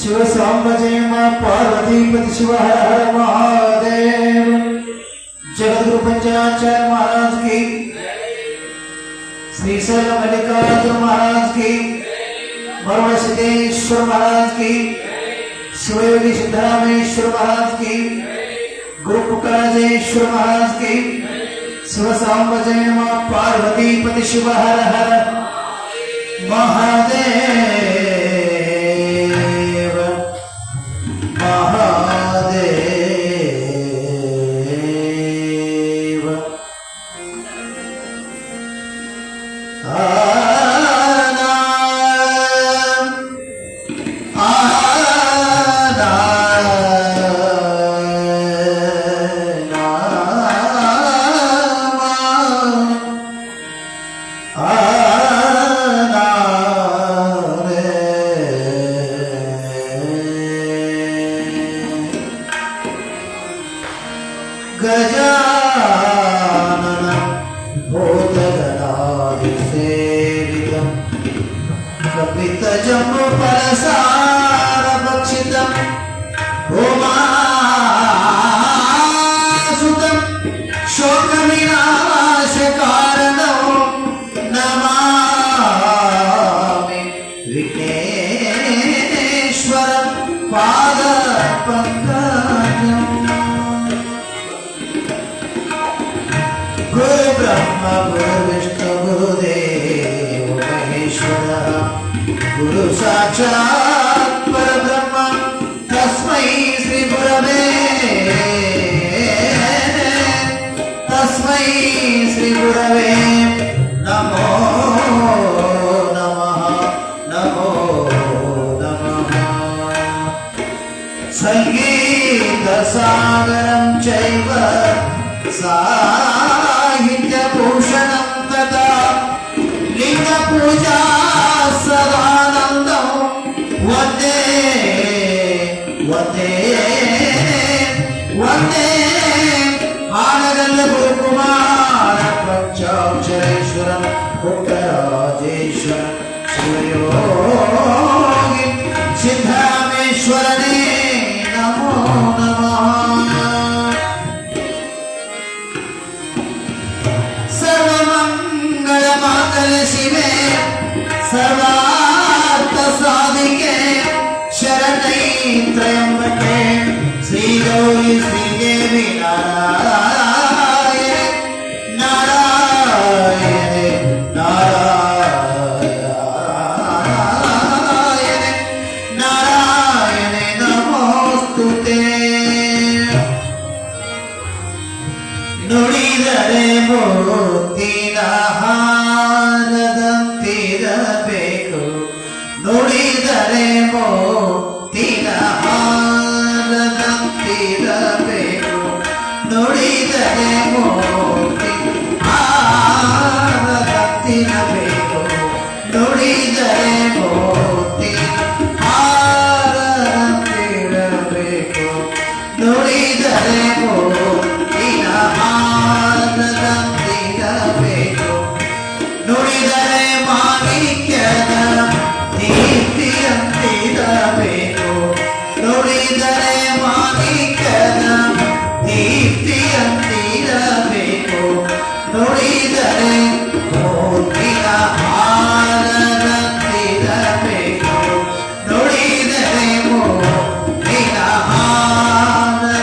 शिव सांब जय मां पार्वतीपति शिव हर हर महादेव। जगद्गुरु पंचाचार्य महाराज की, श्री शैल मल्लिकार्जुन महाराज की, वरुण सिद्धेश्वर महाराज की, शिवयोगी सिद्धरामेश्वर महाराज की, गुरु पुकराजेश्वर महाराज की, शिव सांब जय मां पार्वतीपति शिव हर हर महादेव। Hare जम्बू फलसार भक्षितम उमासुतम शोक विनाश कारणम नमामि विघ्नेश्वर पाद पंकजम। गुरु ब्रह्मा गुरु विष्णु गुरुदेव महेश्वरः गुरु साक्षात् परब्रह्म तस्मै श्री गुरवे नमो नमः नमो नमः। संगीत सागरं चैव साहित्यभूषणं तथा लिंगपूजा सदानन्दं वन्दे वन्दे वन्दे आनगल्ल गुरुकुमार पंचाक्षरेश्वरं पुट्टराजेश्वरं शिवयोगी सिद्धरामेश्वरने नमो नमः। सर्वमङ्गलमाङ्गल्ये शिवे सर्वार्थ साधिके शरण्ये त्र्यम्बके श्री गौरी श्रीदेवी नारायणे नारायणे नारायणे नारायणे नमोस्तुते। ನುಡಿದರೆ ಮೂರ್ತಿನ ಹಾರದಂತಿರಬೇಕು ನುಡಿದರೆ ಮೂರ್ತಿನ ಹಾರದಂತಿರಬೇಕು ನುಡಿದರೆ ಮೂರ್ತಿ ಹಾರದಂತಿರಬೇಕು ನುಡಿದರೆ ಮೂರ್ತಿ ಹಾರದಂತಿರಬೇಕು ನುಡಿದರೆ ಮೂರ್ತಿನ ಹಾರದಂತಿರಬೇಕು ನುಡಿದರೆ ಮಾಣಿಕ್ಯದ ದೀಪ್ತಿಯಂತಿರಬೇಕು ನುಡಿದರೆ ಮಾಣಿಕ್ಯದ ದೀಪ್ತಿಯಂತಿರಬೇಕು ನುಡಿದರೆ ಮೂರ್ತಿನ ಹಾರದಂತಿರಬೇಕು ನುಡಿದರೆ ಮೂರ್ತಿನ ಹಾರದಂತಿರಬೇಕು।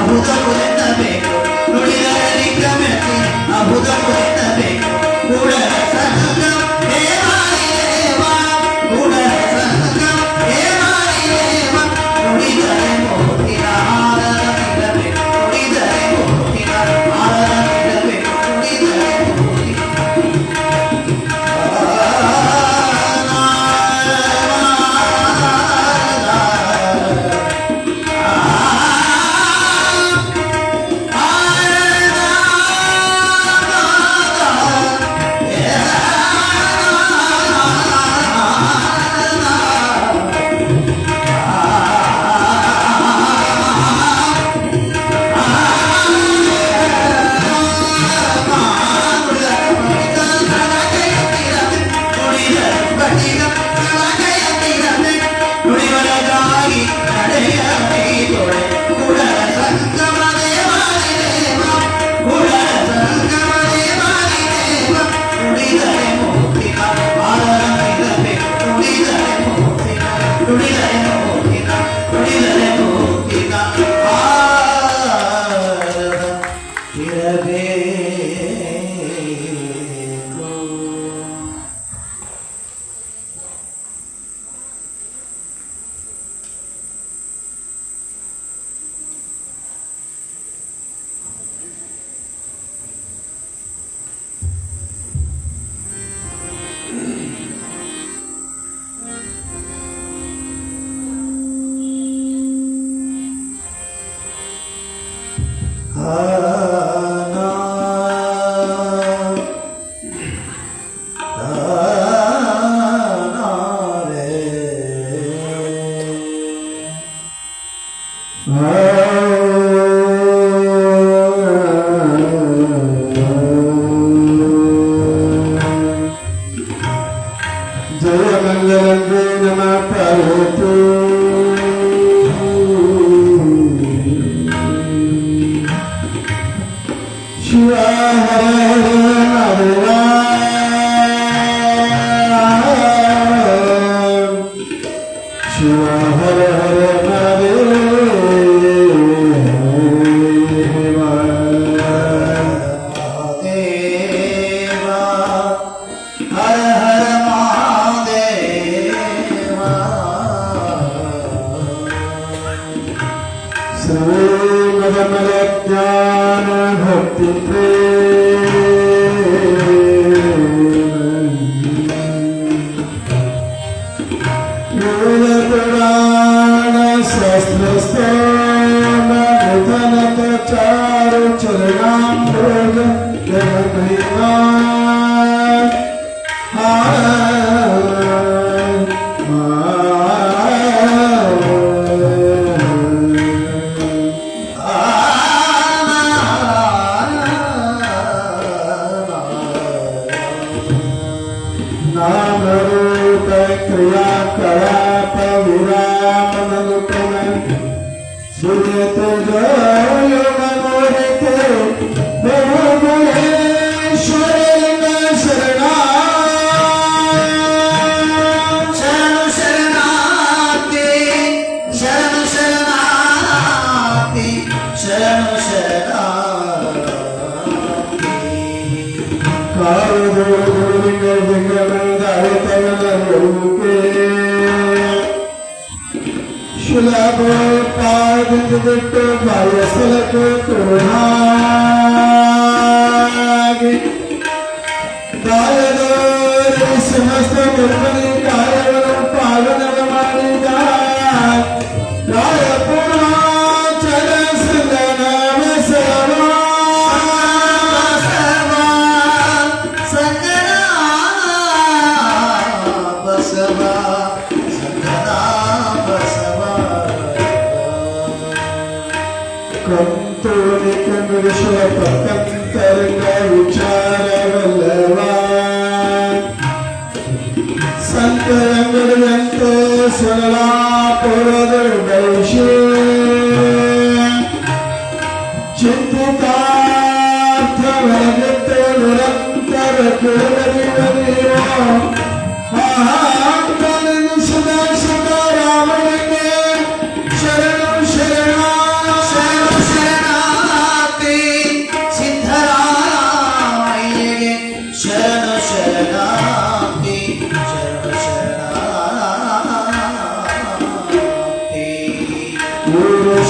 ಅಹುದ ಕುರಿತಬೇಕು ನುಡಿದರೆ ನಿಗ್ರಮತಿ ಅಹುದ ಕುರಿತಬೇಕು ಕೂಡಲ ಸಂಗಮ ಹೇ ವಾಯುದೇವ ಕೂಡಲ ಸಂಗಮ ಹೇ ವಾಯುದೇವ ನುಡಿದರೆ ಮೋಹಿನ ಆರನಿರಬೇಕು ನುಡಿದರೆ ಮೋಹಿನ ಆರನಿರಬೇಕು ನುಡಿದರೆ ಮೋಹಿನ ಶರಣ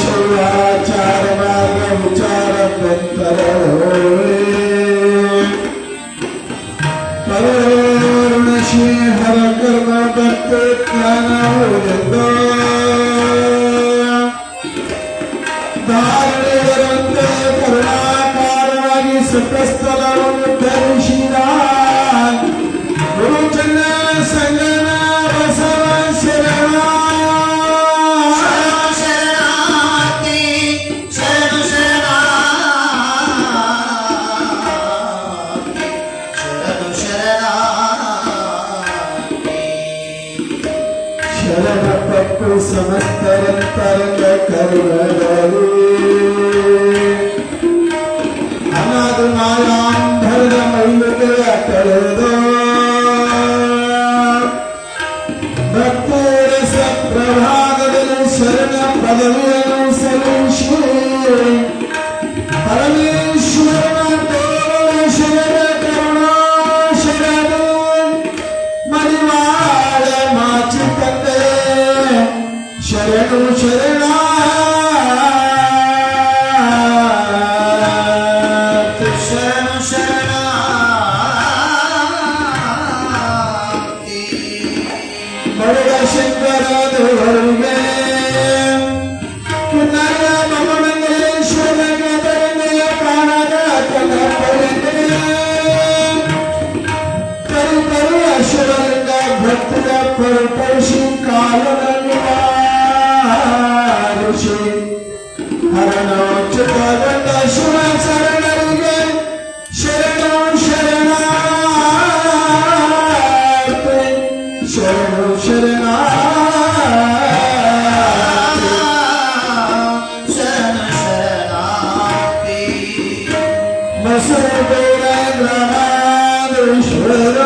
ಶೈವಾಚಾರ ಮಾರ್ಗ ವಿಚಾರ ಬೆಂತರ ಪರವರುಣ ಶ್ರೀಹರ ಕರ್ಮ ಭಕ್ತಿ ಜ್ಞಾನ ಧಾರಣೆಯರಂತೆ ಕರುಣಾಕಾರವಾಗಿ ಸುಖಸ್ಥಳವನ್ನು ಧರಿಸಿದ ಗುರುಚನ್ನ ಸಂಗನ ಬಸವ ಶರಣ ಶರಣಪಟ್ಟು ಸಮಸ್ತರಂತರಂಗ ಕರುಣದಲ್ಲಿ ಅನಾದು ಮಾಯಾಂಧರದ ಮೈಲುಗಳ ಕಳೆದ ಭಕ್ತರಸ ಪ್ರಭಾಗದಲ್ಲಿ ಶರಣ ಪದವಿಯನ್ನು ಸಲ್ಲಿಸಿ ಪರಮೇಶ್ವರನ ತೋರಣ ಶರಣ ಕರುಣಾ ಶರಣ ಮಣಿವಾಳ ಮಾಚಿ ತಂದೆ ಶರಣು ಶರಣ ಶಂಕರ ದೇವರಿಗೆ ಪುನಃ ಮಮಂಗಲೇಶ್ವರಗೆ ಬರನೆಯ ಕಾಣದ ಕನಪರಿಗೆ ಕರು ಅಶ್ವರಿಂದ ಭಕ್ತರ ಪರಪರಿಸಿ ಕಾಲದಲ್ಲಿ ಋಷಿ ಹರಣೋಚಿತಗೊಂಡ ಶಿವ ಶರಣರಿಗೆ ಶರಣು ಶರಣ ಶರಣು ಶರಣ ಮಸೂಬೇರ ಗ್ರಾಮಾಧೀಶ್ವರ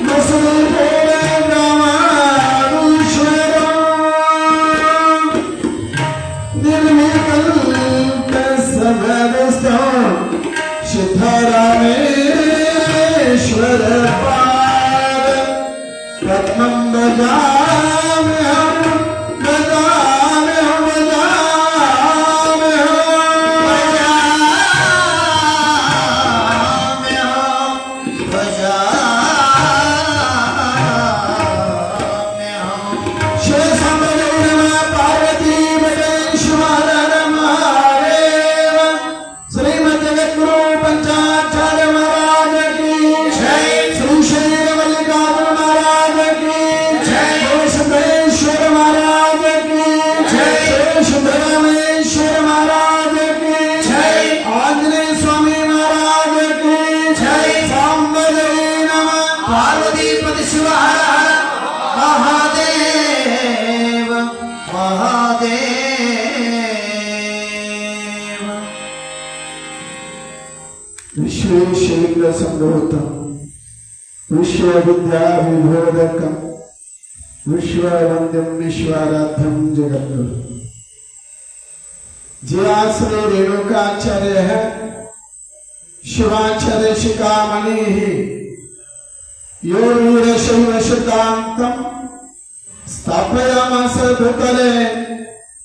ಮಸೂಬೇರ ಗ್ರಾಮಾಧೀಶ್ವರ ನಿರ್ವಿಕಲ್ಪ ಸಮದಸ್ಥ ಸಿದ್ಧರಾಮೇಶ್ವರ ಪಾದ ಪದ್ಮಂ ಭಜಾಮ್ಯಹಂ ಭಜಾಮ್ಯಹಂ ಶಿವ ಸಂಬಂಧ ಪಾರ್ವತಿ ಮಹೇಶ್ವರ ಮಹಾದೇವ ಶ್ರೀಮದ್ ಜಗದ್ಗುರು पंचाचार्य महाराज की जय, श्री शैल मल्लिकार्जुन महाराज की जय, सुंदरेश्वर महाराज की जय, सुंदरामेश्वर महाराज की जय, आंजनेय स्वामी महाराज की जय, सांबरे नमः पार्वतीपति शिव हर हर महादेव महादेव। विश्वेशैल संभूतम विश्वविद्या विभोदकम विश्ववंद्यम विश्वाराध्यम जगद्गुरु। जियाश्री रेणुकाचार्य है शिवाचार्य शिखामणि यो वीरशैव सिद्धांतम स्थापयामास भूतले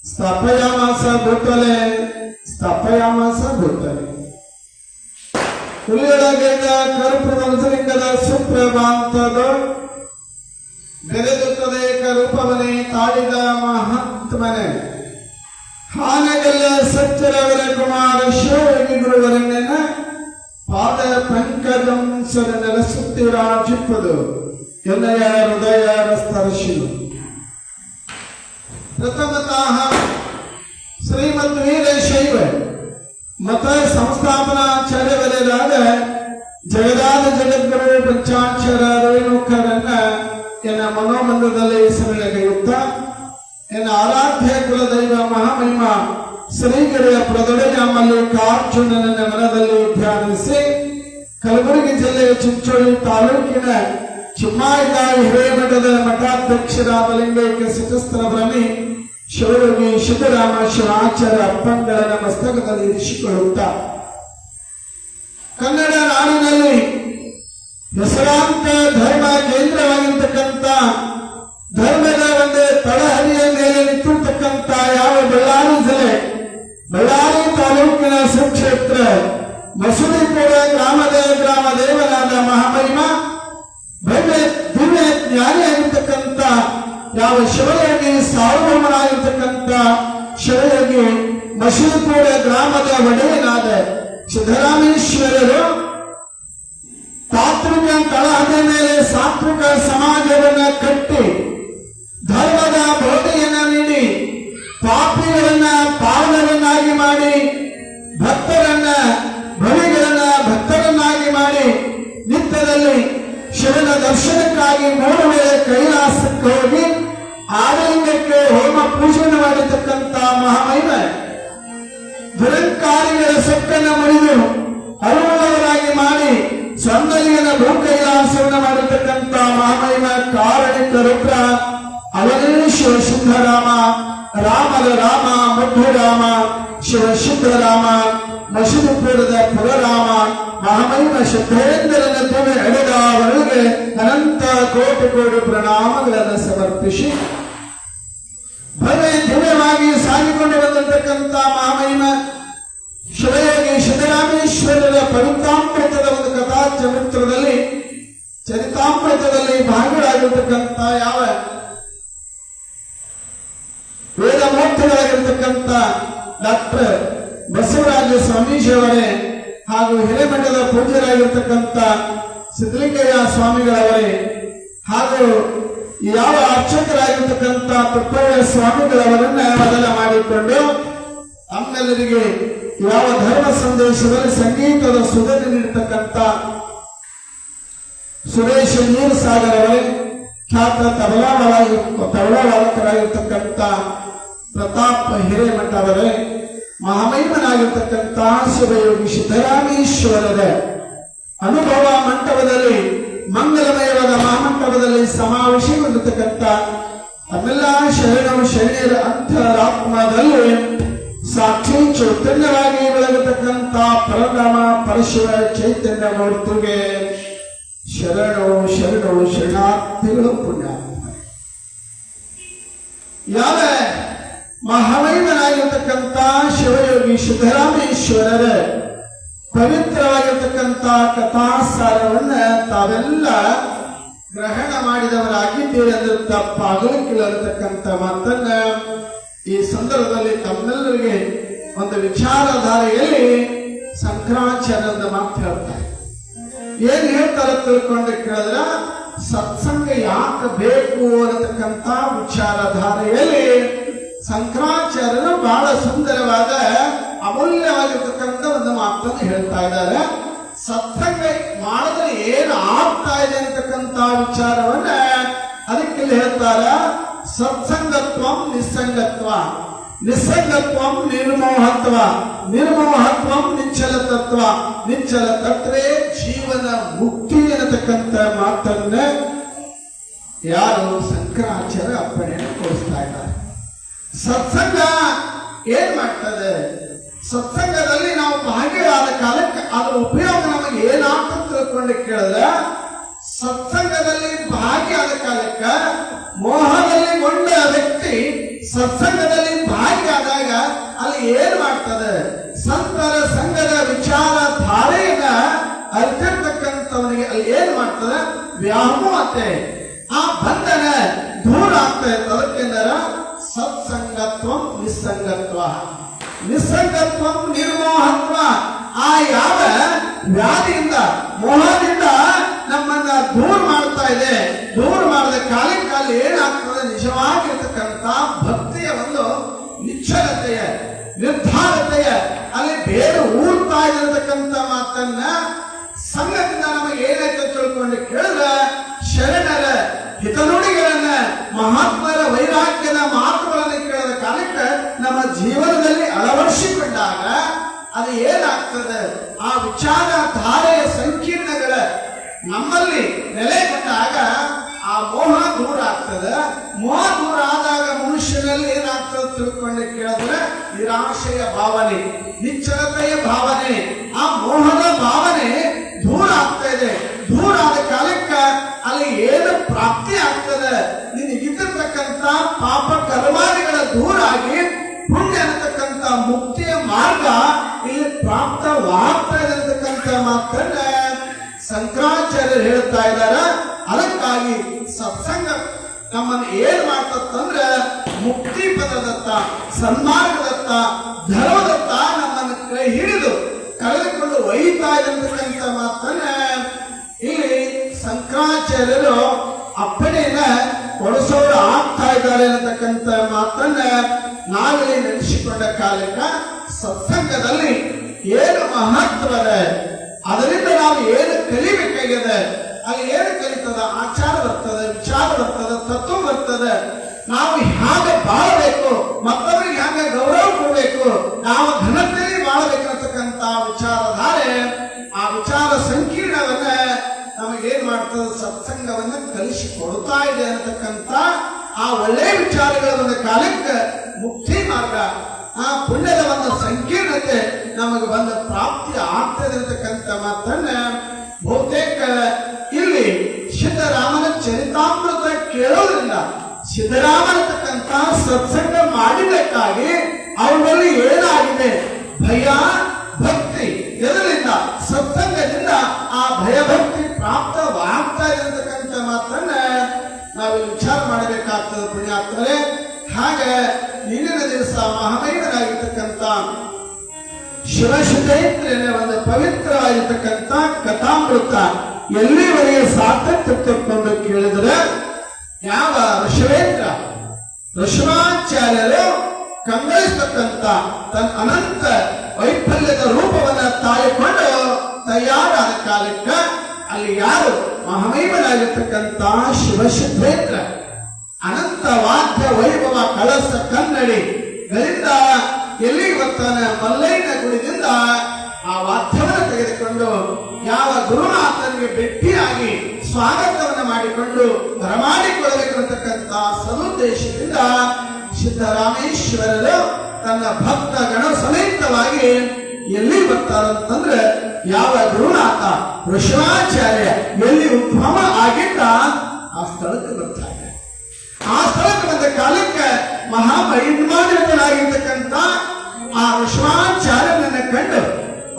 स्थापयामास भूतले स्थापयामास भूतले। ಹುಲಿಯೊಳಗಿಂದ ಕರುಪು ಮನಸಲಿಂಗದ ಸುಪ್ರಭಾಂತದ ಬೆರೆದುತ್ತದೆ ಕರೂಪವನೇ ತಾಳಿದ ಮಹಾತ್ಮನೆ ಹಾನಗಲ್ಲ ಸಚ್ಚರವರ ಕುಮಾರ ಶಿವಯೋಗಿ ಗುರುವರನ್ನ ಪಾದ ಪಂಕಜಂ ಸರನರ ಸುತ್ತಿರಾಜಿಪ್ಪದು ಎನ್ನಯ ಹೃದಯ ರಸ್ತರ್ಶಿಲು ಪ್ರಥಮತಃ ಶ್ರೀಮದ್ ವೀರಶೈವ ಮತ ಸಂಸ್ಥಾಪನಾಚಾರ್ಯವರಾದ ಜಗದಾದ ಜಗದ್ಗುರು ಪಂಚಾಕ್ಷರ ರೇಣುಕರನ್ನ ಎನ್ನ ಮನೋಮಂದಿರದಲ್ಲಿ ಹೆಸರಿಗೆಯುತ್ತಾ ಎನ್ನ ಆರಾಧ್ಯ ಕುಲದೈವ ಮಹಾಮಹಿಮ ಶ್ರೀಗಿರಿಯ ಪ್ರದೊಡೆಯ ಮಲ್ಲಿಕಾರ್ಜುನನ ಮನದಲ್ಲಿ ಧ್ಯಾನಿಸಿ ಕಲಬುರಗಿ ಜಿಲ್ಲೆಯ ಚಿಂಚೋಳಿ ತಾಲೂಕಿನ ಚಿಮ್ಮಾಯಿದ ಹಿರೇಮಠದ ಮಠಾಧ್ಯಕ್ಷರಾದ ಲಿಂಗೈಕ್ಯ ಸಿಟಸ್ಥರ ಬ್ರಹ್ಮಿ ಶಿವಯೋಗಿ ಸಿದ್ದರಾಮ ಶಿವಾಚಾರ್ಯ ಅಪ್ಪಂಗಳನ್ನ ಮಸ್ತಕದಲ್ಲಿ ಇರಿಸಿಕೊಳ್ಳುತ್ತಾ ಕನ್ನಡ ನಾಡಿನಲ್ಲಿ ಹೆಸರಾಂತ ಧರ್ಮ ಕೇಂದ್ರವಾಗಿ ಮಸೂದಿಪುರ ಗ್ರಾಮದ ಗ್ರಾಮ ದೇವರಾದ ಮಹಾಮಹಿಮ ಭವ್ಯ ದಿವ್ಯ ಜ್ಞಾನಿಯಾಗಿರ್ತಕ್ಕಂಥ ಯಾವ ಶಿವಯೋಗಿ ಸಾರ್ವಭೌಮನಾಗಿರ್ತಕ್ಕಂಥ ಶಿವಯೋಗಿ ಮಸೂದಿಪುರ ಗ್ರಾಮದ ಒಡೆಯನಾದ ಸಿದ್ದರಾಮೇಶ್ವರರು ತಾತ್ವಿಕ ಕಳಹದ ಮೇಲೆ ಸಾತ್ವಿಕ ಸಮಾಜವನ್ನ ಕಟ್ಟಿ ಧರ್ಮದ ಬೋಧೆಯನ್ನ ನೀಡಿ ಪಾಪಿಗಳನ್ನ ಪಾವನರನ್ನಾಗಿ ಮಾಡಿ ಭಕ್ತರನ್ನ ಬಲಿಗಳನ್ನ ಭಕ್ತರನ್ನಾಗಿ ಮಾಡಿ ನಿತ್ಯದಲ್ಲಿ ಶಿವನ ದರ್ಶನಕ್ಕಾಗಿ 3 ವೇಳೆ ಕೈಲಾಸಕ್ಕೆ ಹೋಗಿ ಆಡಲಿಂಗಕ್ಕೆ ಹೋಮ ಪೂಜನೆ ಮಾಡಿರ್ತಕ್ಕಂಥ ಮಹಾಮಹಿಮ ದುರಂಕಾರಿಗಳ ಸೊಕ್ಕನ್ನು ಮುರಿದು ಅರುವುಳ್ಳವರಾಗಿ ಮಾಡಿ ಸಂದಲಿಯನ ಭೂ ಕೈಲಾಸವನ್ನು ಮಾಡಿರ್ತಕ್ಕಂಥ ಮಹಾಮಹಿಮ ಕಾರಣಿಕ ರುದ್ರ ಅವನೇ ಶಿವ ಸಿದ್ಧರಾಮ ರಾಮದ ರಾಮ ಮಧುರಾಮ ಶಿವ ಸಿದ್ಧರಾಮ ಮಸೂದಿಪುರದ ಪುರರಾಮ ಮಹಾಮಹಿಮ ಸಿದ್ಧೇಂದ್ರನ ದಿವ್ಯ ಎಳೆದವರಿಗೆ ಅನಂತ ಕೋಟಿ ಕೋಟಿ ಪ್ರಣಾಮಗಳನ್ನು ಸಮರ್ಪಿಸಿ ಭವ್ಯ ದಿವ್ಯವಾಗಿ ಸಾಗಿಕೊಂಡು ಬಂದಿರತಕ್ಕಂಥ ಮಹಾಮಹಿಮ ಶಿವಯೋಗಿ ಸಿದ್ದರಾಮೇಶ್ವರರ ಪವಿತ್ರಾಮೃತದ ಒಂದು ಕಥಾ ಚರಿತಾಮೃತದಲ್ಲಿ ಭಾಗಿಗಳಾಗಿರ್ತಕ್ಕಂಥ ಯಾವ ವೇದಮೂರ್ತಿಗಳಾಗಿರ್ತಕ್ಕಂಥ ಡಾಕ್ಟರ್ ಬಸವರಾಜ ಸ್ವಾಮೀಜಿಯವರೇ ಹಾಗೂ ಹಿರೇಮಠದ ಪೂಜ್ಯರಾಗಿರ್ತಕ್ಕಂಥ ಸಿದ್ದಲಿಂಗಯ್ಯ ಸ್ವಾಮಿಗಳವರೇ ಹಾಗೂ ಯಾವ ಅರ್ಚಕರಾಗಿರ್ತಕ್ಕಂಥ ತುಪ್ಪಯ್ಯ ಸ್ವಾಮಿಗಳವರನ್ನ ಮೊದಲ ಮಾಡಿಕೊಂಡು ತಮ್ಮೆಲ್ಲರಿಗೆ ಯಾವ ಧರ್ಮ ಸಂದೇಶದಲ್ಲಿ ಸಂಗೀತದ ಸುಧನೆ ನೀಡತಕ್ಕಂಥ ಸುರೇಶ್ ನೀರಸಾಗರ್ ಅವರೇ ಖ್ಯಾತ ತಬಲಾವಾದಕರಾಗಿರ್ತಕ್ಕಂಥ ಪ್ರತಾಪ್ ಹಿರೇಮಠ ಅವರೇ ಮಹಾಮಹಿಮನಾಗಿರ್ತಕ್ಕಂಥ ಶಿವಯೋಗಿ ಸಿದ್ದರಾಮೇಶ್ವರರ ಅನುಭವ ಮಂಟಪದಲ್ಲಿ ಮಂಗಲಮಯವಾದ ಮಹಾಮಂಟಪದಲ್ಲಿ ಸಮಾವೇಶಗೊಂಡಿರ್ತಕ್ಕಂಥ ತಮ್ಮೆಲ್ಲ ಶರಣರ ಅಂತರಾತ್ಮದಲ್ಲಿ ಸಾಕ್ಷಿ ಚೈತನ್ಯವಾಗಿ ಬೆಳಗತಕ್ಕಂಥ ಪರನಾಮ ಪರಶಿವ ಚೈತನ್ಯ ಮೂರ್ತಿಗೆ ಶರಣು ಶರಣಾರ್ಥಿಗಳು ಪುಣ್ಯ. ಯಾವ ಮಹಾಮಹಿಮನಾಗಿರ್ತಕ್ಕಂಥ ಶಿವಯೋಗಿ ಸಿದ್ದರಾಮೇಶ್ವರರ ಪವಿತ್ರವಾಗಿರ್ತಕ್ಕಂಥ ಕಥಾಸಾರವನ್ನ ತಾವೆಲ್ಲ ಗ್ರಹಣ ಮಾಡಿದವರಾಗಿದ್ದೀರಿ ಅಂದ್ರೆ ತಪ್ಪಾಗಲಿಕ್ಕಿಲ್ಲ ಅಂತಕ್ಕಂಥ ಮಾತನ್ನ ಈ ಸಂದರ್ಭದಲ್ಲಿ ತಮ್ಮೆಲ್ಲರಿಗೆ ಒಂದು ವಿಚಾರಧಾರೆಯಲ್ಲಿ ಶಂಕರಾಚಾರ್ಯದ ಮಾತು ಹೇಳ್ತಾರೆ. ಏನ್ ಹೇಳ್ತಾರೆ ತಿಳ್ಕೊಂಡು ಕೇಳಿದ್ರ ಸತ್ಸಂಗ ಯಾಕೆ ಬೇಕು ಅನ್ನತಕ್ಕಂಥ ವಿಚಾರಧಾರೆಯಲ್ಲಿ ಶಂಕರಾಚಾರ್ಯರು ಬಹಳ ಸುಂದರವಾದ ಅಮೂಲ್ಯವಾಗಿರ್ತಕ್ಕಂಥ ಒಂದು ಮಾತನ್ನು ಹೇಳ್ತಾ ಇದ್ದಾರೆ. ಸತ್ಸಂಗ ಮಾಡಿದ್ರೆ ಏನು ಆಗ್ತಾ ಇದೆ ಅಂತಕ್ಕಂಥ ವಿಚಾರವನ್ನ ಅದಕ್ಕೆ ಹೇಳ್ತಾರ. ಸತ್ಸಂಗತ್ವಂ ನಿಸ್ಸಂಗತ್ವ, ನಿಸ್ಸಂಗತ್ವಂ ನಿರ್ಮೋಹತ್ವ, ನಿರ್ಮೋಹತ್ವಂ ನಿಶ್ಚಲತತ್ವ, ನಿಶ್ಚಲ ತತ್ವೇ ಜೀವನ ಮುಕ್ತಿ ಅನ್ನತಕ್ಕಂಥ ಮಾತನ್ನ ಯಾರು ಶಂಕರಾಚಾರ್ಯ ಅಪ್ಪಣೆಯನ್ನು ತೋರಿಸ್ತಾ ಇದ್ದಾರೆ. ಸತ್ಸಂಗ ಏನ್ ಮಾಡ್ತದೆ? ಸತ್ಸಂಗದಲ್ಲಿ ನಾವು ಭಾಗಿಯಾದ ಕಾಲಕ್ಕೆ ಅದರ ಉಪಯೋಗ ನಮಗೆ ಏನಾಗ್ತದೆ ತಿಳ್ಕೊಂಡು ಕೇಳಿದ್ರೆ, ಸತ್ಸಂಗದಲ್ಲಿ ಭಾಗಿಯಾದ ಕಾಲಕ್ಕೆ ಮೋಹದಲ್ಲಿ ಗೊಂಡ ವ್ಯಕ್ತಿ ಸತ್ಸಂಗದಲ್ಲಿ ಭಾಗಿಯಾದಾಗ ಅಲ್ಲಿ ಏನ್ ಮಾಡ್ತದೆ? ಸಂತರ ಸಂಘದ ವಿಚಾರ ಧಾರೆಯನ್ನ ಅರಿತಿರ್ತಕ್ಕಂಥವನಿಗೆ ಅಲ್ಲಿ ಏನ್ ಮಾಡ್ತದೆ? ವ್ಯಾಮೋಹತೆ, ಆ ಬಂಧನ ದೂರ ಆಗ್ತಾ ಇರ್ತದೆ. ಅದಕ್ಕೆಂದರೆ ಸತ್ಸಂಗತ್ವ ನಿಸ್ಸಂಗತ್ವ, ನಿಸ್ಸಂಗತ್ವ ನಿರ್ಮೋಹತ್ವ. ಆ ಯಾವ ವ್ಯಾಧಿಯಿಂದ ಮೋಹದಿಂದ ನಮ್ಮನ್ನ ದೂರ ಮಾಡ್ತಾ ಇದೆ, ದೂರ ಮಾಡಿದ ಕಾಲಕ್ಕಾಲಿ ಏನಾಗ್ತದೆ? ನಿಜವಾಗಿರ್ತಕ್ಕಂಥ ಭಕ್ತಿಯ ಒಂದು ನಿಶ್ಚಲತೆಯ ನಿರ್ಧಾರತೆಯ ಅಲ್ಲಿ ಬೇರೆ ಊರ್ತಾ ಇರತಕ್ಕಂಥ ಮಾತನ್ನ ಸಂಘದಿಂದ ನಮಗೆ ಏನಾಯ್ತು ತಿಳ್ಕೊಂಡು ಕೇಳಿದ್ರೆ, ಶರಣರ ಹಿತನುಡಿಗಳನ್ನ ಮಹಾತ್ಮರ ವೈರಾಗ್ಯದ ಮಾತುಗಳನ್ನು ಕೇಳಿದ ಕಾಲಕ್ಕೆ ನಮ್ಮ ಜೀವನದಲ್ಲಿ ಅಳವಡಿಸಿಕೊಂಡಾಗ ಅದು ಏನಾಗ್ತದೆ? ಆ ವಿಚಾರ ಧಾರೆಯ ಸಂಕೀರ್ಣಗಳ ನಮ್ಮಲ್ಲಿ ನೆಲೆಗೊಂಡಾಗ ಆ ಮೋಹ ದೂರ ಆಗ್ತದೆ. ಮೋಹ ದೂರ ಆದಾಗ ಮನುಷ್ಯನಲ್ಲಿ ಏನಾಗ್ತದೆ ತಿಳ್ಕೊಂಡು ಕೇಳಿದ್ರೆ ನಿರಾಶೆಯ ಭಾವನೆ, ನಿಶ್ಚಲತೆಯ ಭಾವನೆ, ಆ ಮೋಹದ ಭಾವನೆ ದೂರ ಆಗ್ತಾ ಇದೆ. ದೂರ ಆದ ಕಾಲಕ್ಕೆ ಅಲ್ಲಿ ಏನು ಪ್ರಾಪ್ತಿ ಆಗ್ತದೆ? ನಿನಗಿರ್ತಕ್ಕಂಥ ಪಾಪ ಕರ್ಮಾದಿಗಳ ದೂರ ಆಗಿ ಪುಣ್ಯ ಅನ್ನತಕ್ಕಂಥ ಮುಕ್ತಿಯ ಮಾರ್ಗ ಇಲ್ಲಿ ಪ್ರಾಪ್ತವಾಗ್ತಾ ಇದೆ ಮಾತನ್ನ ಶಂಕರಾಚಾರ್ಯರು ಹೇಳ್ತಾ ಇದ್ದಾರೆ. ಅದಕ್ಕಾಗಿ ಸತ್ಸಂಗ ನಮ್ಮನ್ನು ಏನ್ ಮಾಡ್ತಂದ್ರ ಮುಕ್ತಿ ಪದದತ್ತ, ಸನ್ಮಾರ್ಗದತ್ತ, ಧರ್ಮದತ್ತ ನಮ್ಮನ್ನು ಕೈ ಹಿಡಿದು ಕಳೆದುಕೊಂಡು ಒಯ್ತಾ ಇರತಕ್ಕಂಥ ಮಾತನ್ನ ಇಲ್ಲಿ ಶಂಕರಾಚಾರ್ಯರು ಅಪ್ಪಣೆಯನ್ನ ಕೊಡಿಸೋರು ಆಗ್ತಾ ಇದ್ದಾರೆ ಅನ್ನತಕ್ಕಂಥ ಮಾತನ್ನ ನಾವಿಲ್ಲಿ ನೆನೆಸಿಕೊಂಡ ಕಾಲಕ್ಕ ಸತ್ಸಂಗದಲ್ಲಿ ಏನು ಮಹತ್ವ ಇದೆ, ಅದರಿಂದ ನಾವು ಏನು ಕಲಿಬೇಕಾಗಿದೆ, ಅಲ್ಲಿ ಏನು ಕಲಿತದ, ಆಚಾರ ಬರ್ತದೆ, ವಿಚಾರ ಬರ್ತದೆ, ತತ್ವ ಬರ್ತದೆ, ನಾವು ಹೇಗೆ ಬಾಳಬೇಕು, ಮತ್ತೊಬ್ಬರಿಗೆ ಹೇಗೆ ಗೌರವ ಕೊಡಬೇಕು, ನಾವು ಘನತೆಯಲ್ಲಿ ಬಾಳಬೇಕನ್ನತಕ್ಕಂಥ ವಿಚಾರಧಾರೆ, ಆ ವಿಚಾರ ಸಂಕೀರ್ಣವನ್ನ ನಮಗೇನ್ ಮಾಡ್ತದೆ, ಸತ್ಸಂಗವನ್ನ ಕಲಿಸಿಕೊಡ್ತಾ ಇದೆ ಅನ್ನತಕ್ಕಂಥ ಆ ಒಳ್ಳೆ ವಿಚಾರಗಳ ಒಂದು ಕಾಲಕ್ಕೆ ಮುಕ್ತಿ ಮಾರ್ಗ, ಆ ಪುಣ್ಯದ ಒಂದು ಸಂಕೀರ್ಣತೆ ನಮಗೆ ಒಂದು ಪ್ರಾಪ್ತಿ ಆಗ್ತದೆ ಅಂತಕ್ಕಂಥ ಮಾತನ್ನ ಬಹುತೇಕ ಇಲ್ಲಿ ಸಿದ್ದರಾಮನ ಚರಿತಾಮೃತ ಕೇಳೋದ್ರಿಂದ, ಸಿದ್ದರಾಮನತಕ್ಕಂಥ ಸತ್ಸಂಗ ಮಾಡಿದ್ದಕ್ಕಾಗಿ ಅವರಲ್ಲಿ ಏನಾಗಿದೆ, ಭಯ ಭಕ್ತಿ, ಎದರಿಂದ ಸತ್ಸಂಗದಿಂದ ಆ ಭಯಭಕ್ತಿ ಪ್ರಾಪ್ತವಾಗ್ತಾ ಇರತಕ್ಕಂಥ ಮಾತನ್ನ ನಾವಿಲ್ಲಿ ವಿಚಾರ ಮಾಡಬೇಕಾಗ್ತದೆ ಪುಣ್ಯಾತ್ಮರೇ. ಹಾಗೆ ಇಂದಿನ ದಿವಸ ಮಹಾಮಹಿಮನಾಗಿರ್ತಕ್ಕಂಥ ಶಿವಶತೈತ್ರಿಯ ಒಂದು ಪವಿತ್ರವಾಗಿರ್ತಕ್ಕಂಥ ಕಥಾಮೃತ ಎಲ್ಲಿವರೆಗೆ ಸಾರ್ಥಕ್ಯ ತೆಗೆದುಕೊಂಡು ಕೇಳಿದರೆ, ಯಾವ ಋಷವೇಂದ್ರ ಋಷಭಾಚಾರ್ಯರು ಕಂಗೊಳಿಸತಕ್ಕಂಥ ತನ್ನ ಅನಂತ ವೈಫಲ್ಯದ ರೂಪವನ್ನ ತಾಳಿಕೊಂಡು ತಯಾರಾದ ಕಾಲಕ್ಕ ಅಲ್ಲಿ ಯಾರು ಮಹಾಮಹಿಮನಾಗಿರ್ತಕ್ಕಂಥ ಶಿವಶತೈತ್ರ ಅನಂತ ವಾದ್ಯ ವೈಭವ ಕಳಸ ಕನ್ನಡಿ ಗಳಿಂದ ಎಲ್ಲಿಗೆ ಬರ್ತಾನೆ, ಮಲ್ಲೈನ ಗುಡಿದಿಂದ ಆ ವಾದ್ಯವನ್ನು ತೆಗೆದುಕೊಂಡು ಯಾವ ಗುರುನಾಥನಿಗೆ ಭೇಟಿಯಾಗಿ ಸ್ವಾಗತವನ್ನು ಮಾಡಿಕೊಂಡು ಬರಮಾಡಿಕೊಳ್ಳಬೇಕಿರತಕ್ಕಂಥ ಸದುದ್ದೇಶದಿಂದ ಸಿದ್ದರಾಮೇಶ್ವರರು ತನ್ನ ಭಕ್ತ ಗಣ ಸಮೇತವಾಗಿ ಎಲ್ಲಿ ಬರ್ತಾರಂತಂದ್ರೆ, ಯಾವ ಗುರುನಾಥ ಋಷಭಾಚಾರ್ಯ ಎಲ್ಲಿ ಉದ್ಭವ ಆಗಿದ್ದ ಆ ಸ್ಥಳಕ್ಕೆ ಬರ್ತಾರೆ. ಆ ಸ್ಥಳಕ್ಕೆ ಬಂದ ಕಾಲಕ್ಕೆ ಮಹಾಮಹಿಮಾನ್ವಿತನಾಗಿರ್ತಕ್ಕಂಥ ಆ ಋಷಭಾಚಾರ್ಯನನ್ನ ಕಂಡು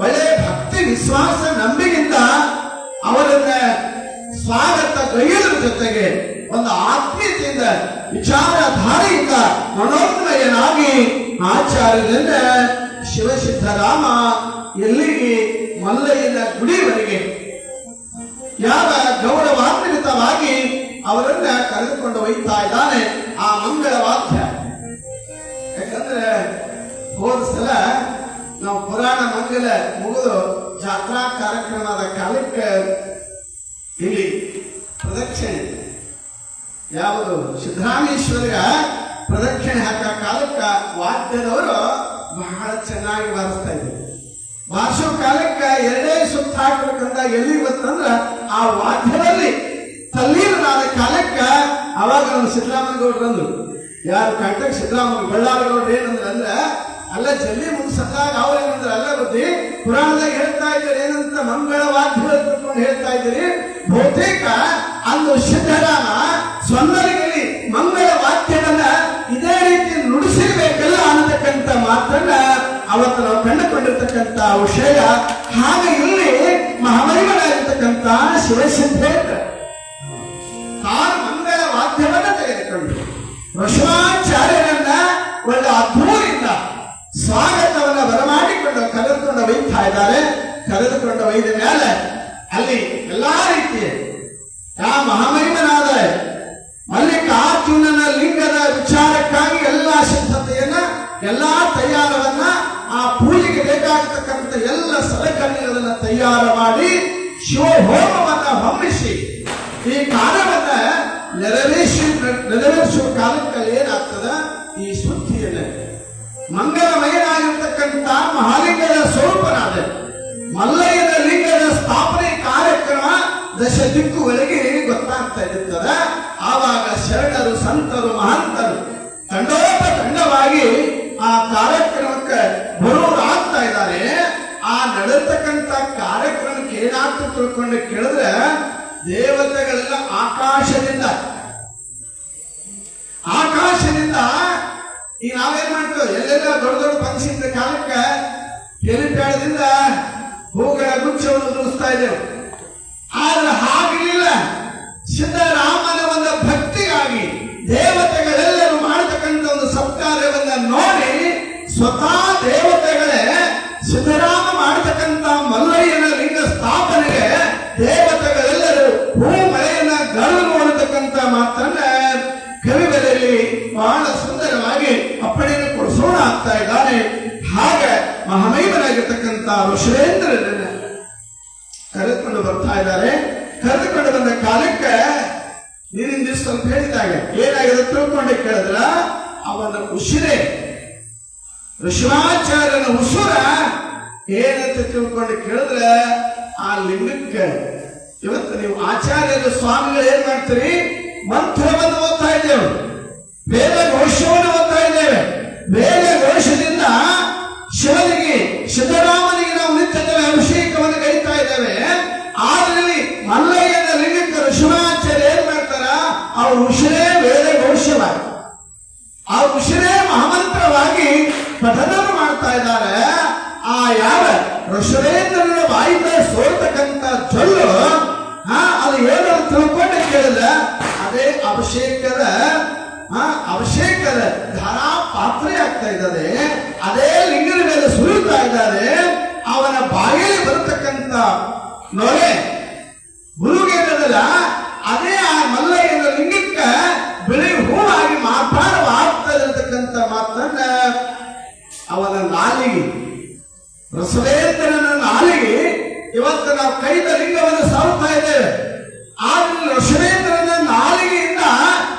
ಒಳ್ಳೆಯ ಭಕ್ತಿ ವಿಶ್ವಾಸ ನಂಬಿಕೆಯಿಂದ ಅವರನ್ನ ಸ್ವಾಗತ ಗೈಯುವುದರ ಜೊತೆಗೆ ಒಂದು ಆತ್ಮೀಯತೆಯಿಂದ ವಿಚಾರಧಾರೆಯಿಂದ ಮನೋನ್ಮಯನಾಗಿ ಆಚಾರ್ಯರಿಂದ ಶಿವಸಿದ್ದರಾಮ ಎಲ್ಲಿಗೆ ಮಲ್ಲಯ್ಯನ ಗುಡಿವರೆಗೆ ಯಾವ ಗೌರವಾನ್ವಿತವಾಗಿ ಅವರನ್ನ ಕರೆದುಕೊಂಡು ಒಯ್ತಾ ಇದ್ದಾನೆ. ಆ ಮಂಗಳ ವಾದ್ಯ, ಯಾಕಂದ್ರೆ ಹೋದ ಸಲ ನಾವು ಪುರಾಣ ಮಂಗಲ ಮುಗಿದು ಜಾತ್ರಾ ಕಾರ್ಯಕ್ರಮದ ಕಾಲಕ್ಕೆ ಇಲ್ಲಿ ಪ್ರದಕ್ಷಿಣೆ ಯಾವುದು ಸಿದ್ದರಾಮೇಶ್ವರ ಪ್ರದಕ್ಷಿಣೆ ಹಾಕೋ ಕಾಲಕ್ಕ ವಾದ್ಯದವರು ಬಹಳ ಚೆನ್ನಾಗಿ ಬಾರಿಸ್ತಾ ಇದ್ರು. ಬಾರಿಸೋ ಕಾಲಕ್ಕೆ ಎರಡೇ ಸುತ್ತ ಹಾಕ್ಬೇಕಂದ ಎಲ್ಲಿ ಗೊತ್ತಂದ್ರ ಆ ವಾದ್ಯದಲ್ಲಿ ತಲ್ಲೀನರಾದ ಕಾಲಕ್ಕ ಅವಾಗ ನಮ್ಮ ಸಿದ್ದರಾಮನಗೌಡ್ರು ಅಂದ್ರು, ಯಾರು ಕಂಟಕ್ ಸಿದ್ದರಾಮನ ಬಳ್ಳಾರಗೌಡ್ರು ಏನಂದ್ರ ಅಂದ್ರೆ, ಅಲ್ಲ ಜಲ್ಲಿ ಮುಗಿಸದಾಗ ಅವ್ರೇನಂದ್ರೆ, ಅಲ್ಲ ಬುದ್ಧಿ ಪುರಾಣದಾಗ ಹೇಳ್ತಾ ಇದ್ದೀರಿ ಏನಂತ ಮಂಗಳ ವಾದ್ಯಗಳು ತಿಳ್ಕೊಂಡು ಹೇಳ್ತಾ ಇದ್ದೀರಿ, ಬಹುತೇಕ ಅಂದು ಸಿದ್ದರಾಮ ಸ್ವಂದರಿಗೆ ಮಂಗಳ ವಾದ್ಯವನ್ನ ಇದೇ ರೀತಿ ನುಡಿಸಿರ್ಬೇಕಲ್ಲ ಅನ್ನತಕ್ಕಂಥ ಮಾತನ್ನ ಅವತ್ತು ನಾವು ಕಂಡುಕೊಂಡಿರ್ತಕ್ಕಂಥ ವಿಷಯ. ಹಾಗೆ ಇಲ್ಲಿ ಮಹಾಮಹಿಮನಾಗಿರ್ತಕ್ಕಂಥ ಶಿವಸಿದ್ದೇಂದ್ರ ತಾನು ಮಂಗಳ ವಾದ್ಯವನ್ನ ತೆಗೆದುಕೊಂಡು ಋಷಭಾಚಾರ್ಯರನ್ನ ಒಳ್ಳೆ ಅದ್ಭುತದಿಂದ ಸ್ವಾಗತವನ್ನ ಬರಮಾಡಿಕೊಂಡು ಕರೆದುಕೊಂಡು ಒಯ್ತಾ ಇದ್ದಾರೆ. ಕರೆದುಕೊಂಡು ಒಯ್ದ ಮೇಲೆ ಅಲ್ಲಿ ಎಲ್ಲಾ ರೀತಿಯ ಮಹಾಮಹಿಮನಾದ ಮಲ್ಲಿಕಾರ್ಜುನನ ಲಿಂಗದ ವಿಚಾರಕ್ಕಾಗಿ ಎಲ್ಲಾ ಸಿದ್ಧತೆಯನ್ನ, ಎಲ್ಲಾ ತಯಾರವನ್ನ, ಆ ಪೂಜೆಗೆ ಬೇಕಾಗತಕ್ಕಂಥ ಎಲ್ಲ ಸಲಕರಣೆಗಳನ್ನ ತಯಾರು ಮಾಡಿ ಶಿವಹೋಮವನ್ನ ಹೊಮ್ಮಿಸಿ ಈ ಕಾರ್ಯವನ್ನ ನೆರವೇರಿಸುವ ಕಾಲಕ್ಕಲ್ಲಿ ಏನಾಗ್ತದ, ಈ ಸುದ್ದಿಯನ್ನ ಮಂಗಲಮಯನಾಗಿರ್ತಕ್ಕಂಥ ಮಹಾಲಿಂಗದ ಸ್ವರೂಪನಾದ ಮಲ್ಲಯ್ಯನ ಲಿಂಗದ ಸ್ಥಾಪನೆ ಕಾರ್ಯಕ್ರಮ ದಶ ದಿಕ್ಕುಗಳಿಗೆ ಗೊತ್ತಾಗ್ತಾ ಇರುತ್ತದೆ. ಆವಾಗ ಶರಣರು, ಸಂತರು, ಮಹಂತರು ತಂಡೋಪತಂಡವಾಗಿ ಆ ಕಾರ್ಯಕ್ರಮಕ್ಕೆ ಬರೋರಾಗ್ತಾ ಇದ್ದಾರೆ. ಆ ನಡೆರ್ತಕ್ಕಂಥ ಕಾರ್ಯಕ್ರಮಕ್ಕೆ ಏನಾಗ್ತದೆ ತಿಳ್ಕೊಂಡು ಕೇಳಿದ್ರೆ, ದೇವತೆಗಳೆಲ್ಲ ಆಕಾಶದಿಂದ ಈಗ ನಾವೇನ್ ಮಾಡ್ತೇವೆ, ಎಲ್ಲೆಲ್ಲ ದೊಡ್ಡ ದೊಡ್ಡ ಫಂಕ್ಷನ್ ಕಾಲಕ್ಕೆ ಹೆಲಿಪ್ಯಾಡದಿಂದ ಹೂಗಳ ಗುಚ್ಛವನ್ನು ಉದುರಿಸ್ತಾ ಇದ್ದೇವೆ. ಆದ್ರೆ ಹಾಗಲಿಲ್ಲ. ಸಿದ್ದರಾಮನ ಒಂದು ಭಕ್ತಿಗಾಗಿ ದೇವತೆಗಳೆಲ್ಲರೂ ಮಾಡತಕ್ಕಂಥ ಒಂದು ಸತ್ಕಾರ್ಯವನ್ನ ನೋಡಿ ಸ್ವತಃ ದೇವತೆಗಳೇ ಸಿದ್ದರಾಮ ಮಾಡತಕ್ಕಂಥ ಮಲ್ಲಯ್ಯನ ಲಿಂಗ ಸ್ಥಾಪನೆಗೆ ದೇವತೆಗಳೆಲ್ಲರೂ ಹೂ ಮಳೆಯನ್ನ ಗರು ನೋಡತಕ್ಕಂಥ ಮಾತನ್ನ ಕವಿಗಳಲ್ಲಿ ಬಹಳ ಸುಂದರವಾಗಿ ಅಪ್ಪಣೆಯನ್ನು ಕೊಡಿಸೋಣ ಆಗ್ತಾ ಇದ್ದಾನೆ. ಹಾಗೆ ಮಹಾಮಹಿಮನಾಗಿರ್ತಕ್ಕಂಥ ಋಷೇಂದ್ರನನ್ನ ಕರೆದುಕೊಂಡು ಬರ್ತಾ ಇದ್ದಾರೆ. ಕರೆದುಕೊಂಡು ಬಂದ ಕಾಲಕ್ಕೆ ನೀರಿನ ಸ್ವಲ್ಪ ಹೇಳಿದಾಗ ಏನಾಗಿದೆ ತಿಳ್ಕೊಂಡೆ ಕೇಳಿದ್ರ ಅವನ ಉಸಿರೇ ಋಷಿವಾಚಾರ್ಯನ ಉಸುರ ಏನಂತ ತಿಳ್ಕೊಂಡು ಕೇಳಿದ್ರೆ ಆ ಲಿಂಗಕ್ಕೆ ಇವತ್ತು ನೀವು ಆಚಾರ್ಯರು ಸ್ವಾಮಿಗಳು ಏನ್ ಮಾಡ್ತೀರಿ? ಮಂತ್ರವನ್ನು ಓದ್ತಾ ಇದ್ದೇವೆ, ವೇದ ಘೋಷವನ್ನು ಓದ್ತಾ ಇದ್ದೇವೆ. ವೇದ ಘೋಷದಿಂದ ಶಿವನಿಗೆ ಸಿದ್ದರಾಮನಿಗೆ ನಾವು ನಿತ್ಯದ ಅಭಿಷೇಕವನ್ನು ಕರೀತಾ ಇದ್ದೇವೆ. ಆದ್ರಲ್ಲಿ ಮಲ್ಲಯ್ಯನ ಲಿಂಗಕ್ಕೆ ಋಷಿವಾಚಾರ್ಯ ಏನ್ ಮಾಡ್ತಾರ? ಅವ್ರ ಉಸಿರೇ ವೇದ ಘೋಷವಾಗಿ, ಆ ಉಸಿರೇ ಮಹಾಮಂತ್ರವಾಗಿ ಪಠನ ಮಾಡ್ತಾ ಇದ್ದಾರೆ. ಆ ಯಾವ ಋಷಭೇಂದ್ರನ ಬಾಯಿಂದ ಸೋರ್ತಕ್ಕಂಥ ಜೊಲ್ಲು ಅದು ಏನು ತಿಳ್ಕೊಂಡೆ ಕೇಳಿದ್ರೆ ಅದೇ ಅಭಿಷೇಕದ ಧಾರಾ ಪಾತ್ರೆ ಆಗ್ತಾ ಇದ್ದಾರೆ. ಅದೇ ಲಿಂಗದ ಮೇಲೆ ಸುರಿತಾ ಇದ್ದಾರೆ. ಅವನ ಬಾಯಲ್ಲಿ ಬರತಕ್ಕಂಥ ನೊರೆ ಗುರುಗೇನದಲ್ಲ ಅದೇ ಆ ಮಲ್ಲಯ್ಯನ ಲಿಂಗಕ್ಕೆ ಬಿಳಿ ಹೂವಾಗಿ ಮಾತಾಡವಾಗ್ತಕ್ಕಂಥ ಮಾತನ್ನ ಅವನ ನಾಲಿಗೆ ರಸವೇಂದ್ರನ ನಾಲಿಗೆ ಇವತ್ತು ನಾವು ಕೈದ ಲಿಂಗವನ್ನು ಸಾರುತ್ತಾ ಇದ್ದೇವೆ. ಆದ್ರೆ ಋಷಭೇಂದ್ರನ ನಾಲಿಗೆಯಿಂದ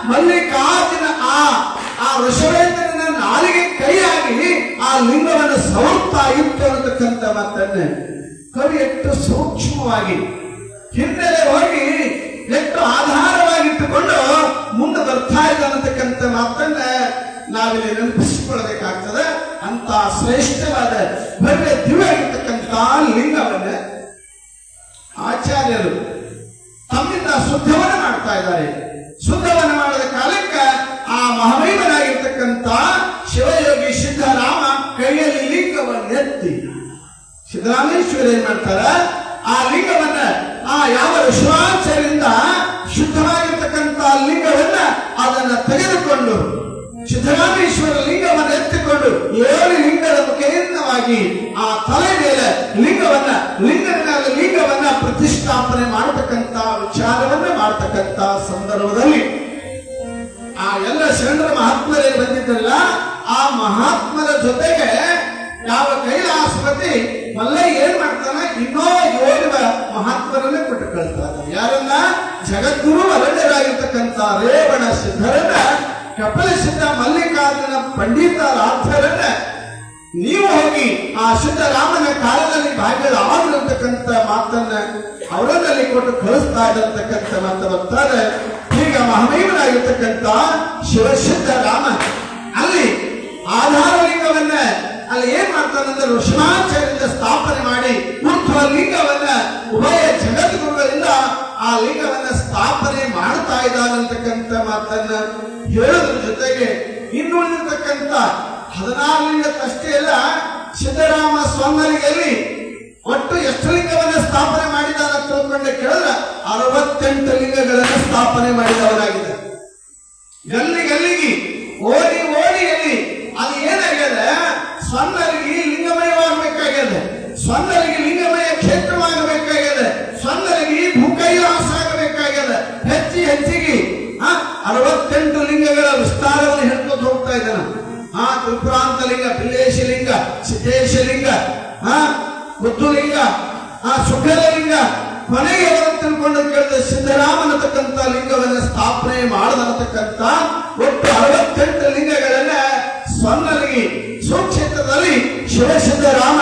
ಮಲ್ಲಿಕಾರ್ಜುನ ಆ ಋಷಭೇಂದ್ರನ ನಾಲಿಗೆ ಕೈಯಾಗಿ ಆ ಲಿಂಗವನ್ನು ಸವರ್ತಾ ಇತ್ತು ಅನ್ನತಕ್ಕಂಥ ಮಾತನ್ನೇ ಕವಿ ಎಷ್ಟು ಸೂಕ್ಷ್ಮವಾಗಿ ಹಿನ್ನೆಲೆ ಹೋಗಿ ಎಷ್ಟು ಆಧಾರವಾಗಿಟ್ಟುಕೊಂಡು ಮುಂದೆ ಬರ್ತಾ ಇದೆ ಅನ್ನತಕ್ಕಂಥ ಮಾತನ್ನ ನಾವಿಲ್ಲಿ ನೆನಪಿಸಿಕೊಳ್ಳಬೇಕಾಗ್ತದೆ. ಅಂತ ಶ್ರೇಷ್ಠವಾದ ಭವ್ಯ ದಿವ್ಯವಾಗಿರ್ತಕ್ಕಂಥ ಲಿಂಗವನ್ನ ಆಚಾರ್ಯರು ತಮ್ಮಿಂದ ಶುದ್ಧವನ್ನು ಮಾಡ್ತಾ ಇದ್ದಾರೆ. ಶುದ್ಧವನ್ನು ಮಾಡಿದ ಕಾಲಕ್ಕೆ ಆ ಮಹಾಮಹಿಮನಾಗಿರ್ತಕ್ಕಂಥ ಶಿವಯೋಗಿ ಸಿದ್ದರಾಮ ಕೈಯಲ್ಲಿ ಲಿಂಗವನ್ನು ಎತ್ತಿ ಸಿದ್ದರಾಮೇಶ್ವರ ಏನ್ ಮಾಡ್ತಾರ? ಆ ಲಿಂಗವನ್ನ ಯಾವ ಋಷಿವಾಚಾರ್ಯರಿಂದ ಶುದ್ಧವಾಗಿರ್ತಕ್ಕಂಥ ಲಿಂಗವನ್ನ ಅದನ್ನ ತೆಗೆದುಕೊಂಡು ಸಿದ್ದರಾಮೇಶ್ವರ ಲಿಂಗವನ್ನು ಎತ್ತಿಕೊಂಡು 7 ಲಿಂಗದ ಮುಖೇಂದ್ರವಾಗಿ ಆ ತಲೆ ಮೇಲೆ ಲಿಂಗವನ್ನ ಪ್ರತಿಷ್ಠಾಪನೆ ಮಾಡತಕ್ಕಂಥ ವಿಚಾರವನ್ನ ಮಾಡತಕ್ಕಂಥ ಸಂದರ್ಭದಲ್ಲಿ ಆ ಎಲ್ಲ ಶರಣರ ಮಹಾತ್ಮರೇ ಬಂದಿದ್ದಲ್ಲ, ಆ ಮಹಾತ್ಮರ ಜೊತೆಗೆ ಯಾವ ಕೈಲಾಸಪತಿ ಮಲ್ಲಯ್ಯ ಏನ್ ಮಾಡ್ತಾನೆ? ಇನ್ನೂ 7 ಮಹಾತ್ಮರನ್ನೇ ಕೊಟ್ಟು ಕಳಿಸ್ತಾರೆ. ಯಾರನ್ನ? ಜಗದ್ಗುರು ಅರಣ್ಯರಾಗಿರ್ತಕ್ಕಂಥ ರೇವಣ ಸಿದ್ಧರನ್ನ, ಕಪಿಲ ಸಿದ್ಧ ಮಲ್ಲಿಕಾರ್ಜುನ ಪಂಡಿತರಾರ್ಥರನ್ನ ನೀವು ಹೋಗಿ ಆ ಸಿದ್ದರಾಮನ ಕಾಲದಲ್ಲಿ ಭಾಗಿಗಳಾಗಿರ್ತಕ್ಕಂಥ ಮಾತನ್ನ ಅವರಲ್ಲಿ ಕೊಟ್ಟು ಕಳಿಸ್ತಾ ಇರತಕ್ಕಂಥ ಮಾತು ಬರ್ತಾರೆ. ಈಗ ಮಹಾಮಹಿಮನಾಗಿರ್ತಕ್ಕಂಥ ಶಿವಸಿದ್ದರಾಮ ಅಲ್ಲಿ ಆಧಾರ ಲಿಂಗವನ್ನ ಅಲ್ಲಿ ಏನ್ ಮಾಡ್ತಾನಂದ್ರೆ ಋಷಭಾಚಾರ್ಯರಿಂದ ಸ್ಥಾಪನೆ ಮಾಡಿ ಉತ್ತರ ಲಿಂಗವನ್ನ ಉಭಯ ಜಗದ್ಗುರುಗಳಿಂದ ಆ ಲಿಂಗವನ್ನ ಸ್ಥಾಪನೆ ಮಾಡ್ತಾ ಇದ್ದಾನಂತಕ್ಕಂಥ ಮಾತನ್ನ ಹೇಳೋದ್ರ ಜೊತೆಗೆ ಇನ್ನುಳಿದಿರ್ತಕ್ಕಂಥ 16 ಲಿಂಗಕ್ಕಷ್ಟೇ ಅಲ್ಲ, ಸಿದ್ದರಾಮ ಸ್ವರ್ಣಲಿಗೆಯಲ್ಲಿ ಒಟ್ಟು ಎಷ್ಟು ಲಿಂಗವನ್ನ ಸ್ಥಾಪನೆ ಮಾಡಿದಾನ ತಿಳ್ಕೊಂಡೆ ಕೇಳಿದ್ರೆ 68 ಲಿಂಗಗಳನ್ನು ಸ್ಥಾಪನೆ ಮಾಡಿದವನಾಗಿದೆ. ಗಲ್ಲಿಗೆ ಓಡಿ ಓಡಿಯಲ್ಲಿ ಅದು ಏನಾಗಿದೆ? ಸ್ವರ್ಣಲಿಗೆ ಲಿಂಗಮಯವಾಗಬೇಕಾಗಿದೆ, ಸ್ವರ್ಣಲಿಗೆ ಲಿಂಗಮಯ ಕ್ಷೇತ್ರವಾಗಬೇಕಾಗಿದೆ, ಸ್ವರ್ಣಲಿಗೆ ಭೂಕೈಲಾಸ ಆಗಬೇಕಾಗಿದೆ. ಹೆಚ್ಚಿಗೆ 68 ಲಿಂಗಗಳ ವಿಸ್ತಾರವನ್ನು ಹೇಳ್ಕೊಂಡು ಹೋಗ್ತಾ ಇದ್ದಾನ. ತ್ರಿಪುರಾಂತ ಲಿಂಗ, ಬಿಲ್ಲೇಶ ಲಿಂಗ, ಸಿದ್ದೇಶಲಿಂಗ, ಬುದ್ಧಲಿಂಗ, ಸುಖಲಿಂಗ, ಕೊನೆಗೆ ಅವರು ತಿಳ್ಕೊಂಡು ಕೇಳಿದ ಸಿದ್ದರಾಮನತಕ್ಕಂಥ ಲಿಂಗವನ್ನು ಸ್ಥಾಪನೆ ಮಾಡದನ್ನತಕ್ಕಂಥ ಒಟ್ಟು 68 ಲಿಂಗಗಳನ್ನ ಸ್ವರ್ಣಲಿಗೆ ಸುಕ್ಷೇತ್ರದಲ್ಲಿ ಶಿವಸಿದ್ದರಾಮ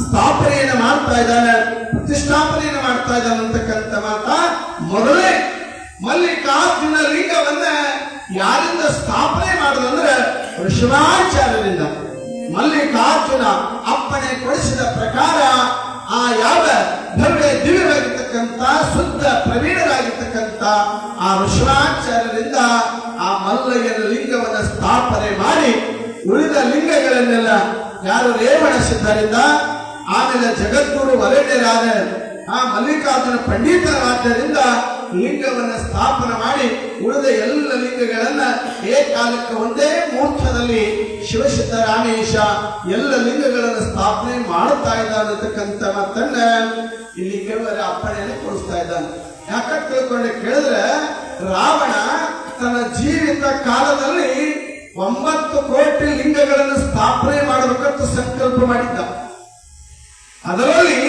ಸ್ಥಾಪನೆಯನ್ನು ಮಾಡ್ತಾ ಇದ್ದಾನೆ, ಪ್ರತಿಷ್ಠಾಪನೆಯನ್ನು ಮಾಡ್ತಾ ಇದ್ದಾನೆ ಅಂತಕ್ಕಂಥ ಮಾತ. ಮೊದಲೇ ಮಲ್ಲಿಕಾರ್ಜುನ ಲಿಂಗವನ್ನ ಯಾರಿಂದ ಸ್ಥಾಪನೆ ಮಾಡೋದಂದ್ರೆ ಋಷಭಾಚಾರ್ಯರಿಂದ. ಮಲ್ಲಿಕಾರ್ಜುನ ಅಪ್ಪಣೆ ಕೊಡಿಸಿದ ಪ್ರಕಾರ ಆ ಯಾವ ಭವ್ಯ ದಿವ್ಯವಾಗಿರ್ತಕ್ಕಂಥ ಶುದ್ಧ ಪ್ರವೀಣರಾಗಿರ್ತಕ್ಕಂಥ ಆ ಋಷಭಾಚಾರ್ಯರಿಂದ ಆ ಮಲ್ಲಯ್ಯನ ಲಿಂಗವನ್ನು ಸ್ಥಾಪನೆ ಮಾಡಿ ಉಳಿದ ಲಿಂಗಗಳನ್ನೆಲ್ಲ ಯಾರು ರೇವಣ ಸಿದ್ಧರಿಂದ ಆಮೇಲೆ ಜಗದ್ಗುರು ವರೆಣ್ಯರಾದ ಆ ಮಲ್ಲಿಕಾರ್ಜುನ ಪಂಡಿತರಾದ್ದರಿಂದ ಲಿಂಗವನ್ನು ಸ್ಥಾಪನೆ ಮಾಡಿ ಉಳಿದ ಎಲ್ಲ ಲಿಂಗಗಳನ್ನ ಏಕಾಲಕ್ಕೆ ಒಂದೇ ಮುಹೂರ್ತದಲ್ಲಿ ಶಿವಸಿದ್ದರಾಮೇಶ ಎಲ್ಲ ಲಿಂಗಗಳನ್ನು ಸ್ಥಾಪನೆ ಮಾಡುತ್ತಾ ಇದ್ದಾನತಕ್ಕಂಥ ಮಾತನ್ನ ಇಲ್ಲಿ ಕೆಲವರ ಅಪ್ಪಣೆಯನ್ನು ಕೊಡಿಸ್ತಾ ಇದ್ದಾನೆ. ಯಾಕಂತ ತಿಳ್ಕೊಂಡೆ ಕೇಳಿದ್ರೆ, ರಾವಣ ತನ್ನ ಜೀವಿತ ಕಾಲದಲ್ಲಿ 9 ಕೋಟಿ ಲಿಂಗಗಳನ್ನು ಸ್ಥಾಪನೆ ಮಾಡಬೇಕಂತ ಸಂಕಲ್ಪ ಮಾಡಿದ್ದ. ಅದರಲ್ಲಿ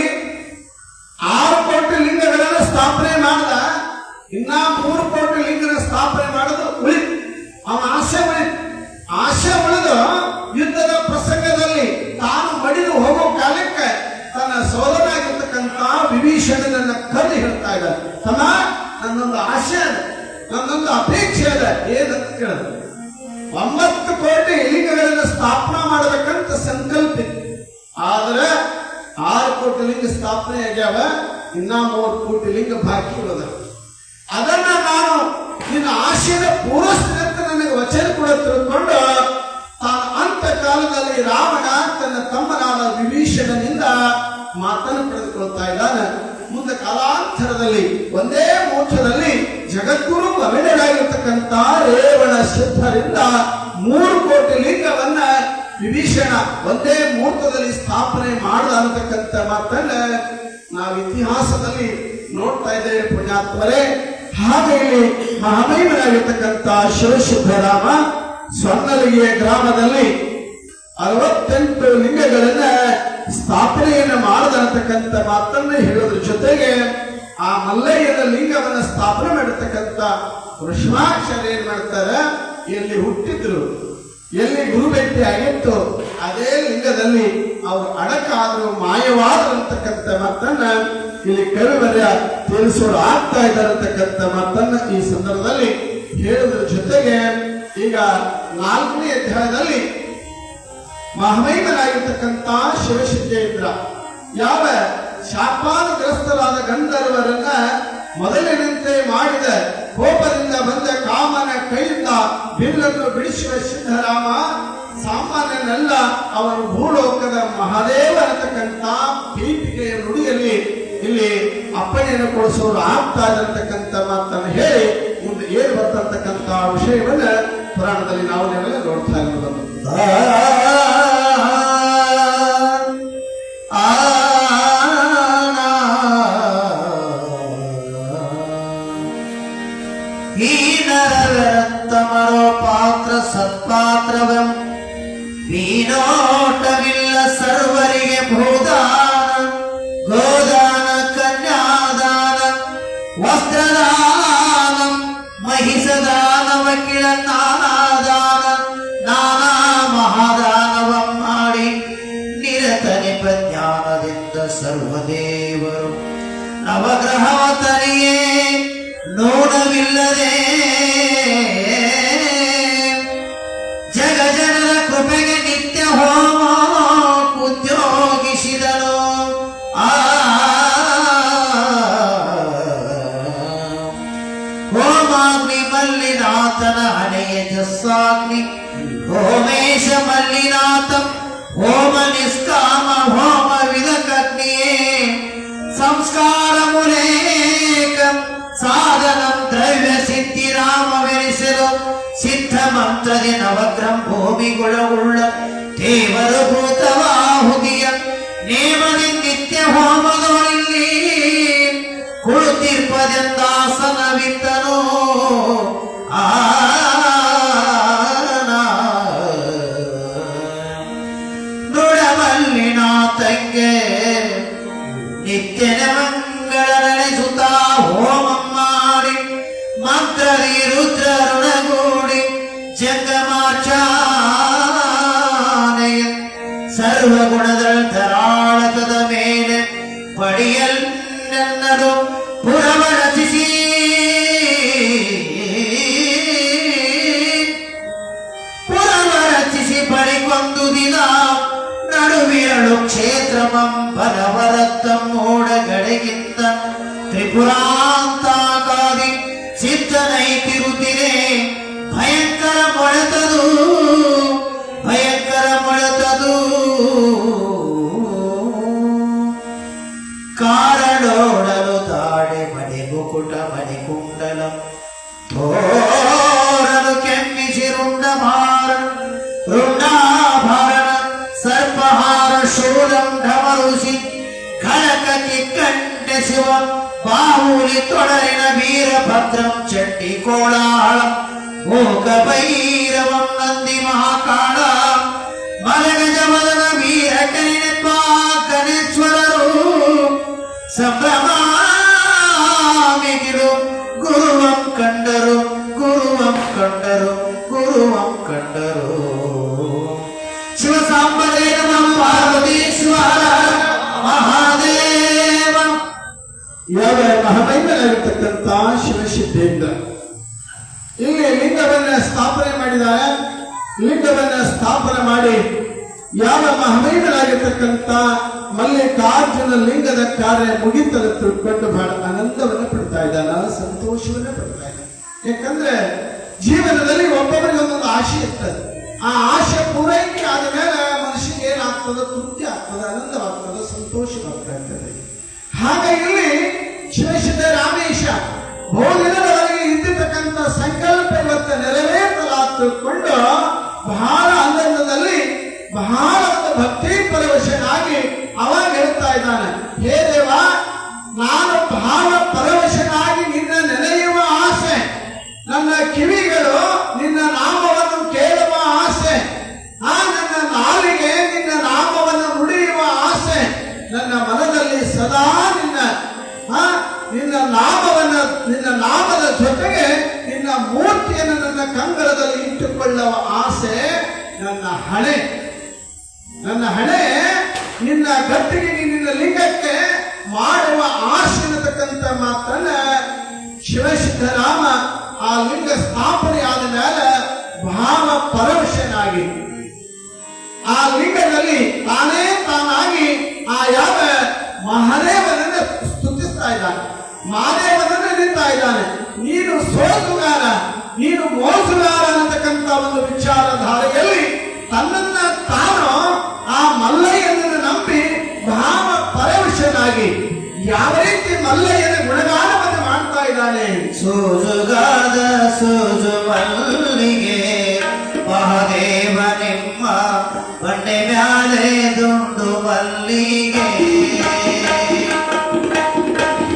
6 ಕೋಟಿ ಲಿಂಗಗಳನ್ನು ಸ್ಥಾಪನೆ ಮಾಡಿದ. ಇನ್ನ 3 ಕೋಟಿ ಲಿಂಗನ ಸ್ಥಾಪನೆ ಮಾಡೋದು ಉಳಿತು. ಅವನ ಆಸೆ ಉಳಿದು ಯುದ್ಧದ ಪ್ರಸಂಗದಲ್ಲಿ ತಾನು ಮಡಿದು ಹೋಗೋ ಕಾಲಕ್ಕೆ ತನ್ನ ಸೋದರಾಗಿರ್ತಕ್ಕಂಥ ವಿಭೀಷಣನನ್ನ ಕರೆದು ಹೇಳ್ತಾ ಇದ್ದಾನೆ, ತಮ್ಮ ನನ್ನೊಂದು ಆಸೆ ಅದ, ನನ್ನೊಂದು ಅಪೇಕ್ಷೆ ಅದ, ಏನಂತ ಕೇಳಿದ. 9 ಕೋಟಿ ಲಿಂಗಗಳನ್ನು ಸ್ಥಾಪನಾ ಮಾಡಬೇಕಂತ ಸಂಕಲ್ಪ ಇತ್ತು. ಆದ್ರೆ 6 ಕೋಟಿ ಲಿಂಗ ಸ್ಥಾಪನೆ ಆಗ್ಯಾವ, ಇನ್ನ 3 ಕೋಟಿ ಲಿಂಗ ಬಾಕಿ ಇರೋದ. ಅದನ್ನ ನಾನು ನಿನ್ನ ಆಶಯದ ಪೂರೈಸಿದಂತೆ ನನಗೆ ವಚನ ಕೂಡ ತಿಳ್ಕೊಂಡು ತಾನು ಅಂತ ಕಾಲದಲ್ಲಿ ರಾವಣ ತನ್ನ ತಮ್ಮನಾದ ವಿಭೀಷಣನಿಂದ ಮಾತನ್ನು ಪಡೆದುಕೊಳ್ತಾ ಇದ್ದಾನೆ. ಮುಂದೆ ಕಾಲಾಂತರದಲ್ಲಿ ಒಂದೇ ಮುಹೂರ್ತದಲ್ಲಿ ಜಗದ್ಗುರು ಅವಿನರಾಗಿರ್ತಕ್ಕಂಥ ರೇವಣ ಸಿದ್ಧರಿಂದ 3 ಕೋಟಿ ಲಿಂಗವನ್ನ ವಿಭೀಷಣ ಒಂದೇ ಮುಹೂರ್ತದಲ್ಲಿ ಸ್ಥಾಪನೆ ಮಾಡಿದ ಅನ್ನತಕ್ಕಂಥ ಮಾತನ್ನ ನಾವು ಇತಿಹಾಸದಲ್ಲಿ ನೋಡ್ತಾ ಇದ್ದೇವೆ ಪುಣ್ಯಾತ್ಮರೇ. ಹಾಗೆ ಇಲ್ಲಿ ಮಹಾಮಹಿಮನಾಗಿರ್ತಕ್ಕಂಥ ಶಿವಸಿದ್ದರಾಮ ಸ್ವರ್ಣಲಿಗೆಯ ಗ್ರಾಮದಲ್ಲಿ 68 ಲಿಂಗಗಳನ್ನ ಸ್ಥಾಪನೆಯನ್ನು ಮಾಡದಂತಕ್ಕಂಥ ಮಾತನ್ನ ಹೇಳೋದ್ರ ಜೊತೆಗೆ ಆ ಮಲ್ಲಯ್ಯನ ಲಿಂಗವನ್ನ ಸ್ಥಾಪನೆ ಮಾಡಿರ್ತಕ್ಕಂಥ ವೃಷಭಾಕ್ಷರ ಏನ್ ಮಾಡ್ತಾರೆ, ಎಲ್ಲಿ ಹುಟ್ಟಿದ್ರು, ಎಲ್ಲಿ ಗುರು ಭೇಟಿ ಆಗಿತ್ತು, ಅದೇ ಲಿಂಗದಲ್ಲಿ ಅವರು ಅಡಕಾದ್ರು, ಮಾಯವಾದ್ರು ಅಂತಕ್ಕಂಥ ಮಾತನ್ನ ಇಲ್ಲಿ ಕವಿವರ್ಯ ತಿಳಿಸೋರು ಆಗ್ತಾ ಇದ್ದಾರತಕ್ಕಂಥ ಮಾತನ್ನ ಈ ಸಂದರ್ಭದಲ್ಲಿ ಹೇಳುವುದರ ಜೊತೆಗೆ ಈಗ 4ನೇ ಅಧ್ಯಾಯದಲ್ಲಿ ಮಹಾಮಹಿಮನಾಗಿರ್ತಕ್ಕಂಥ ಶಿವಸಿದ್ದೇಂದ್ರ ಯಾವ ಶಾಪಾನುಗ್ರಸ್ತರಾದ ಗಂಧರ್ವರನ್ನ ಮೊದಲಿನಂತೆ ಮಾಡಿದ ಕೋಪದಿಂದ ಬಂದ ಕಾಮನ ಕೈಯಿಂದ ಬಿಲ್ಲನ್ನು ಬಿಡಿಸುವ ಸಿದ್ಧರಾಮ ಸಾಮಾನ್ಯನಲ್ಲ, ಅವನು ಭೂಲೋಕದ ಮಹಾದೇವ ಅನ್ನತಕ್ಕಂಥ ಪೀಠಿಕೆಯ ನುಡಿಯಲ್ಲಿ ಇಲ್ಲಿ ಅಪ್ಪಣೆಯನ್ನು ಕೊಡಿಸೋರು ಆಗ್ತಾ ಇರತಕ್ಕಂಥ ಮಾತನ್ನು ಹೇಳಿ ಮುಂದೆ ಏನು ಬರ್ತಕ್ಕಂಥ ವಿಷಯವನ್ನ ಪುರಾಣದಲ್ಲಿ ನಾವು ನೀವೆಲ್ಲ ನೋಡ್ತಾ ಇರೋದು. ಹೀನರವರಂತಮರೋ ಪಾತ್ರ ಸತ್ಪಾತ್ರವಂ ವೀನೋಟವಿಲ್ಲ ಸರ್ವರಿಗೆ ಭೂದಾನ ಗೋದಾನ ಕನ್ಯಾದಾನ ವಸ್ತ್ರದಾನಂ ಮಹಿಷದಾನ ವಕಿಳ ನಾನಾದಾನ ನಾನಾ ಮಹಾದಾನವಂ ಮಾಡಿ ನಿರತ ನಿಪಜ್ಞಾನದಿಂದ ಸರ್ವದೇವರು ನವಗ್ರಹವತರಿಯೇ ನೋಡವಿಲ್ಲದೆ ಜಗಜನರ ಕೃಪೆಗೆ ನಿತ್ಯ ಹೋಮ ಉದ್ಯೋಗಿಸಿದನು. ಹೋಮಾಗ್ನಿ ಮಲ್ಲಿನಾಥನ ಹಣೆಯ ಜಸ್ಸಾಗ್ನಿ ಹೋಮೇಶ ಮಲ್ಲಿನಾಥಂ ಹೋಮ ನಿಷ್ಕಾಮ ಹೋಮ ವಿದಕಗ್ನಿಯೇ ಸಂಸ್ಕಾರ ಮುಲೇಕಂ ಸಾಧನಂ ದ್ರವ್ಯ ಸಿದ್ಧಿರಾಮವೆನಿಸಲು ಸಿದ್ಧ ಮಂತ್ರದಿ ನವಗ್ರಹ ಭೂಮಿಗುಳಗುಳ್ಳ ದೇವರು ಭೂತವಾಹುತಿಯ ನೇಮದಿ ನಿತ್ಯ ಹೋಮದೊಳಿಲ್ಲಿ ಕುಳಿತಿರ್ಪದೆಂದಾಸನವಿತ್ತನು. ನುಡಮಲ್ಲಿನಾಥಂಗೆ ನಿತ್ಯನ ಮಂಗಳ ನಡೆಸುತ್ತಾ ಹೋಮ ಮಾಡಿ ಮಂತ್ರದಿ ರುದ್ರರುಣಗೂಡಿ ಜಂಗಮಾಚಾನೆಯ ಸರ್ವಗುಣಗಳ ಧರಾಳಕದ ಮೇಲೆ ಪಡಿಯಲ್ಲೆನ್ನದು ಪುರವ ರಚಿಸಿ ಪಡಿಕೊಂದು ದಿನ ನಡುವಿರಳು ಕ್ಷೇತ್ರಮಂ ಬಲವರತ್ತಂ ಮೋಡಗಡೆಗಿಂತ ತ್ರಿಪುರಾಂತಾಕಾದಿ ಸಿದ್ಧನೈತಿರುತ್ತಿರೆ ಭಯಂಕರ ಮೊಳೆತದು ಭಯಂಕರ ಮೊಳೆತದು ಮಂಗಲಂ ಘೋರನು ಕೆಮ್ಮಿಸಿ ರುಂಡಾಭರಣ ಸರ್ಪಹಾರ ಶೂಲಂ ಢಮರುಸಿ ಖಳಕ ಕಿಕ್ಕಂಡ ಶಿವ ಬಾಹುಲಿ ತೊಡರಿನ ವೀರಭದ್ರಂ ಚಟ್ಟಿ ಕೋಳಾಳಂ ಮೂಕ ಭೈರವಂ ನಂದಿ ಮಹಾಕಾಳ ಮಲಗಜ ಮದನ ವೀರ ಕನೇಶ್ವರರು ಸಂಭ್ರಮಿಗಿಡು ಗುರುವಂ ಕಂಡರು ಶಿವ ಸಾಂಬರೇ ನಮಃ ಪಾರ್ವತೀಶ್ವರ ಮಹಾದೇವ. ಯಾವ ಮಹಾಮಹಿಮನಾಗಿರ್ತಕ್ಕಂಥ ಶಿವಸಿದ್ದೇಂದ್ರ ಇಲ್ಲಿ ಲಿಂಗವನ್ನ ಸ್ಥಾಪನೆ ಮಾಡಿದ್ದಾರೆ. ಲಿಂಗವನ್ನ ಸ್ಥಾಪನೆ ಮಾಡಿ ಯಾವ ಮಹಾಮಹಿಮನಾಗಿರ್ತಕ್ಕಂಥ ಮಲ್ಲಿಕಾರ್ಜುನ ಲಿಂಗದ ಕಾರ್ಯ ಮುಗಿತಲು ತಿಳ್ಕೊಂಡು ಬಹಳ ಆನಂದವನ್ನು ಪಡ್ತಾ ಇದ್ದಾನ, ಸಂತೋಷವನ್ನ ಪಡ್ತಾ ಇದ್ದಾನೆ. ಯಾಕಂದ್ರೆ ಜೀವನದಲ್ಲಿ ಒಬ್ಬೊಬ್ಬರಿಗೆ ಒಂದೊಂದು ಆಶೆ ಇರ್ತದೆ. ಆ ಆಶೆ ಪೂರೈಕೆ ಆದ ಮೇಲೆ ಮನುಷ್ಯನಿಗೆ ಏನಾಗ್ತದೆ, ತೃಪ್ತಿ ಆಗ್ತದೆ, ಆನಂದವಾಗ್ತದೆ, ಸಂತೋಷವಾಗ್ತಾ ಇರ್ತದೆ. ಹಾಗೆ ಇಲ್ಲಿ ಶಿವಸಿದ್ಧ ರಾಮೇಶ ಬಹುದಿನದವರೆಗೆ ಇದ್ದಿರ್ತಕ್ಕಂಥ ಸಂಕಲ್ಪ ಇವತ್ತು ನೆರವೇರ್ತಲ್ಲ ತಿಳ್ಕೊಂಡು ಬಹಳ ಆನಂದದಲ್ಲಿ ಬಹಳ ಒಂದು ಭಕ್ತಿ ಪರವಶನಾಗಿ ಅವಾಗ ಹೇಳ್ತಾ ಇದ್ದಾನೆ, ಹೇ ದೇವ, ನಾನು ಬಹಳ ಪರವಶನಾಗಿ ನಿನ್ನ ನೆನೆಯುವ ಆಸೆ, ನನ್ನ ಕಿವಿಗಳು ನಿನ್ನ ನಾಮವನ್ನು ಕೇಳುವ ಆಸೆ, ನನ್ನ ನಾಲಿಗೆ ನಿನ್ನ ನಾಮವನ್ನು ನುಡಿಯುವ ಆಸೆ, ನನ್ನ ಮನದಲ್ಲಿ ಸದಾ ನಿನ್ನ ನಾಮದ ಜೊತೆಗೆ ನಿನ್ನ ಮೂರ್ತಿಯನ್ನು ನನ್ನ ಕಂಗಳದಲ್ಲಿ ಇಟ್ಟುಕೊಳ್ಳುವ ಆಸೆ. ನನ್ನ ಹಣೆ ನಿನ್ನ ಗಟ್ಟಿಗೆ ನಿನ್ನ ಲಿಂಗಕ್ಕೆ ಮಾಡುವ ಆಸೆ ಅನ್ನತಕ್ಕಂಥ ಮಾತನ್ನ ಶಿವಸಿದ್ಧರಾಮ ಆ ಲಿಂಗ ಸ್ಥಾಪನೆ ಆದ ಮೇಲೆ ಭಾವ ಪರವಶನಾಗಿ ಆ ಲಿಂಗದಲ್ಲಿ ತಾನಾಗಿ ಆ ಯಾವ ಮಹಾದೇವನನ್ನು ಸ್ತುತಿಸ್ತಾ ಇದ್ದಾನೆ, ಮಹಾದೇವನನ್ನು ನಿಂತಾ ಇದ್ದಾನೆ. ನೀನು ಸೋಸುಗಾರ, ನೀನು ಮೋಸುಗಾರ ಅನ್ನತಕ್ಕಂಥ ಒಂದು ವಿಚಾರಧಾರೆಯಲ್ಲಿ ತನ್ನನ್ನ ತಾನು ಆ ಮಲ್ಲಯ್ಯನನ್ನು ನಂಬಿ ಭಾವ ಪರವಶನಾಗಿ ಯಾವ ರೀತಿ ಮಲ್ಲಯ್ಯನ ಗುಣಗಾನವನ್ನು ಮಾಡ್ತಾ ಇದ್ದಾನೆ. ಸೋಜುಗಾದ ಸೋಜು ಮಲ್ಲಿಗೆ ಮಹಾದೇವ ನಿಮ್ಮ ಬಂಡೆ ಮ್ಯಾಲೆ ದುಂಡು ಮಲ್ಲಿಗೆ,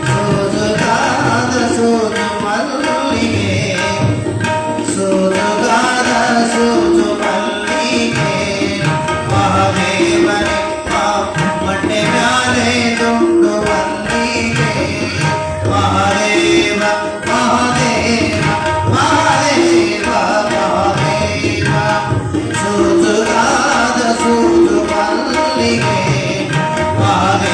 ಸೋಜುಗಾದ ಸೋಜು ಮಲ್ಲಿಗೆ, ಸೋಜುಗಾದ ಸೋಜು ಮಲ್ಲಿಗೆ ಮಹಾದೇವ ನಿಮ್ಮ ಬಂಡೆ ಮ್ಯಾಲೆ ದುಂಡು ಮಲ್ಲಿಗೆ, ಮಹಾದೇವ ಮಹಾದೇವ ಮಹಾದೇವ ಮಹಾದೇವ, ಸೋಜುಗಾದ ಸೋಜು ಮಲ್ಲಿಗೆ ಮಹಾದೇವ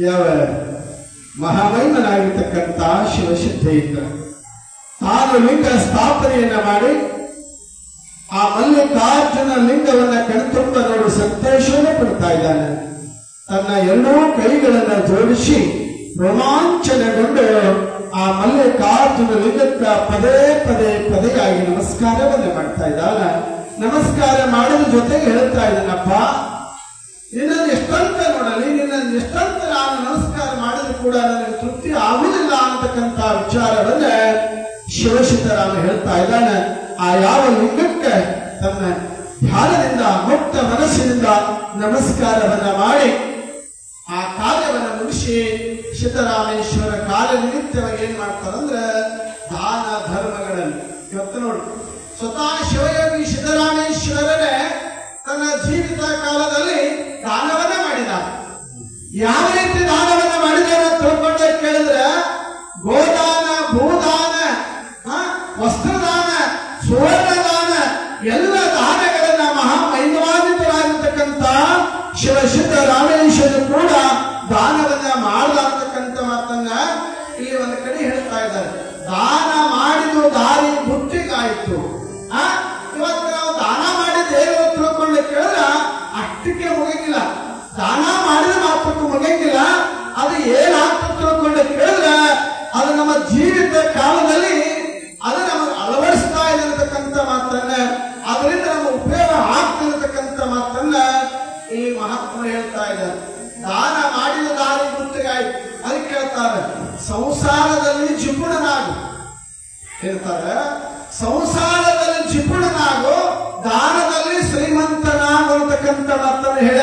ಯಾವ ಮಹಾಮಹಿಮನಾಗಿರ್ತಕ್ಕಂಥ ಶಿವಸಿದ್ಧೇಂದ್ರ ತಾನು ಲಿಂಗ ಸ್ಥಾಪನೆಯನ್ನ ಮಾಡಿ ಆ ಮಲ್ಲಿಕಾರ್ಜುನ ಲಿಂಗವನ್ನ ಕಣ್ತುಂಬ ನೋಡಿ ಸಂತೋಷವನ್ನು ಪಡ್ತಾ ಇದ್ದಾನೆ. ತನ್ನ ಎರಡೂ ಕೈಗಳನ್ನ ಜೋಡಿಸಿ ರೋಮಾಂಚನಗೊಂಡು ಆ ಮಲ್ಲಿಕಾರ್ಜುನ ಲಿಂಗಕ್ಕ ಪದೇ ಪದೇ ಪದೇಯಾಗಿ ನಮಸ್ಕಾರವನ್ನು ಮಾಡ್ತಾ ಇದ್ದಾನೆ. ನಮಸ್ಕಾರ ಮಾಡೋದ್ರ ಜೊತೆಗೆ ಹೇಳ್ತಾ ಇದ್ದಾನಪ್ಪ, ನಿನ್ನನ್ನು ಎಷ್ಟಂತ ನೋಡಲಿ, ನಿನ್ನನ್ನು ಎಷ್ಟಂತ ನಾನು ನಮಸ್ಕಾರ ಮಾಡಿದ್ರು ಕೂಡ ನನಗೆ ತೃಪ್ತಿ ಆಗುವುದಿಲ್ಲ ಅಂತಕ್ಕಂಥ ವಿಚಾರವನ್ನ ಶಿವಸಿದ್ದರಾಮ ಹೇಳ್ತಾ ಇದ್ದಾನೆ. ಆ ಯಾವ ಲಿಂಗಕ್ಕೆ ತನ್ನ ಧ್ಯಾನದಿಂದ ಮುಕ್ತ ಮನಸ್ಸಿನಿಂದ ನಮಸ್ಕಾರವನ್ನ ಮಾಡಿ ಆ ಕಾರ್ಯವನ್ನು ಮುಗಿಸಿ ಸಿದ್ದರಾಮೇಶ್ವರ ಕಾರ್ಯ ನಿಮಿತ್ತವಾಗಿ ಏನ್ ಮಾಡ್ತಾರಂದ್ರೆ ದಾನ ಧರ್ಮಗಳಲ್ಲಿ ಇವತ್ತು ನೋಡಿ ಸ್ವತಃ ಶಿವಯೋಗಿ ಸಿದ್ದರಾಮೇಶ್ವರರೇ ತನ್ನ ಜೀವಿತ ಕಾಲದಲ್ಲಿ ದಾನವನ್ನ ಮಾಡಿದ. ಯಾವ ರೀತಿ ದಾನವನ್ನ ಮಾಡಿದಾರ ತಿಳ್ಕೊಂಡ ಕೇಳಿದ್ರೆ ಗೋದಾನ, ಭೂದಾನ, ವಸ್ತ್ರದಾನ, ಸುವರ್ಣದಾನ ಎಲ್ಲ ದಾನಗಳನ್ನ ಮಹಾಮಹಿಮಾನ್ವಿತರಾಗಿರ್ತಕ್ಕಂಥ ಸಿದ್ದರಾಮೇಶ್ವರ ಕೂಡ ದಾನವನ್ನ ಮಾಡದ ಅಂತಕ್ಕಂಥ ಮಾತನ್ನ ಇಲ್ಲಿ ಒಂದು ಕಡೆ ಹೇಳ್ತಾ ಇದ್ದಾರೆ. ದಾನ ಮಾಡಿದು ದಾರಿ ಬುದ್ಧಿಗಾಯಿತು. ಇವತ್ತು ನಾವು ದಾನ ಮಾಡಿದ ಏನು ತಿಳ್ಕೊಂಡು ಕೇಳಿದ್ರೆ ಅಷ್ಟಕ್ಕೆ ಮುಗಿಯಂಗಿಲ್ಲ. ದಾನ ಮಾಡಿದ ಮಾತ್ರಕ್ಕೂ ಮುಗಿಯಂಗಿಲ್ಲ. ಅದು ಏನಾಗ್ತದೆ ತಿಳ್ಕೊಂಡು ಕೇಳಿದ್ರೆ ಅದು ನಮ್ಮ ಜೀವಿತ ಕಾಲದಲ್ಲಿ ಅದು ನಮಗೆ ಅಳವಡಿಸ್ತಾ ಇರತಕ್ಕಂಥ ಮಾತನ್ನ, ಅದರಿಂದ ನಮ್ಮ ಉಪಯೋಗ ಆಗ್ತಿರತಕ್ಕಂಥ ಮಾತನ್ನ ಈ ಮಹಾತ್ಮ ಹೇಳ್ತಾ ಇದ್ದಾರೆ. ದಾನ ಮಾಡಿದ ದಾರಿ ಗುತ್ತಿಗಾಯ್ತು. ಅದಕ್ಕೆ ಹೇಳ್ತಾರೆ ಸಂಸಾರದಲ್ಲಿ ಜಿಪುಣನಾಗು ಹೇಳ್ತಾರೆ. ಸಂಸಾರದಲ್ಲಿ ಜಿಪುಣನಾಗು, ದಾನದಲ್ಲಿ ಶ್ರೀಮಂತನಾಗು ಅಂತಕ್ಕಂಥ ಮಾತನ್ನ ಹೇಳ.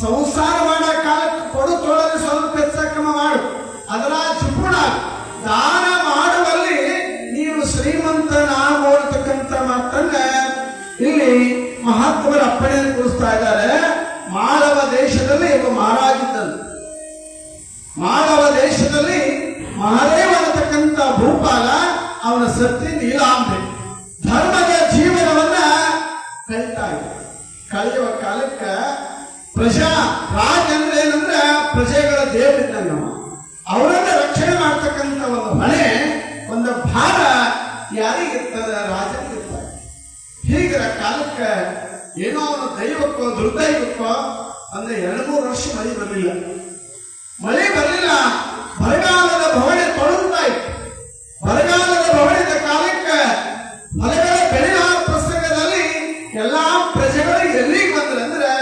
ಸಂಸಾರ ಮಾಡೋ ಕಾಲಕ್ಕೆ ಕೊಡು ತೊಳಲಿ ಸ್ವಲ್ಪ ಹೆಚ್ಚಕ್ರಮ ಮಾಡು, ಅದರ ಜಿಪುಣ. ದಾನ ಮಾಡುವಲ್ಲಿ ನೀವು ಶ್ರೀಮಂತನಾಗು ಅಂತಕ್ಕಂಥ ಮಾತನ್ನ ಇಲ್ಲಿ ಮಹಾತ್ಮರ ಅಪ್ಪಣೆಯನ್ನು ಕೊಡಿಸ್ತಾ ಇದ್ದಾರೆ. ಮಾಳವ ದೇಶದಲ್ಲಿ ಒಬ್ಬ ಮಹಾರಾಜಿದ್ದರು. ಮಾಳವ ದೇಶದಲ್ಲಿ ಮಹಾದೇವ ಅನ್ನತಕ್ಕಂಥ ಭೂಪಾಲ, ಅವನ ಸತಿ ನೀಲಾಂಬೆ ಧರ್ಮದ ಜೀವನವನ್ನ ಕಳೀತಾ ಇದ್ದ. ಕಳೆಯುವ ಕಾಲಕ್ಕ ರಾಜ ಅಂದ್ರೆ ಏನಂದ್ರೆ ಪ್ರಜೆಗಳ ದೇವರಿದ್ದಂಗ, ಅವರನ್ನ ರಕ್ಷಣೆ ಮಾಡ್ತಕ್ಕಂಥ ಒಂದು ಹೊಣೆ, ಒಂದು ಭಾರ ಯಾರಿಗಿರ್ತದ? ರಾಜನಿಗಿರ್ತಾರೆ. ಹೀಗಿರ ಕಾಲಕ್ಕ ಏನೋ ಅವನ ದೈವಕ್ಕೋ ದುರ್ದೈವಕ್ಕೋ ಅಂದ್ರೆ 2-3 ವರ್ಷ ಮಳೆ ಬರಲಿಲ್ಲ. ಬರಗಾಲದ ಭವಣೆ ತೊಳುತ್ತಾ ಇತ್ತು. ಬರಗಾಲದ ಭವಣದ ಕಾಲಕ್ಕೆ ಹೊಲಗಳ ಬೆಳೆಯಾದ ಪ್ರಸಂಗದಲ್ಲಿ ಎಲ್ಲಾ ಪ್ರಜೆಗಳು ಎಲ್ಲಿಗೆ ಬಂದ್ರಂದ್ರೆ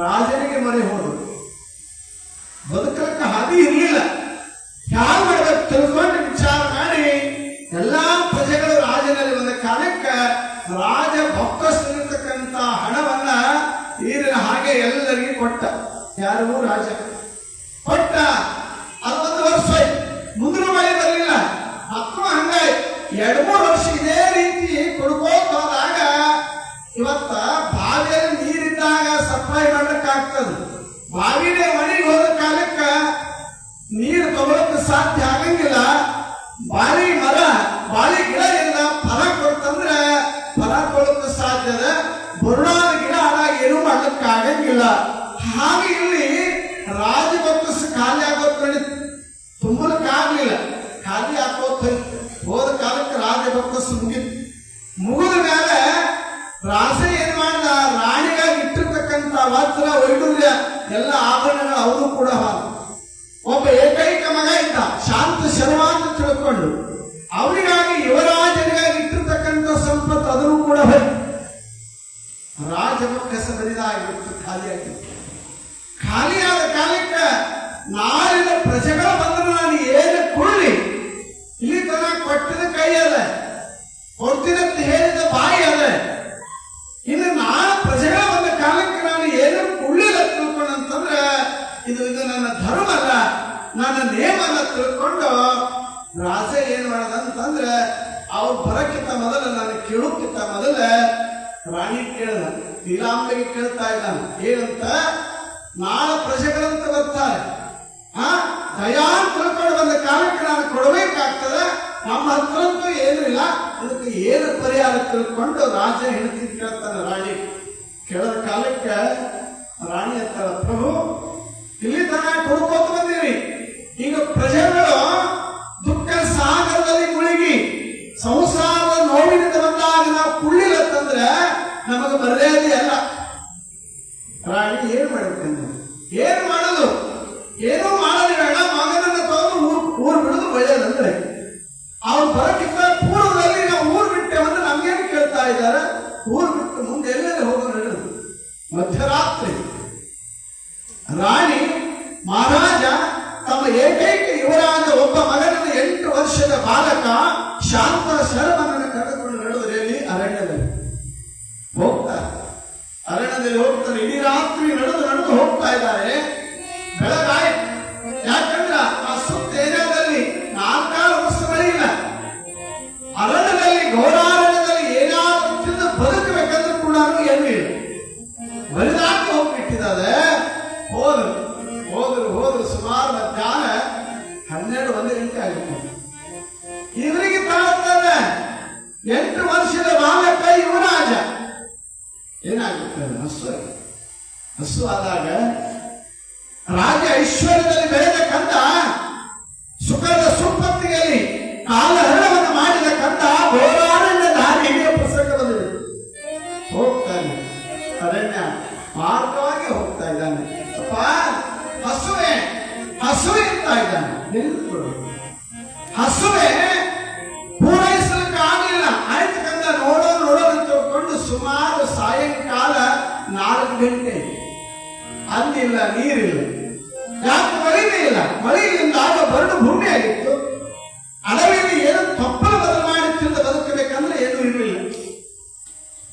ರಾಜನಿಗೆ ಮನೆ ಹೋದ್ರು. ಬದುಕಲಕ್ಕೆ ಹಾದಿ ಇರಲಿಲ್ಲ. ಯಾವ ಮಾಡಬೇಕು ತಿಳ್ಕೊಂಡು ವಿಚಾರ ಮಾಡಿ ಎಲ್ಲಾ ಪ್ರಜೆಗಳು ರಾಜನಲ್ಲಿ ಬಂದ ಕಾಲಕ್ಕೆ ರಾಜ ಬೊಕ್ಕಸಿರ್ತಕ್ಕಂಥ ಹಣವನ್ನ ನೀರಿನ ಹಾಗೆ ಎಲ್ಲರಿಗೂ ಕೊಟ್ಟ. ಯಾರಿಗೂ ರಾಜ ಕೊಟ್ಟ. ಅದು 1 ವರ್ಷ ಆಯ್ತು. ಮುಂದಿನ ಮಳೆ ಬರಲಿಲ್ಲ. ಮಕ್ಕಳು ಹಂಗಾಯ್ತು. 2-3 ವರ್ಷ ಇದೇ ರೀತಿ ಕೊಡ್ಕೋತ ಹೋದಾಗ ಇವತ್ತ ಬಾವಿಯಲ್ಲಿ ನೀರಿದ್ದಾಗ ಸಪ್ಲೈ ಮಾಡ್ಲಿಕ್ಕಾಗ್ತದೆ. ಬಾವಿನೇ ಮನೆಗೆ ಹೋದ ಕಾಲಕ್ಕ ನೀರು ತಗೊಳಕ್ಕೆ ಸಾಧ್ಯ ಆಗಂಗಿಲ್ಲ. ಬಾಳಿ ಮರ, ಬಾಳಿ ಗಿಡ ಇಲ್ಲ, ಫಲ ಕೊಡ್ತಂದ್ರೆ ಫಲ ಕೊಡಕ್ಕೆ ಸಾಧ್ಯದ. ಬುರುಡಾದ ಗಿಡ ಆದಾಗ ಏನು ಮಾಡ್ಲಿಕ್ಕೆ ಆಗಂಗಿಲ್ಲ. ಹಾಗೆ ಇಲ್ಲಿ ರಾಜಬೊಕ್ಕಸ್ ಖಾಲಿ ಆಗೋತ್ ತುಂಬಲಿಕ್ಕಾಗ್ಲಿಲ್ಲ. ಖಾಲಿ ಹಾಕೋತ್ ಹೋದ ಕಾಲಕ್ಕೆ ರಾಜಬೊಕ್ಕಸ್ ಮುಗಿದ ಮೇಲೆ ರಾಜ ಏನ್ ಮಾಡಿದ? ರಾಣಿಗಾಗಿ ಇಟ್ಟಿರ್ತಕ್ಕಂಥ ವಸ್ತ್ರ, ವೈಡೂರ್ಯ ಎಲ್ಲ ಆಭರಣಗಳು ಅವರು ಕೂಡ ಒಬ್ಬ ಏಕೈಕ ಮಗ ಇದ್ದ, ಶಾಂತ ಶರ್ಮ ಅಂತ ತಿಳ್ಕೊಂಡು ಅವರಿಗಾಗಿ ಯುವರಾಜನಿಗಾಗಿ ಇಟ್ಟಿರ್ತಕ್ಕಂಥ ಸಂಪತ್ತು ಅದನ್ನು ಕೂಡ ರಾಜಬೊಕ್ಕಸ ಬರಿದಾಗಿತ್ತು, ಖಾಲಿಯಾಗಿತ್ತು. ಖಾಲಿಯಾದ ಕಾಲಕ್ಕೆ ನಾಳಿನ ಪ್ರಜೆಗಳು ಬಂದ್ರೆ ನಾನು ಏನು ಕೊಳ್ಳಿ? ಇಲ್ಲಿ ತನ ಕೊಟ್ಟಿದ ಕೈ ಅದ, ಕೊಡ್ತೀನಂತ ಹೇಳಿದ ಬಾಯಿ ಅದ. ಇನ್ನು ನಾನು ಪ್ರಜೆಗಳ ಬಂದ ಕಾಲಕ್ಕೆ ನಾನು ಏನು ಕೊಳ್ಳಿಲ್ಲ ತಿಳ್ಕೊಂಡಂತಂದ್ರೆ ಇದು ನನ್ನ ಧರ್ಮ ಅಲ್ಲ, ನನ್ನ ನೇಮ ಅಲ್ಲ ತಿಳ್ಕೊಂಡು ರಾಜ ಏನ್ ಮಾಡದಂತಂದ್ರೆ ಅವ್ರು ಬರಕ್ಕಿಂತ ಮೊದಲ, ನಾನು ಕೇಳೋಕ್ಕಿಂತ ಮೊದಲ ರಾಣಿ ಕೇಳ್ದ, ನೀಲಾಂಬೆಗೆ ಕೇಳ್ತಾ ಇದ್ದಾನೆ ಏನಂತ? ನಾಳೆ ಪ್ರಜೆಗಳಂತ ಬರ್ತಾರೆ, ದಯಾ ತಿಳ್ಕೊಂಡು ಬಂದ ಕಾಲಕ್ಕೆ ನಾನು ಕೊಡಬೇಕಾಗ್ತದೆ. ನಮ್ಮ ಹತ್ರಂತೂ ಏನೂ ಇಲ್ಲ, ಇದಕ್ಕೆ ಏನು ಪರಿಹಾರ ತಿಳ್ಕೊಂಡು ರಾಜ ಹೆಂಡತಿ ಕೇಳ್ತಾನೆ. ರಾಣಿ ಕೇಳದ ಕಾಲಕ್ಕೆ ರಾಣಿ ಅಂತಾಳ, ಪ್ರಭು ಇಲ್ಲಿ ತನಕ ಕೊಡ್ಕೋತ ಬಂದಿರಿ. ಈಗ ಪ್ರಜೆಗಳು ದುಃಖ ಸಾಗರದಲ್ಲಿ ಮುಳುಗಿ ಸಂಸಾರದ ನೋವಿನಿಂದ ಬಂದಾಗ ನಾವು ಕುಳ್ಳಿಲ್ಲತ್ತಂದ್ರೆ ನಮಗೆ ಮರ್ಯಾದೆ ಅಲ್ಲ. ರಾಣಿ ಏನ್ ಮಾಡ್ಬೇಕಂದ್ರೆ ಏನ್ ಮಾಡೋದು? ಏನೂ ಮಾಡೋದು ಬೇಡ, ಮಗನನ್ನ ತಗೊಂಡು ಊರು ಬಿಡೋದು ಒಳ್ಳೆಯದಂದ್ರೆ. ಅವ್ರು ಬರಕ್ಕಿಂತ ಪೂರ್ವದಲ್ಲಿ ನಾವು ಊರು ಬಿಟ್ಟೇವಂದ್ರೆ ನಮ್ಗೇನು ಕೇಳ್ತಾ ಇದ್ದಾರೆ? ಊರು ಬಿಟ್ಟು ಮುಂದೆ ಎಲ್ಲೆಲ್ಲಿ ಹೋಗೋದು ಹೇಳೋದು? ಮಧ್ಯರಾತ್ರಿ ರಾಣಿ ಮಹಾರಾಜ ತಮ್ಮ ಏಕೈಕ ಯುವರಾಜ ಒಬ್ಬ ಮಗನನ್ನು 8 ವರ್ಷದ ಬಾಲಕ ಶಾಂತ ಶರಮನನ್ನು ಕರೆದುಕೊಂಡು ನಡೆದರಲ್ಲಿ ಅರಣ್ಯದಲ್ಲಿ ಹೋಗ್ತಾರೆ. ಅರಣ್ಯದಲ್ಲಿ ಹೋಗ್ತಾರೆ. ಇಡೀ ರಾತ್ರಿ ನಡೆದು ಹೋಗ್ತಾ ಇದ್ದಾರೆ. ಬೆಳಗಾಯಿತು. ಯಾಕಂದ್ರ ಆ ಸುತ್ತ ಏರಿಯಾದಲ್ಲಿ 4 ವರ್ಷಗಳಿಲ್ಲ. ಅರಣ್ಯದಲ್ಲಿ ಘೋರಾರಣ್ಯದಲ್ಲಿ ಏನಾದರೂ ತಿಂದು ಬದುಕಬೇಕಂದ್ರೂ ಕೂಡ ಏನೂ ಇಲ್ಲ. ಬರಿದಾಕ ಹೋಗ್ಬಿಟ್ಟಿದ್ದಾರೆ. ಹೋದ್ರು ಸುಮಾರು ಮಧ್ಯಾಹ್ನ 12-1 ಗಂಟೆ ಆಗುತ್ತೆ. ಇವರಿಗೆ ಕಾಣುತ್ತದೆ 8 ವರ್ಷದ ಬಾಲಕ ಯುವರಾಜ. ಏನಾಗುತ್ತದೆ? ಹಸು ಆದಾಗ ರಾಜ ಐಶ್ವರ್ಯದಲ್ಲಿ ಬೆಳೆದ ಕಂದ, ಸುಖದ ಸುಪ್ಪತ್ತಿಗೆಯಲ್ಲಿ ಕಾಲಹರಣವನ್ನು ಮಾಡಿದ ಕಂದ ಘೋರಾರಣ್ಯ ದಾರಿ ಹಿಡಿಯುವ ಪ್ರಸಂಗ ಬಂದಿದೆ. ಹೋಗ್ತಾನೆ, ಅರಣ್ಯ ಮಾರ್ಗವಾಗಿ ಹೋಗ್ತಾ ಇದ್ದಾನೆ. ಅಪ್ಪ ಹಸುವೆ ಅಂತ ಇದ್ದಾನೆ. ನಿಲ್ಕೊಡು. ಹಸುವೆ ಪೂರೈಸಲಿಕ್ಕೆ ಆಗಲಿಲ್ಲ. ಆಯ್ತು ಕಂದ, ನೋಡೋಣ ತಿಳ್ಕೊಂಡು ಸುಮಾರು ಸಾಯಂಕಾಲ 4 ಗಂಟೆ. ಅಂದಿಲ್ಲ, ನೀರಿಲ್ಲ. ಯಾಕೆ ಮಳೆನೇ ಇಲ್ಲ. ಮಳೆಯಿಂದಾಗ ಬರಡು ಭೂಮಿ ಆಗಿತ್ತು. ಅಡವಿಯಲ್ಲಿ ಏನು ತಪ್ಪಲು ಬದಲು ಮಾಡಿ ತಿಂದು ಬದುಕಬೇಕಂದ್ರೆ ಏನೂ ಇರಲಿಲ್ಲ.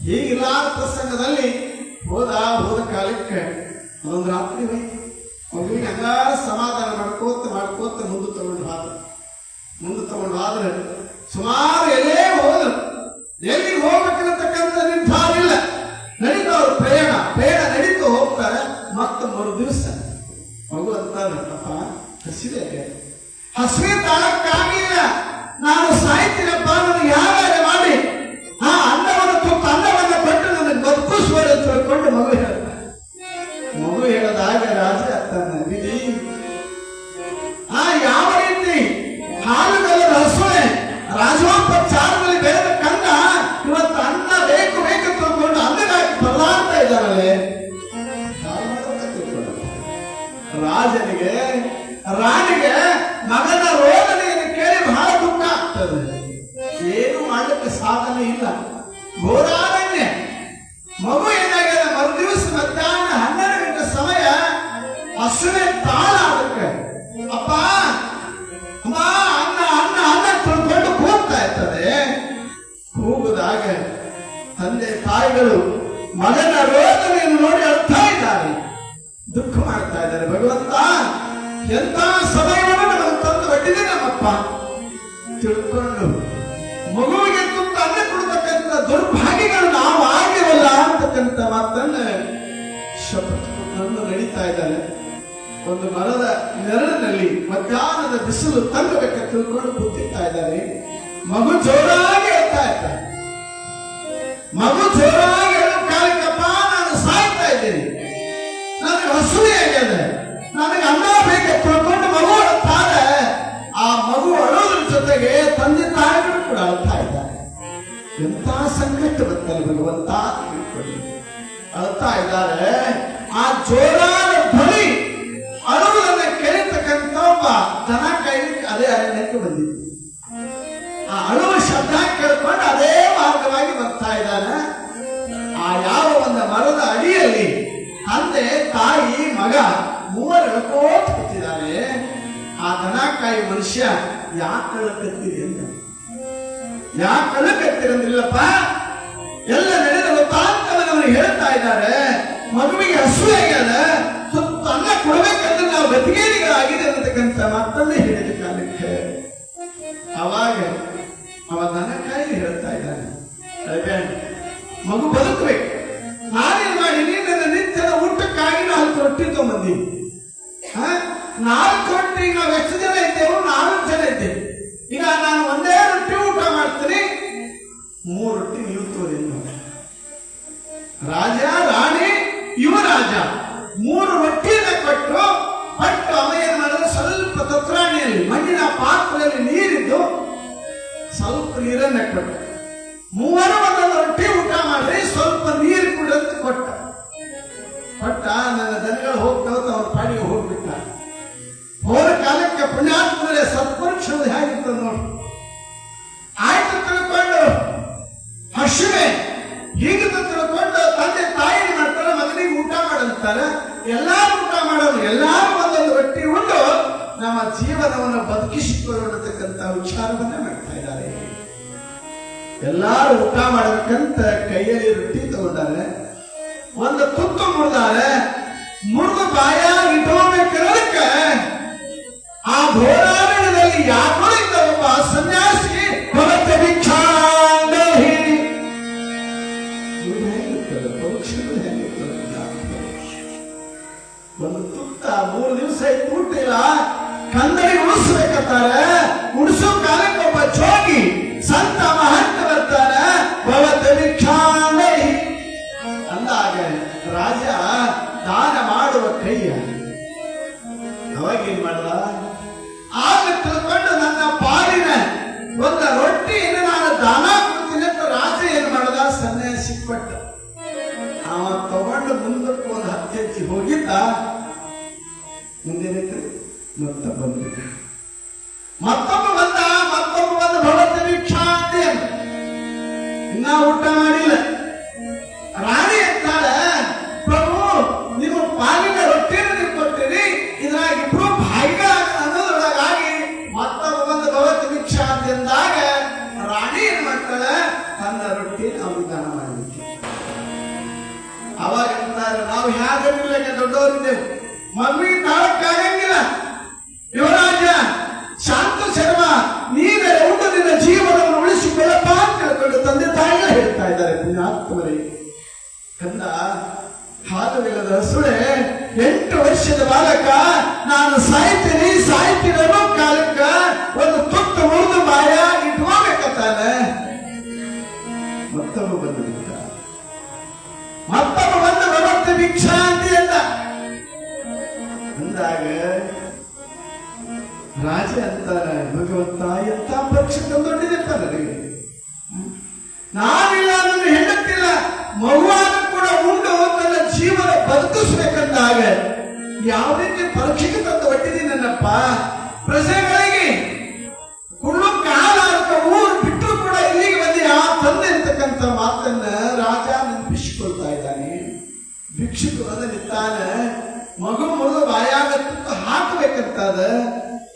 ಹೀಗಿಲ್ಲ ಪ್ರಸಂಗದಲ್ಲಿ ಹೋದ ಕಾಲಕ್ಕೆ ಒಂದು ರಾತ್ರಿ ಹೋಯ್ತು. ಮಗುವಿಗೆ ಹಂಗಾರ ಸಮಾಧಾನ ಮಾಡ್ಕೋತ ಮುಂದೆ ತಗೊಂಡು ಆದ್ರೆ ಸುಮಾರು ಎಲ್ಲೇ ಹೋದ್ರು. ಎಲ್ಲಿಗೆ ಹೋಗ್ಬೇಕಿರತಕ್ಕಂಥ ನಿರ್ಧಾರ ಇಲ್ಲ. ನಡೀತು ಅವ್ರ ಪ್ರಯಾಣ ನಡೀತು ಹೋಗ್ತಾರೆ. ಮತ್ತೆ ಮರು ದಿವಸ ಮಗು ಅಂತಾರಪ್ಪ, ಹಸಿವೆ ತಾಳಕ್ಕಾಗಿಲ್ಲ, ನಾನು ಸಾಯ್ತೀನಪ್ಪ, ನನಗೆ ಯಾವಾಗ ಮಾಡಿ ಅನ್ನವನ್ನು ಕೊಟ್ಟು ನನಗೆ ಬದುಕಿಸುವರು ಅಂತ ತಿಳ್ಕೊಂಡು ಮಗು ಹೇಳದಾಗ ರಾಜ ತನ್ನ ವಿಧಿ ಯಾವ ರೀತಿ ಹಾಲು ಬೆಳೆದ ಹಸುವೆ ರಾಜೋಪಚಾರದಲ್ಲಿ ಬೆಳೆದ ಕಂದ ಇವತ್ತು ಅನ್ನ ಬೇಕು ತಿಳ್ಕೊಂಡು ಅನ್ನಗಾಗಿ ಬದಲಾಗ್ತಾ ಇದ್ದಾರಲ್ಲೇ. ರಾಣಿಗೆ ಮಗನ ರೋದನೆಯನ್ನು ಕೇಳಿ ಬಹಳ ದುಃಖ ಆಗ್ತದೆ. ಏನು ಮಾಡಲಿಕ್ಕೆ ಸಾಧನೆ ಇಲ್ಲ. ಘೋರಾರಣ್ಯ. ಮಗು ಏನಾಗಿದೆ? ಮರುದಿವಸ ಮಧ್ಯಾಹ್ನ 12 ಗಂಟೆ ಸಮಯ ಹಸುವೆ ತಾಳ ಅದಕ್ಕೆ ಅಪ್ಪ ಅಮ್ಮ ಅನ್ನ ತಿಳ್ಕೊಂಡು ಕೂಗ್ತಾ ಇರ್ತದೆ. ಕೂಗುದಾಗ ತಂದೆ ತಾಯಿಗಳು ಮಗನ ರೋದನೆಯನ್ನು ನೋಡಿ ಅಳ್ತಾ ಇದ್ದಾರೆ, ದುಃಖ ಮಾಡ್ತಾ ಇದ್ದಾರೆ. ಭಗವಂತ, ಎಂತ ಸಮಯವನ್ನು ನಮಗೆ ತಂದು ಒಡ್ಡಿದೆ ನಮ್ಮಪ್ಪ ತಿಳ್ಕೊಂಡು ಮಗುವಿಗೆ ತುಂಬ ಅನ್ನ ಕೊಡ್ತಕ್ಕಂಥ ದುರ್ಭಾಗ್ಯಗಳು ನಾವು ಆಗಿರಲ್ಲ ಅಂತಕ್ಕಂಥ ಮಾತನ್ನು ಶಪಥವನ್ನು ನಡೀತಾ ಇದ್ದಾರೆ. ಒಂದು ಮರದ ನೆರಳಿನಲ್ಲಿ ಮಧ್ಯಾಹ್ನದ ಬಿಸಿಲು ತಂಗಬೇಕ ತಿಳ್ಕೊಂಡು ಕೂತಿರ್ತಾ ಇದ್ದಾರೆ. ಮಗು ಜೋರಾಗಿ ಹೇಳ್ತಾ ಇರ್ತಾರೆ. ಮಗು ಜೋರಾಗಿ ಹೇಳೋ ಕಾಲಕ್ಕಪ್ಪ, ನಾನು ಸಾಯ್ತಾ ಇದ್ದೀನಿ, ನನಗೆ ಹಸುವೆ ಆಗ್ಯದ, ನನಗೆ ಅನ್ನ ಬೇಕೆ ತಿಳ್ಕೊಂಡು ಮಗು ಅಳ್ತಾರೆ. ಆ ಮಗು ಅಳೋದ್ರ ಜೊತೆಗೆ ತಂದೆ ತಾಯಿಗಳು ಕೂಡ ಅಳ್ತಾ ಇದ್ದಾರೆ. ಎಂತ ಸಂಕಟ ಬರ್ತಲ್ಲ ಭಗವಂತ ಅಳ್ತಾ ಇದ್ದಾರೆ. ಆ ಜೋರಾದ ಧ್ವನಿ ಅಳುವುದನ್ನ ಕೇಳಿರ್ತಕ್ಕಂಥ ಒಬ್ಬ ದನ ಕಾಯ್ಲಿಕ್ಕೆ ಅದೇ ಅರಣ್ಯಕ್ಕೆ ಬಂದಿತ್ತು. ಆ ಅಳುವ ಶಬ್ದ ಕೇಳ್ಕೊಂಡು ಅದೇ ಮಾರ್ಗವಾಗಿ ಬರ್ತಾ ಇದ್ದಾನೆ. ಆ ಯಾವ ಒಂದು ಮರದ ಅಡಿಯಲ್ಲಿ ತಂದೆ ತಾಯಿ ಮಗ ಮೂವರು ಎಳ್ಕೋತ ಕೂತಿದ್ದಾರೆ. ಆ ದನಕಾಯಿ ಮನುಷ್ಯ ಯಾಕೆ ಕಳ್ಳಕತ್ತೀರಿ ಅಂತ, ಯಾಕೆ ಕಳ್ಳಕತ್ತೀರಿ ಅಂದ್ರಿಲ್ಲಪ್ಪ, ಎಲ್ಲ ನಡೆದ ಗೊತ್ತಾಗ್ತವನವನು ಹೇಳ್ತಾ ಇದ್ದಾರೆ. ಮಗುವಿಗೆ ಹಸುವೆ ಆಗ್ಯದ, ಸ್ವಲ್ಪ ಅನ್ನ ಕೊಡ್ಬೇಕಂದ್ರೆ ನಾವು ಗತಿಗೇರಿಗಳಾಗಿದೆ ಅನ್ನತಕ್ಕಂಥ ಮಾತನ್ನೇ ಹೇಳಿದ ಕಾಲಕ್ಕೆ ಅವಾಗ ಅವ ದನಕಾಯಿ ಹೇಳ್ತಾ ಇದ್ದಾನೆ, ಮಗು ಬದುಕಬೇಕು, ನಾನೇನ್ ಮಾಡೀನಿ, ನನ್ನ ನಿತ್ಯದ ಊಟಕ್ಕಾಗಿ 4 ರೊಟ್ಟಿ ತಗೊಂಬಂದೀನಿ. 4 ರೊಟ್ಟಿ ನಾವು ಎಷ್ಟು ಜನ ಇದ್ದೇವೆ? 4 ಜನ ಇದ್ದೇವೆ. ಈಗ ನಾನು ಒಂದೇ ರೊಟ್ಟಿ ಊಟ ಮಾಡ್ತೀನಿ, 3 ರೊಟ್ಟಿ ನೀವು ತೋರಿ. ರಾಜ ರಾಣಿ ಯುವರಾಜ 3 ರೊಟ್ಟಿಯನ್ನು ಕೊಟ್ಟು ಸ್ವಲ್ಪ ನೀರನ್ನ ಕೊಟ್ಟ. ಮೂವರು ಒಂದೊಂದು ರೊಟ್ಟಿ ಊಟ ಮಾಡ್ರಿ, ಸ್ವಲ್ಪ ನೀರು ಕುಡಿಯಂತ ಕೊಟ್ಟ. ನನ್ನ ದನಗಳು ಹೋಗ್ತಾವ ಅವ್ರ ಪಾಡಿಗೆ ಹೋಗ್ಬಿಟ್ಟ. ಹೋದ ಕಾಲಕ್ಕೆ ಪುಣ್ಯಾತ್ಮರೇ ಸತ್ಪರೀಕ್ಷೆ ಹೇಗಿತ್ತು ನೋಡಿ. ಆಯ್ತು ತಿಳ್ಕೊಂಡು ಹಸಿವೆ ಹೀಗೆ ತಿಳ್ಕೊಂಡು ತಂದೆ ತಾಯಿ ಮಾಡ್ತಾರೆ, ಮಗನಿಗೆ ಊಟ ಮಾಡಂತಾರೆ. ಎಲ್ಲಾರು ಊಟ ಮಾಡೋರು, ಎಲ್ಲಾರು ಒಂದೊಂದು ರೊಟ್ಟಿ ಉಂಡು ನಮ್ಮ ಜೀವನವನ್ನು ಬದುಕಿಸಿಕೊಳ್ಳತಕ್ಕಂತ ವಿಚಾರವನ್ನ ಮಾಡ್ತಾ ಇದ್ದಾರೆ. ಎಲ್ಲಾರು ಊಟ ಮಾಡಬೇಕಂತ ಕೈಯಲ್ಲಿ ರೊಟ್ಟಿ ತಗೊಂಡಾರೆ, ಒಂದು ತುತ್ತು ಮುರಿದಾರೆ. ಮುರಿದು ಬಾಯ ಇಟ್ಕೋಬೇಕನ್ನೋದಕ್ಕೆ ಆ ಘೋರಾರಣ್ಯದಲ್ಲಿ ಯಾಕೋ ಇದ್ದ ಒಬ್ಬ ಸನ್ಯಾಸಿ ಭಗವಂತ ಭಿಕ್ಷಾಂದೇಹಿ. ಹೇಗಿರ್ತದೆ ಪರೀಕ್ಷೆಗಳು, ಹೇಗಿರ್ತದೆ ಒಂದು ತುತ್ತ 3 ದಿವಸ ಊಟಿಲ್ಲ, ಕಂದಡಿ ಉಳಿಸ್ಬೇಕಂತಾರೆ. ಉಳಿಸೋ ಕಾಲಕ್ಕೆ ಒಬ್ಬ ಜೋಗಿ ಸಂತ ಮಹಂತ ಬರ್ತಾನೆ, ಭಗವಂತ ಭಿಕ್ಷಾಂದೇಹಿ ಅಂದಾಗ ರಾಜ ದಾನ ಮಾಡುವ ಕೈಯ ಅವಾಗೇನ್ ಮಾಡ್ದ, ಆಗ ತಿಳ್ಕೊಂಡು ನನ್ನ ಪಾಲಿನ ಒಂದು ರೊಟ್ಟಿಯನ್ನು ನಾನು ದಾನ ಕೊಡ್ತೀನಿ ಅಂತ ರಾಜ ಏನ್ ಮಾಡ್ದ, ಸನ್ಯಾಸಿ ಕೊಟ್ಟ. ಅವ ತಗೊಂಡು ಮುಂದಕ್ಕೆ ಒಂದು 10 ಹೆಜ್ಜೆ ಹೋಗಿದ್ದ. ಮುಂದೇನೈತೆ ಮತ್ತೊಬ್ಬ ಬಂದು ಭಗವಂತ ಭಿಕ್ಷಾಂತಿ ಅಂತ. ಇನ್ನ ಊಟ ಮಾಡಿಲ್ಲ. ರಾಣಿ ಅಂತಾಳೆ, ಪ್ರಭು ನಿಮ್ಮ ಪಾಲಿನ ರೊಟ್ಟಿಯನ್ನು ನೀವು ಕೊಟ್ಟಿರಿ, ಇದ್ರಾಗ ಇಬ್ರು ಭಾಗ್ಯ ಅನ್ನೋದ್ರೊಳಗಾಗಿ ಮತ್ತೊಬ್ಬ ಬಂದು ಭಗವಂತ ಭಿಕ್ಷಾಂತಿ ಅಂದಾಗ ರಾಣಿ ಏನ್ ಮಾಡ್ತಾಳೆ, ತನ್ನ ರೊಟ್ಟಿ ಅವ್ರಿಗೆ ದಾನ ಮಾಡಲಿಕ್ಕೆ. ಅವಾಗ ಅಂತಾರೆ, ನಾವು ಹೇಗಿರ್ಲಿಲ್ಲ ದೊಡ್ಡವರಿದ್ದೆವು, ಮಗುವಿಗೆ ತಾಳಕ್ಕಾಗಂಗಿಲ್ಲ. ಯುವರಾಜ ಶಾಂತ ಶರ್ಮ, ನೀವೇ ಉಂಡು ನಿನ್ನ ಜೀವನವನ್ನು ಉಳಿಸಿಕೊಳ್ಳಪ್ಪ ಅಂತ ಹೇಳ್ಕೊಂಡು ತಂದೆ ತಾಯಿಗಳು ಹೇಳ್ತಾ ಇದ್ದಾರೆ. ಪುಣ್ಯಾತ್ಮರೇ, ಕಂದ ಹಾಗವಿಲ್ಲದ ಹಸುಳೆ 8 ವರ್ಷದ ಬಾಲಕ, ನಾನು ಸಾಯ್ತೀನಿ ಅನ್ನೋ ಕಾಲಕ್ಕ ಒಂದು ತುತ್ತು ಮುರಿದು ಬಾಯ ಇಟ್ಕೋಬೇಕಂತಾನೆ. ಮತ್ತೊಬ್ಬ ಬಂದಿದ್ದ, ಮತ್ತೊಬ್ಬ ಬಂದು ಭಗವಂತ ಭಿಕ್ಷಾಂತಿ ಅಂದಾಗ ರಾಜ ಅಂತಾರೆ, ಭಗವಂತ ಎಂತ ಪರೀಕ್ಷೆ ತಂದೊಡ್ಡಿದೆಪ್ಪ ನನಗೆ. ನಾನಿಲ್ಲ, ನನ್ನ ಹೆಂಡತಿಲ್ಲ, ಮಗುವಾಗ ಕೂಡ ಉಂಡು ನನ್ನ ಜೀವನ ಬದುಕಿಸ್ಬೇಕಂದಾಗ ಯಾವ ರೀತಿ ಪರೀಕ್ಷೆಗೆ ತಂದು ಒಟ್ಟಿದ್ದೀನಪ್ಪ. ಪ್ರಜೆಗಳಿಗೆ ಕುಳ್ಳು ಕಾಲಾರ್ಕ ಊರು ಬಿಟ್ಟರು ಕೂಡ ಇಲ್ಲಿಗೆ ಬಂದು ಆ ತಂದೆ ಅಂತಕ್ಕಂಥ ಮಾತನ್ನ ರಾಜ ನೆನಪಿಸಿಕೊಳ್ತಾ ಇದ್ದಾನೆ. ಭಿಕ್ಷುಕು ನಿಂತಾನೆ, ಮಗು ಮುರಿದು ಬಾಯಾಗ ತುತ್ತು ಹಾಕಬೇಕಂತಾದ,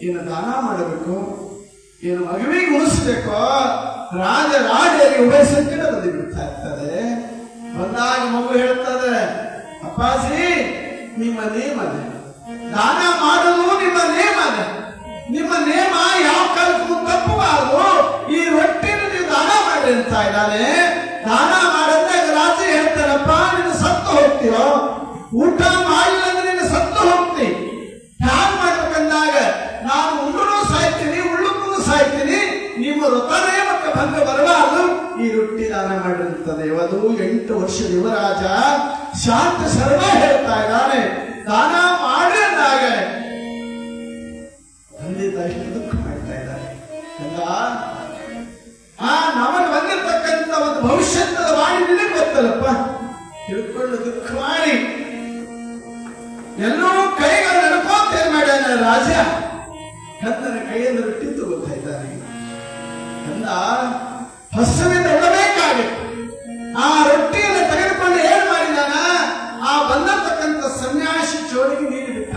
ಏನು ದಾನ ಮಾಡಬೇಕು, ಏನು ಮಗುವಿಗೆ ಉಳಿಸ್ಬೇಕು. ರಾಜರಿಗೆ ಉಭಯ ಸಂಕಟ ಬಂದು ಬಿಡ್ತಾ ಇರ್ತದೆ. ಬಂದಾಗ ಮಗು ಹೇಳ್ತದೆ, ಅಪ್ಪಾಜಿ ನಿಮ್ಮ ನೇಮನ ದಾನ ಮಾಡೋದು ನಿಮ್ಮ ನೇಮನ, ನಿಮ್ಮ ನೇಮ ಯಾವ ಕಾಲಕ್ಕೂ ತಪ್ಪಬಾರದು. ಈ ರೊಟ್ಟಿನ ನೀವು ದಾನ ಮಾಡ್ರಿ ಅಂತ ಇದ್ದಾನೆ. ದಾನ ಮಾಡಂದಾಗ ರಾಜ ಹೇಳ್ತಾರಪ್ಪ, ನೀನು ಸತ್ತು ಹೋಗ್ತೀಯೋ, ಊಟ ಮಾಡಿಲ್ಲ ಅಂದ್ರೆ ನೀನು ಸತ್ತು ಹೋಗ್ತಿ. ಹ್ಯಾಂಗ್ ಮಾಡ್ಬೇಕಂದಾಗ ನಾನು ಉಂಡ್ರೂ ಸಾಯ್ತೀನಿ, ಉಳ್ಳುಕ್ಕೂ ಸಾಯ್ತೀನಿ, ನಿಮ್ಮ ವ್ರತನೇ ಮತ್ತೆ ಭಂಗ ಬರಬಾರದು, ಈ ರೊಟ್ಟಿ ದಾನ ಮಾಡಿರುತ್ತದೆ. ಅದು 8 ವರ್ಷದ ಯುವರಾಜ ಶಾಂತ ಶರ್ಮ ಹೇಳ್ತಾ ಇದ್ದಾನೆ, ದಾನ ಮಾಡಿ ಅಂದಾಗ ತಂದೆ ತಾಯಿ ದುಃಖ ಮಾಡ್ತಾ ಇದ್ದಾರೆ. ನಮಗೆ ಬಂದಿರತಕ್ಕಂತ ಒಂದು ಭವಿಷ್ಯದ ವಾಣಿ ನಿನಗೆ ಗೊತ್ತಲ್ಲಪ್ಪ, ತಿಳ್ಕೊಂಡು ದುಃಖ ಮಾಡಿ ಎಲ್ಲರೂ ಕೈಗಳು ನಡ್ಕೋತ ಏನ್ ಮಾಡ್ಯಾನ ರಾಜ, ಕಂದನ ಕೈಯಲ್ಲಿ ರೊಟ್ಟಿ ತಗೋತಾ ಇದ್ದಾನೆ. ಕಂದ ಹಸುವಿಂದ ಉಳಬೇಕಾಗಿತ್ತು. ಆ ರೊಟ್ಟಿಯನ್ನು ತೆಗೆದುಕೊಂಡು ಏನ್ ಮಾಡಿದಾನ, ಆ ಬಂದಿರತಕ್ಕಂಥ ಸನ್ಯಾಸಿ ಚೋಳಿಗೆ ನೀರು ಬಿಟ್ಟ.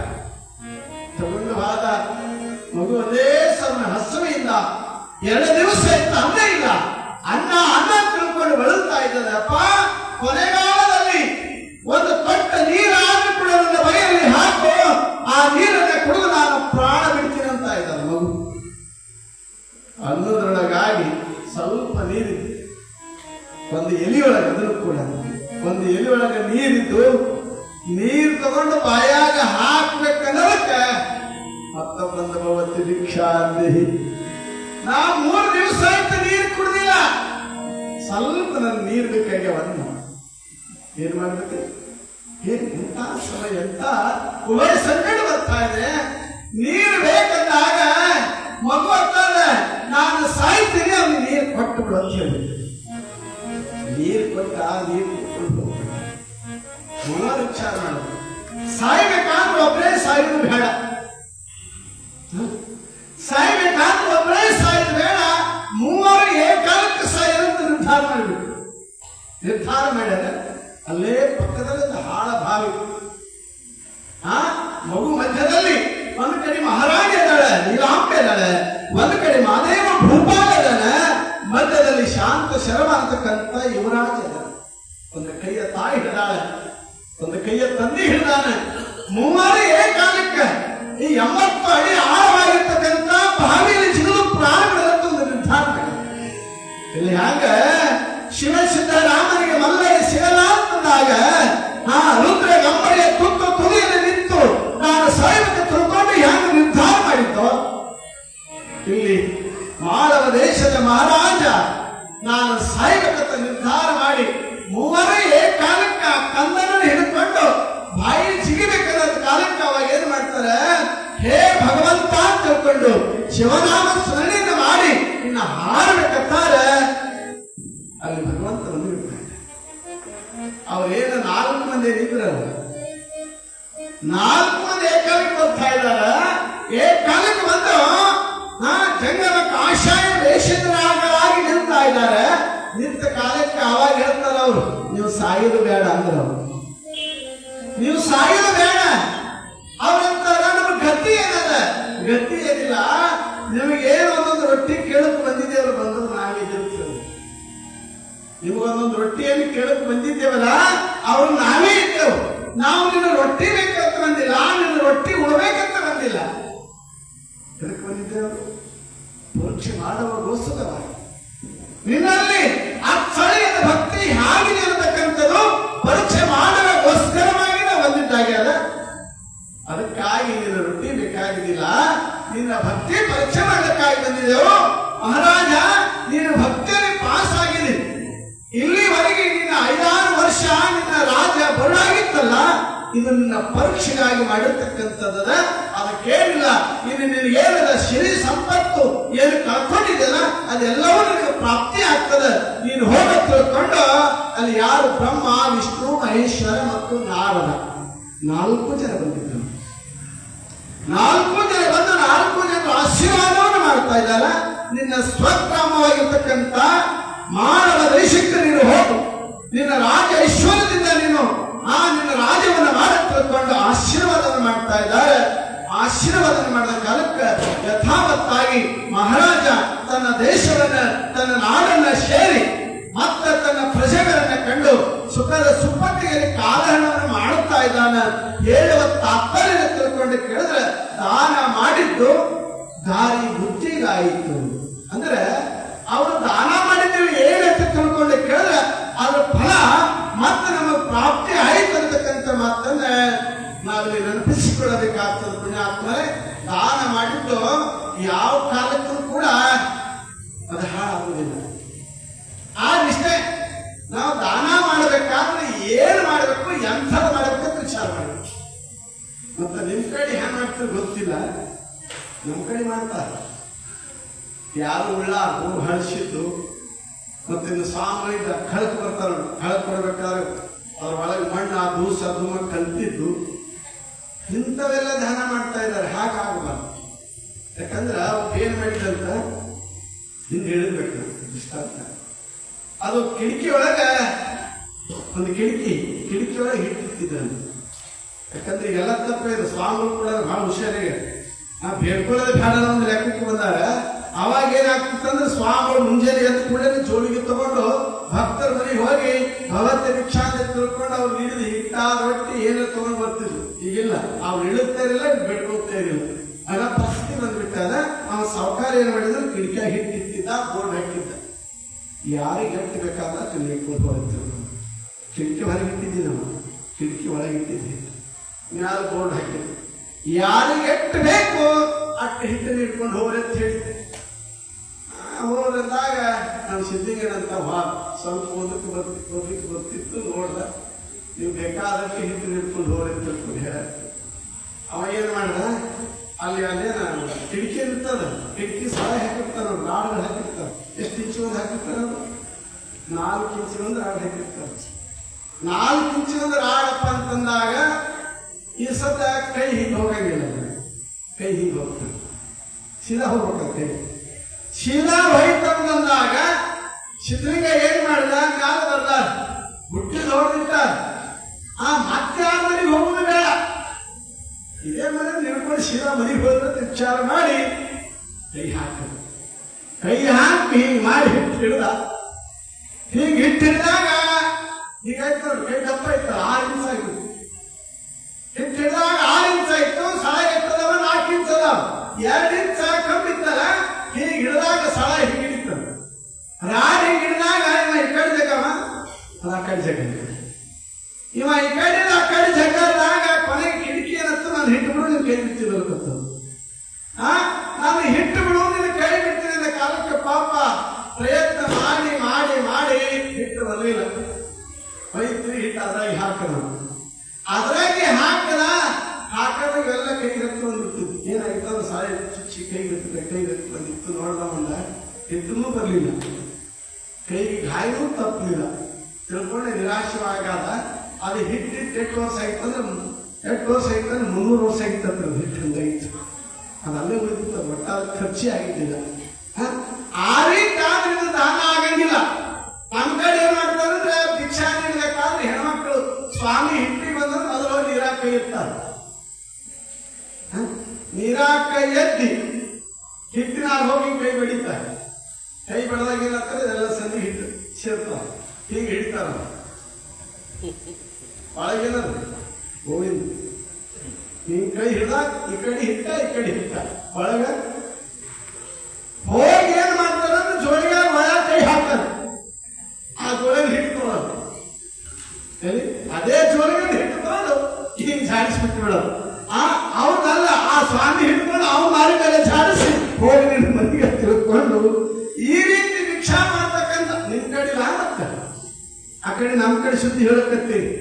ತಗೊಂಡು ಹೋದ. ಮಗು ಒಂದೇ ಸಮ ಹಸುವಿಂದ 2 ದಿವಸ ಇತ್ತು, ಅನ್ನ ಇಲ್ಲ. ಅನ್ನ ತಿಳ್ಕೊಂಡು ಬಳಲ್ತಾ ಇದ್ದದೆ. ಅಪ್ಪ, ಕೊನೆಗಾಲದಲ್ಲಿ ಒಂದು ತೊಟ್ಟ ನೀರಾದ್ರೂ ಕೂಡ ನನ್ನ ಬೈಯಲ್ಲಿ ಹಾಕು, ಆ ನೀರನ್ನ ಕುಡಿದು ನಾನು ಪ್ರಾಣ ಬಿಡ್ತೀನಿ ಅಂತ ಇದ್ದಾನೆ ಮಗು. ಅನ್ನೋದ್ರೊಳಗಾಗಿ ಸ್ವಲ್ಪ ನೀರಿದ್ದು, ಒಂದು ಎಲಿಯೊಳಗೆ, ಅದನ್ನು ಕೂಡ ಒಂದು ಎಲಿಯೊಳಗೆ ನೀರಿದ್ದು, ನೀರು ತಗೊಂಡು ಬಾಯಾಗ ಹಾಕ್ಬೇಕನ್ನೋದಕ್ಕೆ ಮತ್ತೊಬ್ಬಂದ ಭಗವಂತ ಭಿಕ್ಷಾಂದೇಹಿ. ನಾ 3 ದಿವಸ ಆಯ್ತು ನೀರು ಕುಡ್ದಿಲ್ಲ, ಸ್ವಲ್ಪ ನನ್ನ ನೀರು ಬೇಕಾಗಿ ಅವನ್ನ ಏನ್ ಮಾಡ್ಬೇಕು. ಎಂತ ಸಮಯ, ಎಂತ ಉಭಯ ಸಂಕಟ ಬರ್ತಾ ಇದೆ. ನೀರು ಬೇಕಂದಾಗ ಮಗು ಅಂತಾನೆ, ನಾನು ಸಾಯ್ತೀನಿ, ಕೊಟ್ಬಿಡು ಅಂತ ಹೇಳಿ ನೀರು ಕೊಟ್ಟ ನೀರು ಕುಡ್ಕೊಂಡು ಮೂವರು ವಿಚಾರ ಮಾಡೋದು. ಸಾಯ್ಬೇಕಾದ್ರೆ ಒಬ್ಬರೇ ಸಾಯೋದು ಬೇಡ, ಸಾಯ್ಬೇಕಾದ್ರೆ ಒಬ್ಬರೇ ಸಾಯೋದು ಬೇಡ, ಮೂವರು ಏಕಾಲಕ್ಕೆ ಸಾಯೋದು ನಿರ್ಧಾರ ಮಾಡಬೇಕು. ನಿರ್ಧಾರ ಮಾಡ್ಯಾರ. ಅಲ್ಲೇ ಪಕ್ಕದಲ್ಲಿ ಹಾಳ ಬಾವಿ, ಮಗು ಮಧ್ಯದಲ್ಲಿ ಒಂದು ಕಡೆ ಮಹಾರಾಜ ಇದ್ದಾಳೆ, ನೀಲಾಂಬೆ ಇದ್ದಾಳೆ, ಒಂದು ಕಡೆ ಮಾದೇವ ಭೂಪಾಲ ಇದ್ದಾನೆ, ಮಧ್ಯದಲ್ಲಿ ಶಾಂತ ಶರಮ ಅಂತಕ್ಕಂಥ ಯುವರಾಜ ಇದ್ದಾನೆ. ಒಂದು ಕೈಯ ತಾಯಿ ಹಿಡಿದಾಳೆ, ಒಂದು ಕೈಯ ತಂದೆ ಹಿಡಿದಾನೆ. ಮೂವರು ಏಕಾಲಕ್ಕೆ ಈ 80 ಅಡಿ ಆಳವಾಗಿರ್ತಕ್ಕಂಥ ಬಾವಿಯಲ್ಲಿ ಜಿಗಿದು ಪ್ರಾಣ ಬಿಡದಂತ ಒಂದು ನಿರ್ಧಾರ ಮಾಡಿದೆ. ಇಲ್ಲಿ ಹ್ಯಾಂಗ ಶಿವಸಿದ್ದರಾಮನಿಗೆ ಮಲ್ಲಯ್ಯ ಸಿಗಲ್ಲ ಅಂತಂದಾಗ ರುದ್ರ ಗಂಬಳಿಯ ತುತ್ತು ತುದಿಯಲ್ಲಿ ನಿಂತು ನಾನು ಸಾಯಬೇಕು ತಿಳ್ಕೊಂಡು ಹ್ಯಾಂಗ ನಿರ್ಧಾರ ಮಾಡಿದ್ದು. ಇಲ್ಲಿ ಮಾಳವ ದೇಶದ ಮಹಾರಾಜ ನಾನು ಸಾಯ್ಬೇಕಂತ ನಿರ್ಧಾರ ಮಾಡಿ ಮೂವರೇ ಏಕಾಲಕ್ಕೆ ಆ ಕಂದನನ್ನು ಹಿಡಿದುಕೊಂಡು ಬಾಯಿ ಜಿಗಿಬೇಕನ್ನ ಕಾಲಕ್ಕೆ ಅವಾಗ ಏನ್ ಮಾಡ್ತಾರೆ, ಹೇ ಭಗವಂತ ಅಂತ ತಿಳ್ಕೊಂಡು ಶಿವನಾಮ ಸ್ಮರಣೆಯನ್ನು ಮಾಡಿ ಇನ್ನ ಹಾರಬೇಕಂತಾರೆ. ಅಲ್ಲಿ ಭಗವಂತ ಬಂದುಬಿಡ್ತಾರೆ. ಅವ್ರೇನು 4 ಮಂದಿ ಇದ್ರಲ್ಲ, 4 ಮಂದಿ ಏಕಾಲಕ್ಕೆ ಬರ್ತಾ ಇದ್ದಾರ. ಏಕಾಲಕ್ಕೆ ಬಂದು ಜಂಗಮ ಕಾಷಾಯ ವೇಷಧರಾಗಿ ನಿಲ್ತಾ ಇದ್ದಾರೆ. ನಿಂತ ಕಾಲಕ್ಕೆ ಅವಾಗ ಹೇಳ್ತಾರ ಅವರು, ನೀವು ಸಾಯೋದು ಬೇಡ ಅಂದ್ರೆ, ನೀವು ಸಾಯೋದು ಬೇಡ. ಅವ್ರಂತಾರ ನಮ್ಗೆ ಗತಿ ಏನದ, ಗತಿ ಏನಿಲ್ಲ, ನಿಮಗೇನು ಒಂದೊಂದು ರೊಟ್ಟಿ ಕೇಳಕ್ ಬಂದಿದ್ದೇವ್ರು, ಬಂದದ್ದು ನಾವಿದ್ದೇವೆ. ನಿಮಗೊಂದೊಂದು ರೊಟ್ಟಿಯನ್ನು ಕೇಳಕ್ ಬಂದಿದ್ದೇವಲ್ಲ, ಅವ್ರು ನಾವೇ ಇದ್ದೇವು. ನಾವು ನಿನ್ನ ರೊಟ್ಟಿ ಬೇಕಂತ ಬಂದಿಲ್ಲ, ನಿನ್ನ ರೊಟ್ಟಿ ಉಳ್ಬೇಕಂತ ಬಂದಿಲ್ಲ. ಎದಕ್ಕೆ ಬಂದಿದ್ದೇವೆ? ಪರೀಕ್ಷೆ ಮಾಡುವಗೋಸ್ಕರವಾಗಿ. ನಿನ್ನಲ್ಲಿ ಅಚ್ಚಳಿಯದ ಭಕ್ತಿ ಹೇಗಿದೆ ಅನ್ನತಕ್ಕಂಥದ್ದು ಪರೀಕ್ಷೆ ಮಾಡುವಗೋಸ್ಕರವಾಗಿ ನಾವು ಬಂದಿದ್ದಾಗ್ಯದ. ಅದಕ್ಕಾಗಿ ನಿನ್ನ ರೊಟ್ಟಿ ಬೇಕಾಗಿದ್ದಿಲ್ಲ, ನಿನ್ನ ಭಕ್ತಿ ಪರೀಕ್ಷೆ ಮಾಡಲಿಕ್ಕಾಗಿ ಬಂದಿದ್ದೆವು. ಮಹಾರಾಜ, ನೀನು ಭಕ್ತಿಯಲ್ಲಿ ಪಾಸ್ ಆಗಿದೆ. ಇಲ್ಲಿವರೆಗೆ ನಿನ್ನ 5-6 ವರ್ಷ ನಿನ್ನ ರಾಜ್ಯ ಬರುಳಾಗಿತ್ತಲ್ಲ, ಇದು ನಿನ್ನ ಪರೀಕ್ಷೆಗಾಗಿ ಮಾಡಿರ್ತಕ್ಕಂಥದ್ದದ. ಅದಕ್ಕೇನಿಲ್ಲ, ಇನ್ನು ನಿನಗೇನದ ಸಿರಿ ಸಂಪತ್ತು ಏನು ಕಳ್ಕೊಂಡಿದ್ದೆಲ್ಲ ಅದೆಲ್ಲವೂ ನಿನಗೆ ಪ್ರಾಪ್ತಿ ಆಗ್ತದೆ. ನೀನು ಹೋಗ ತಿಳ್ಕೊಂಡು ಅಲ್ಲಿ ಯಾರು ಬ್ರಹ್ಮ, ವಿಷ್ಣು, ಮಹೇಶ್ವರ ಮತ್ತು ನಾರದ 4 ಜನ ಬಂದಿದ್ದರು. 4 ಜನ ಬಂದು 4 ಜನರು ಆಶೀರ್ವಾದವನ್ನು ಮಾಡ್ತಾ ಇದ್ದಾರೆ. ನಿನ್ನ ಸ್ವಗ್ರಾಮವಾಗಿರ್ತಕ್ಕಂಥ ಮಾನವ ದೇಶಕ್ಕೆ ನೀನು ಹೋಗು, ನಿನ್ನ ರಾಜ ಐಶ್ವರ್ಯದಿಂದ ನೀನು ನಿನ್ನ ರಾಜ್ಯವನ್ನು ಮಾಡಕ್ಕೆ ತಿಳ್ಕೊಂಡು ಆಶೀರ್ವಾದವನ್ನು ಮಾಡ್ತಾ ಇದ್ದಾರೆ. ಆಶೀರ್ವಾದ ಮಾಡಿದ ಕಾಲಕ್ಕೆ ಯಥಾವತ್ತಾಗಿ ಮಹಾರಾಜ ತನ್ನ ದೇಶವನ್ನ, ತನ್ನ ನಾಡನ್ನ ಸೇರಿ ಮತ್ತೆ ತನ್ನ ಪ್ರಜೆಗಳನ್ನ ಕಂಡು ಸುಖದ ಸುಪ್ಪತ್ತಿಗೆಯಲ್ಲಿ ಕಾಲಹರಣವನ್ನು ಮಾಡುತ್ತಾ ಇದ್ದಾನೆ. ಹೇಳುವ ತಾತ್ಪರ್ಯ ತಿಳ್ಕೊಂಡು ಕೇಳಿದ್ರೆ ದಾನ ಮಾಡಿದ್ದು ದಾರಿ ಬುದ್ಧಿಗಾಯಿತು. ಅಂದ್ರೆ ಅವರು ದಾನ ಮಾಡಿದ್ದೇವೆ ಏನಂತ ತಿಳ್ಕೊಂಡು ಕೇಳಿದ್ರೆ ಅದ್ರ ಫಲ ಮತ್ತೆ ನಮಗೆ ಪ್ರಾಪ್ತಿ ಆಯ್ತು ಅಂತಕ್ಕಂಥ ಮಾತನ್ನ ನಾವಿಲ್ಲಿ ನೆನಪಿಸಿಕೊಳ್ಳಬೇಕಾಗ್ತದೆ. ಪುಣ್ಯಾತ್ಮರೇ, ದಾನ ಮಾಡಿದ್ದು ಯಾವ ಕಾಲಕ್ಕೂ ಕೂಡ ಅದು ಹಾಳಾಗುವುದಿಲ್ಲ. ಆದಿಷ್ಟೇ ನಾವು ದಾನ ಮಾಡಬೇಕಾದ್ರೆ ಏನು ಮಾಡಬೇಕು, ಎಂಥದ್ದು ಮಾಡಬೇಕಂತ ವಿಚಾರ ಮಾಡಬೇಕು. ಮತ್ತೆ ನಿಮ್ ಕಡೆ ಹೆಂಗ್ ಮಾಡ್ತಾರೆ ಗೊತ್ತಿಲ್ಲ, ನಮ್ಮ ಕಡೆ ಮಾಡ್ತಾರೆ. ಯಾರು ಉಳ್ಳಾರ್ದು ಹಳಸಿದ್ದು ಮತ್ತೆ ಸ್ವಾಮಿ ಖಳಕ್ ಬರ್ತಾರ, ಖಳಕ್ ಬರ್ಬೇಕಾದ್ರೆ ಅವ್ರ ಒಳಗೆ ಮಣ್ಣು ಆ ದೂಸ ಧೂಮ ಕಲ್ತಿದ್ದು ಇಂಥವೆಲ್ಲ ದಾನ ಮಾಡ್ತಾ ಇದ್ದಾರೆ. ಹಾಗಾಗಬಾರ್ದು. ಯಾಕಂದ್ರೆ ಅವ್ರು ಏನ್ ಮಾಡಿದಂತ ಹಿಂದೆ ಹೇಳಿದ್ಬೇಕು ದೃಷ್ಟಾಂತ. ಅದು ಕಿಟಕಿ ಒಳಗೆ ಒಂದು ಕಿಟಕಿ ಒಳಗೆ ಹಿಟ್ಟಿರ್ತಿದ್ದಂತೆ. ಯಾಕಂದ್ರೆ ಎಲ್ಲ ತಪ್ಪೇ ಇದೆ. ಸ್ವಾಮಿಗಳು ಕೂಡ ಬಹಳ ಹುಷಾರಿಗೆ ಬೇಡ್ಕೊಳ್ಳೋದೇ ಬೇಡ ಒಂದು ಲೆಕ್ಕಕ್ಕೆ ಬಂದಾಗ ಅವಾಗ ಏನಾಗ್ತಿತ್ತಂದ್ರೆ ಸ್ವಾಮಿಗಳು ಮುಂಜಾನೆ ಎದ್ದು ಕೂಡ ಜೋಳಿಗೆ ತಗೊಂಡು ಭಕ್ತರ ಮನೆಗೆ ಹೋಗಿ ಭಗವತ ಭಿಕ್ಷಾ ಅಂತ ತಿಳ್ಕೊಂಡು ಅವ್ರು ಹಿಡಿದು ಹಿಟ್ಟ ರೊಟ್ಟಿ ಏನೋ ತಗೊಂಡು ಬರ್ತಿದ್ರು. ಈಗಿಲ್ಲ, ಅವ್ರು ಇಳುತ್ತಾ ಇರಲಿಲ್ಲ, ಬೆಡ್ಕೊಳ್ತಾ ಇರಲಿಲ್ಲ. ಆಗ ಪರಿಸ್ಥಿತಿ ಬಂದ್ಬಿಟ್ಟಾಗ ಅವನ ಸಾವುಕಾರ ಏನ್ ಮಾಡಿದ್ರು, ಕಿಟಕಿಯಾಗಿ ಹಿಟ್ಟಿತ್ತಿದ್ದ, ಬೋರ್ಡ್ ಹಾಕಿದ್ದ. ಯಾರಿಗೆ ಎಟ್ಟು ಬೇಕಾದ ತಿಳ್ಕೊಂಡು ಹೋಗ್ತಿದ್ರು. ಕಿಟಕಿ ಹೊರಗೆ ಇಟ್ಟಿದ್ದಿ, ನಾವು ಕಿಟಕಿ ಒಳಗೆ ಇಟ್ಟಿದ್ವಿ, ಮ್ಯಾಲ ಬೋರ್ಡ್ ಹಾಕಿದ್ವಿ. ಯಾರಿಗೆ ಎಟ್ಟು ಬೇಕು ಅಟ್ಟು ಹಿಟ್ಟನ್ನು ಇಟ್ಕೊಂಡು ಹೋಗ್ರಿ ಅಂತ ಹೇಳಿದ್ದೆ. ಹೋದ್ರಂದಾಗ ನಾವು ಸಿದ್ಧಿಗೇನಂತ ಸ್ವಲ್ಪ ಓದಕ್ಕೆ ಬರ್ಲಿಕ್ಕೆ ಬರ್ತಿತ್ತು. ನೋಡ್ದ, ನೀವು ಬೇಕಾದಷ್ಟು ಹಿಟ್ಟು ಹಿಡ್ಕೊಂಡು ಹೋಗ್ರಿ ಅಂತ ತಿಳ್ಕೊಂಡು ಹೇಳ. ಅವ ಏನ್ ಮಾಡ್ದ, ಅಲ್ಲಿ ಅದೇನ ಕಿಟಕಿ ಇರ್ತದ, ಕಿಟಕಿ ಸಹ ಹಾಕಿರ್ತಾರ, ರಾಡ್ಗಳು ಹಾಕಿರ್ತಾರೆ. ಎಷ್ಟು ಇಂಚು ಒಂದು ಹಾಕಿರ್ತಾರ? 4 ಇಂಚು ಒಂದು ರಾಡ್ ಹಾಕಿರ್ತಾರೆ. 4 ಇಂಚು ಒಂದು ರಾಡಪ್ಪ ಅಂತಂದಾಗ ಈ ಸದ್ದ ಕೈ ಹಿಂಗೆ ಹೋಗಂಗಿಲ್ಲ, ಕೈ ಹಿಂಗೆ ಹೋಗ್ತದೆ, ಸೀದಾ ಹೋಗ್ಬೇಕಂತ ಕೈ ಸೀದಾ ಹೋಯ್ತಂದಾಗ ಸಿದ್ಧಲಿಂಗ ಏನ್ ಮಾಡಿದ? ಕಾಲ ಬರ್ದ ಹುಟ್ಟಿದ ಹೊಡೆದಿಟ್ಟ. ಮತ್ತೆ ಆ ಮನೆಗೆ ಹೋಗುದು ಬೇಡ, ಇದೇ ಮನೆ ನಿಡ್ಕೊಂಡು ಸೀದಾ ಮನೆಗೆ ಹೋದ್ರೆ ವಿಚಾರ ಮಾಡಿ ಕೈ ಹಾಕಿದ. ಕೈ ಹಾಕಿ ಹಿಂಗೆ ಮಾಡಿ ಹಿಟ್ಟು ಹಿಡ್ದ. ಹಿಂಗೆ ಹಿಟ್ಟು ಹಿಡಿದಾಗ ಹೀಗಾಯ್ತು ನೋಡಿ, ಕೈ ದಪ್ಪ ಇತ್ತು, 6 ಇಂಚ್ ಆಯ್ತು. ಹಿಟ್ಟು ಹಿಡಿದಾಗ 6 ಇಂಚ್ ಆಯ್ತು. ಸಳ ಎತ್ತದವ 4 ಇಂಚ್ ಅದಾವ. 2 ಇಂಚ್ ಕಮ್ಮಿತ್ತಲ್ಲ, ಹೀಗೆ ಹಿಡಿದಾಗ ಸಳ ಹಿಂಗೆ ಹಿಡಿತದ. ರಾಡ್ ಹಿಂಗೆ ಹಿಡಿದಾಗ ಇವ ಈ ಕಡೆ ಜಗವ, ಅದು ಆ ಕಡೆ ಜಗ, ಇವ ಈ ಕಡೆ ಆ ಕಡೆ ಜಗದಾಗ ಕೊನೆಗೆ ಕಿಟಕಿ ಏನತ್ತು, ನಾನು ಹಿಟ್ಟು ಬಿಡು ನಿನ್ ಕೈ ಬಿಡ್ತಿರ್ಬೇಕಂತ. ನಾನು ಹಿಟ್ಟು ಬಿಡು ನಿನ್ನ ಕೈ ಬಿಡ್ತೀನಿ ಅಂದ ಕಾಲಕ್ಕೆ ಪಾಪ ಪ್ರಯತ್ನ ಮಾಡಿ ಮಾಡಿ ಮಾಡಿ ಹಿಟ್ಟು ಬರಲಿಲ್ಲ. ಹೋಯ್ತು, ಹಿಟ್ಟು ಅದ್ರಾಗಿ ಹಾಕದ. ಅದ್ರಾಗಿ ಹಾಕದಾಗ ಎಲ್ಲ ಕೈ ರಕ್ತ ಬಂದ್ಬಿಡ್ತಿದ್ವಿ. ಏನಾಗಿತ್ತು? ಸಾಯ ಚುಚ್ಚಿ ಕೈ ರಕ್ತ ಬಂದಿತ್ತು. ನೋಡ್ದ ಮುಂದ ಹಿಟ್ಟೂ ಬರಲಿಲ್ಲ, ಕೈಗೆ ಗಾಯನೂ ತಪ್ಪಲಿಲ್ಲ. ತಿಳ್ಕೊಂಡೆ ನಿರಾಶವಾಗಾದ. ಅದು ಹಿಟ್ಟು 8 ವರ್ಷ ಆಗಿತ್ತಂದ್ರೆ 8 ವರ್ಷ ಆಗಿತ್ತಂದ್ರೆ 300 ವರ್ಷ ಆಗಿತ್ತಂದ್ರೆ ಹಿಟ್ಟು ಹಂಗಾಗಿತ್ತು. ಅದಲ್ಲೇ ಉಳಿದಿತ್ತು, ಒಟ್ಟ ಖರ್ಚೇ ಆಗಿದ್ದಿಲ್ಲ. ಆ ರೀತಿ ಆದ್ರಿಂದ ದಾನ ಆಗಂಗಿಲ್ಲ. ನಮ್ಮ ಕಡೆ ಏನ್ ಮಾಡ್ತಾರಂದ್ರೆ ಭಿಕ್ಷಾ ನೀಡಬೇಕಾದ್ರೆ ಹೆಣ್ಮಕ್ಳು ಸ್ವಾಮಿ ಹಿಟ್ಟಿಗೆ ಬಂದ್ರೆ ಮೊದಲು ನೀರಾಕ ಕೈ ಇರ್ತಾರೆ. ನೀರಾಕ ಎದ್ದಿ ಹಿಟ್ಟಿನ ಹೋಗಿ ಕೈ ಬೆಳಿತಾರೆ. ಕೈ ಬೆಳೆದಾಗ ಏನಾಗ್ತದೆ? ಎಲ್ಲ ಸಂದಿ ಹಿಟ್ಟು ಸೇರ್ತಾರೆ, ಹೀಗೆ ಹಿಡಿತಾರ. ಒಳಗೇನ ಗೋವಿಂದ ಹಿಂಗ್ ಕೈ ಹಿಡ್ದಾಗ ಈ ಕಡೆ ಹಿಟ್ಟ, ಈ ಕಡೆ ಹಿಟ್ಟ, ಒಳಗ ಹೋಗಿ ಏನ್ ಮಾಡ್ತಾರಂದ್ರೆ ಜೋಳಿಗೆ ಒಳ ಕೈ ಹಾಕ್ತಾರೆ. ಆ ಜೋಳಿಗೆ ಹಿಡ್ಕೊಳ್ಳೋದು, ಅದೇ ಜೋಳಿಗೆ ಹಿಡ್ಕೊಳ್ಳೋದು ಹಿಂಗ್ ಜಾಡಿಸ್ಬಿಟ್ಟು ಬಿಡೋದು. ಅವನಲ್ಲ, ಆ ಸ್ವಾಮಿ ಹಿಡ್ಕೊಂಡು ಅವನ ಮಾರಿ ಮೇಲೆ ಜಾಡಿಸಿ ಹೋಗಿ ನಿನ್ನ ಮನೆಗೆ ತಿಳ್ಕೊಂಡು ಈ ರೀತಿ ಭಿಕ್ಷಾ ಮಾಡ್ತಕ್ಕಂಥ ನಿಮ್ ಕಡೆ ಮತ್ತ ಆ ಕಡೆ ನಮ್ಮ ಕಡೆ ಸುದ್ದಿ ಹೇಳಕತ್ತೀವಿ.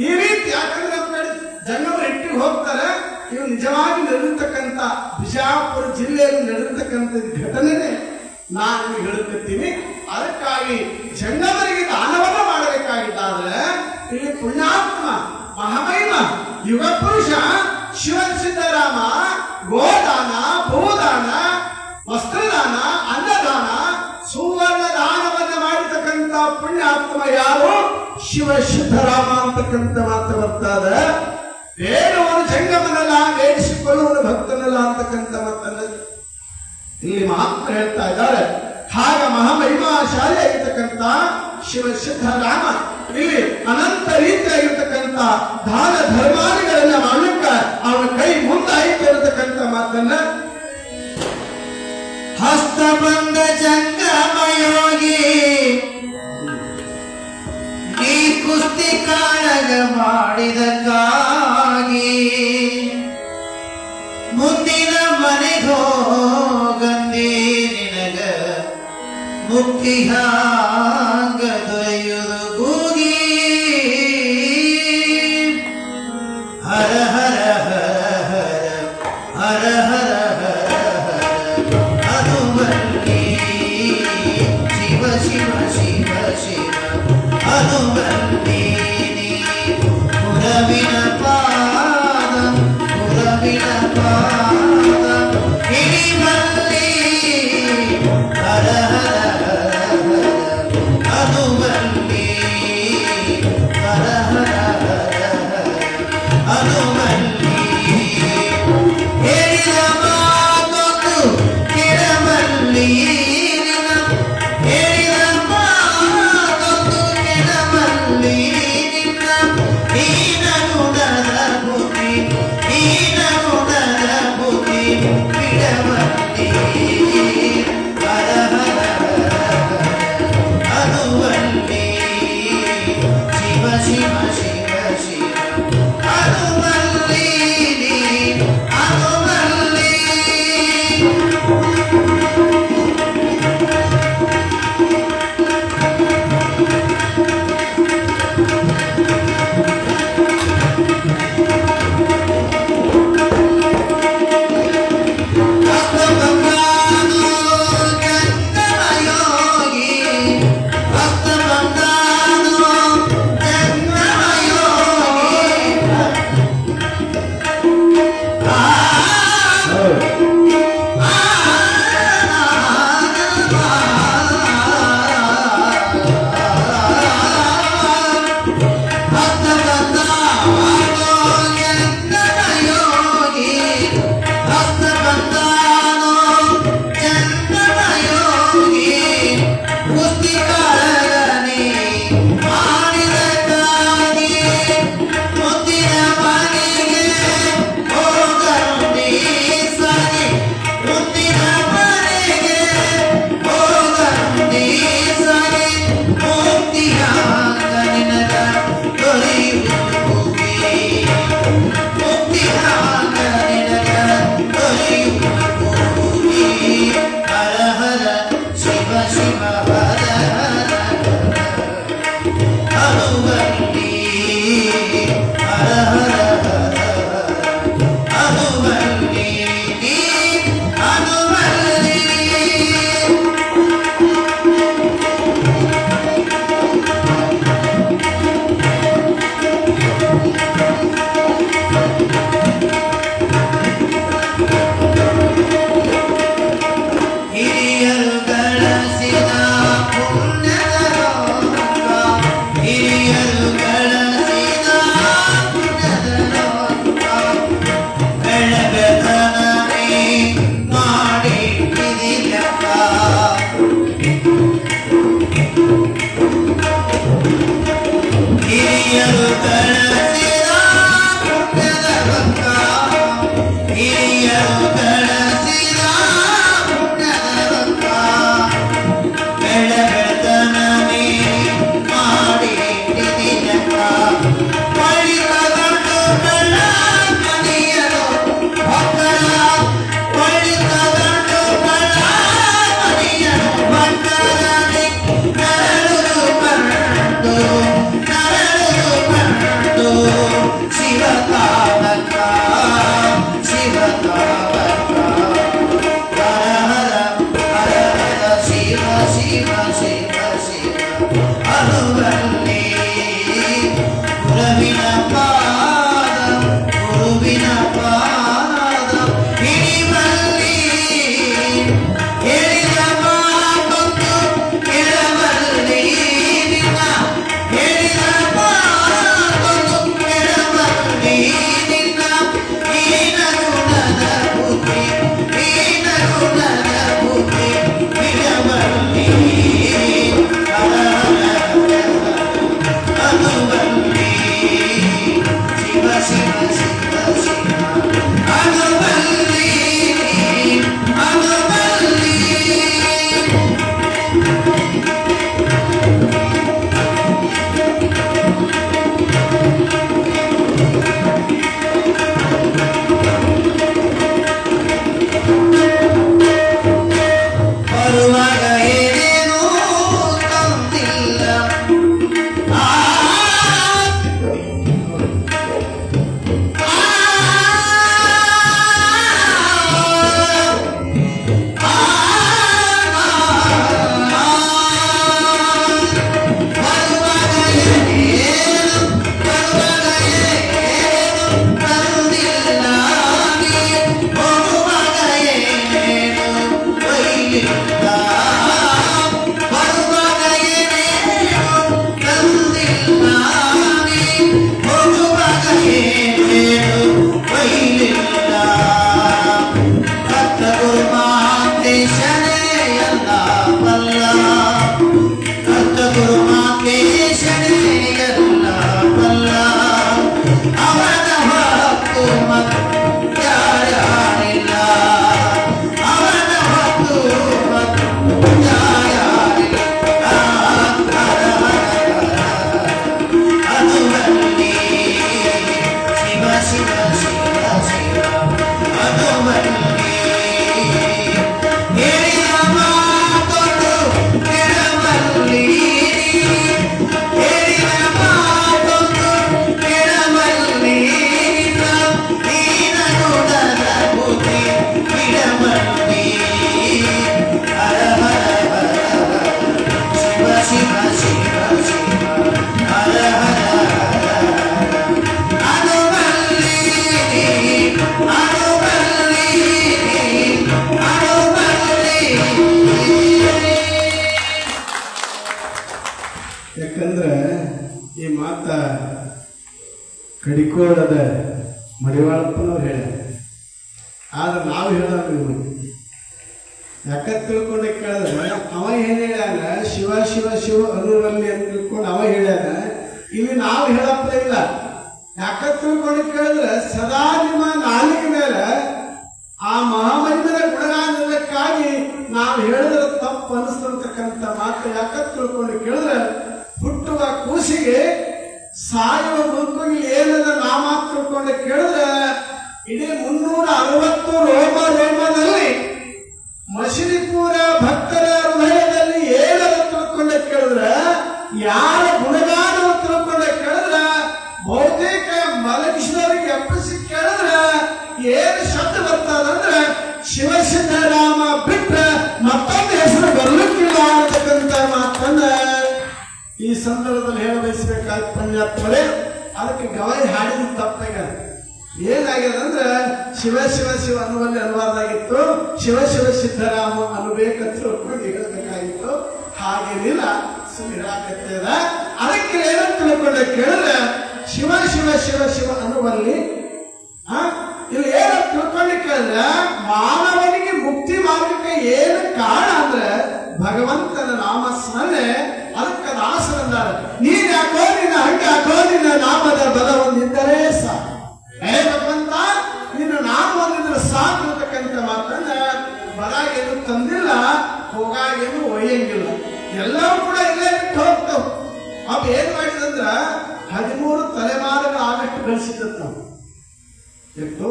ಈ ರೀತಿ ಯಾಕಂದ್ರೆ ನಮ್ಮ ಕಡೆ ಜಂಗಮ ಹಿಟ್ಟಿಗೆ ಹೋಗ್ತಾರೆ. ಇವು ನಿಜವಾಗಿ ನಡೆದಿರ್ತಕ್ಕಂಥ ಬಿಜಾಪುರ ಜಿಲ್ಲೆಯಲ್ಲಿ ನಡೆದಿರ್ತಕ್ಕಂಥ ಘಟನೆನೇ ನಾನು ಹೇಳಕತ್ತೀನಿ. ಅದಕ್ಕಾಗಿ ಜಂಗಮರಿಗೆ ದಾನವನ್ನ ಮಾಡಬೇಕಾಗಿದ್ದಾದ್ರೆ ಇಲ್ಲಿ ಪುಣ್ಯಾತ್ಮ ಮಹಾಮಹಿಮ ಯುಗ ಪುರುಷ ಶಿವನ್ ಸಿದ್ದರಾಮ ಗೋದಾನ, ಭೂದಾನ, ವಸ್ತ್ರದಾನ, ಅನ್ನದಾನ, ಸುವರ್ಣ ದಾನವನ್ನ ಮಾಡಿರ್ತಕ್ಕಂಥ ಪುಣ್ಯಾತ್ಮ ಯಾರು? ಶಿವ ಸಿದ್ದರಾಮ ಅಂತಕ್ಕಂಥ ಮಾತು ಬರ್ತಾದ. ಬೇಡವನು ಜಂಗಮನಲ್ಲ, ಬೇಡಿಸಿಕೊಳ್ಳುವನು ಭಕ್ತನಲ್ಲ ಅಂತಕ್ಕಂಥ ಮಾತನ್ನ ಇಲ್ಲಿ ಮಹಾತ್ಮ ಹೇಳ್ತಾ ಇದ್ದಾರೆ. ಹಾಗ ಮಹಾಮಹಿಮಾಶಾಲಿ ಆಗಿರ್ತಕ್ಕಂಥ ಶಿವ ಸಿದ್ದರಾಮ ಇಲ್ಲಿ ಅನಂತ ರೀತಿಯಾಗಿರ್ತಕ್ಕಂಥ ದಾನ ಧರ್ಮಾದಿಗಳನ್ನ ಮಾಡಲಿಕ್ಕ ಅವನ ಕೈ ಮುಂದಾಯಿತು ಇರತಕ್ಕಂಥ ಮಾತನ್ನ ಹಸ್ತಬಂಧ ಜಂಗಮಯೋಗಿ ಈ ಕುಸ್ತಿ ಕಾಳಗ ಮಾಡಿದಕ್ಕಾಗಿ ಮುಂದಿನ ಮನೆಗೋಗಂದಿ ನಿನಗ ಮುಕ್ತಿ ಹಾಗ ದೊರೆಯುವುದು ಕೂಗಿ ಹರ ಹರ ಹರ ಹರ ಹರ ಹರ ಹನುಮಂತಿ ಶಿವ ಶಿವ ಶಿವ ಶಿವ ಹನುಮಂತಿ ಪುರವಿನ ಪಾದ ಪುರವಿನ ಪಾದ ಹಿಡಿಮಲ್ಲಿ ಹರ ಹರ ಹರ ಹನುಮಂತಿ ಶಿವ ಶಿವ ಶಿವ ಅನುವಲ್ಲಿ ಗುರುವಿನ ಪಾದ ಗುರುವಿನ ಪಾದ ಹಿಡಿವಲ್ಲಿ ಹೇಳಿದ ಮಾತೊಂದು ಕೆಳವಲ್ಲಿ ನಿನ್ನ ಹೇಳಿದ ಮಾತೊಂದು ಕೆಳವಲ್ಲಿ ನಿನ್ನ ಹೀನ ಗುಣದ ಬುದ್ಧಿ ಹೀನ ಗುಣದ ಬುದ್ಧಿ ಹಿಡವಲ್ಲಿ ಅನುವಲ್ಲಿ ಶಿವ ಶಿವ ಶಿವ ಶಿವ ಅನುವಲ್ಲಿ ಅನುವಲ್ಲಿ ಬರುವಾಗ ಏನೇನೂ ತಂದಿಲ್ಲ ಆ ಯಾಕಂದ್ರೆ ಈ ಮಾತ ಕಡಿಕೋಳದ ಮಡಿವಾಳಪ್ಪನವ್ರು ಹೇಳ ಆದ್ರೆ ನಾವು ಹೇಳೋದು ಯಾಕ ತಿಳ್ಕೊಂಡೆ ಕೇಳಿದ್ರೆ ಅವ ಏನ್ ಹೇಳ್ಯಾನ ಶಿವ ಶಿವ ಶಿವ ಅನುವಲ್ಲಿ ಅಂತ ತಿಳ್ಕೊಂಡು ಅವ ಹೇಳ್ಯಾನ ಇಲ್ಲಿ ನಾವು ಹೇಳಪ್ಪ ಇಲ್ಲ ಯಾಕ ತಿಳ್ಕೊಂಡು ಕೇಳಿದ್ರೆ ಸದಾ ನಿಮ್ಮ ನಾಲಿಗೆ ಮೇಲೆ ಆ ಮಹಾಮಹಿಮನ ಗುಣಗಾನಕ್ಕಾಗಿ ನಾವು ಹೇಳಿದ್ರೆ ತಪ್ಪು ಅನಿಸ್ತಕ್ಕಂಥ ಮಾತು ಯಾಕ ತಿಳ್ಕೊಂಡು ಕೇಳಿದ್ರೆ ಹುಟ್ಟುವ ಕೂಸಿಗೆ ಸಾಯುವ ಮಗುವಿಗೆ ಏನದ ನಾಮ ತಿಳ್ಕೊಂಡು ಕೇಳಿದ್ರೆ ಇಡೀ 360 ರೋಮದಲ್ಲಿ ಮಸಿರಿಪುರ ಭಕ್ತರ ಹೃದಯದಲ್ಲಿ ಏನದ ತಿಳ್ಕೊಂಡೆ ಕೇಳಿದ್ರೆ ಯಾರ ಗುಣಗಾನ ತಿಳ್ಕೊಂಡೆ ಕೇಳಿದ್ರೆ ಬಹುತೇಕ ಮಲಗಿಸಿದವರಿಗೆ ಎಪ್ಪಿಸಿ ಕೇಳಿದ್ರೆ ಏನು ಶಬ್ದ ಬರ್ತದಂದ್ರೆ ಶಿವಸಿದ್ದರಾಮ ಬಿಟ್ರೆ ಮತ್ತೊಂದು ಹೆಸರು ಬರ್ಲಿಕ್ಕಿಲ್ಲ ಅಂತಕ್ಕಂಥ ಮಾತನ್ನ ಈ ಸಂದರ್ಭದಲ್ಲಿ ಹೇಳ ಬಯಸಬೇಕಾದ ಪುಣ್ಯಾತ್ಮರೇ ಅದಕ್ಕೆ ಗವಾಯಿ ಹಾಡಿದ ತಪ್ಪಾಗ ಏನಾಗ್ಯದ ಅಂದ್ರೆ ಶಿವ ಶಿವ ಶಿವ ಅನ್ನುವಲ್ಲಿ ಅನುವಾದಾಗಿತ್ತು ಶಿವ ಶಿವ ಸಿದ್ದರಾಮ ಅನ್ನಬೇಕಂತ ತಿಳ್ಕೊಂಡು ಹೇಳಬೇಕಾಗಿತ್ತು ಹಾಗೇನಿಲ್ಲ ಸುಮ್ಮನಿರಾಕತ್ತದ ಅದಕ್ಕೆ ಏನಂತ ತಿಳ್ಕೊಂಡೆ ಕೇಳಿದ್ರೆ ಶಿವ ಶಿವ ಶಿವ ಶಿವ ಅನ್ನುವಲ್ಲಿ ಇಲ್ಲಿ ಏನಂತ ತಿಳ್ಕೊಂಡು ಕೇಳಿದ್ರೆ ಮಾನವನಿಗೆ ಮುಕ್ತಿ ಮಾರ್ಗಕ್ಕೆ ಏನು ಕಾರಣ ಅಂದ್ರೆ ಭಗವಂತನ ನಾಮಸ್ಮರಣೆ ಅದಕ್ಕೆ ದಾಸರಂದಾರ ನೀನ್ ಯಾಕೋ ನಿನ್ನ ಹಂಗ ಯಾಕೋ ನಿನ್ನ ನಾಮದ ಬಲ ಒಂದಿದ್ದರೆ ಸಾಕು ಹೇ ಭಗವಂತ ನಿನ್ನ ನಾಮ ಒಂದಿದ್ರೆ ಸಾಕು ಅಂತಕ್ಕಂಥ ಮಾತನ್ನ ಬರಾಗೇನು ತಂದಿಲ್ಲ ಹೋಗಾಗೇನು ಒಯ್ಯಂಗಿಲ್ಲ ಎಲ್ಲವೂ ಕೂಡ ಇಲ್ಲೇ ಬಿಟ್ಟು ಹೋಗ್ತಾವ ಅವ್ ಏನ್ ಮಾಡಿದಂದ್ರ 13 ತಲೆಮಾರುಗಳು ಆಗಷ್ಟು ಗಳಿಸಿದ್ದ ನಾವು ಎಷ್ಟು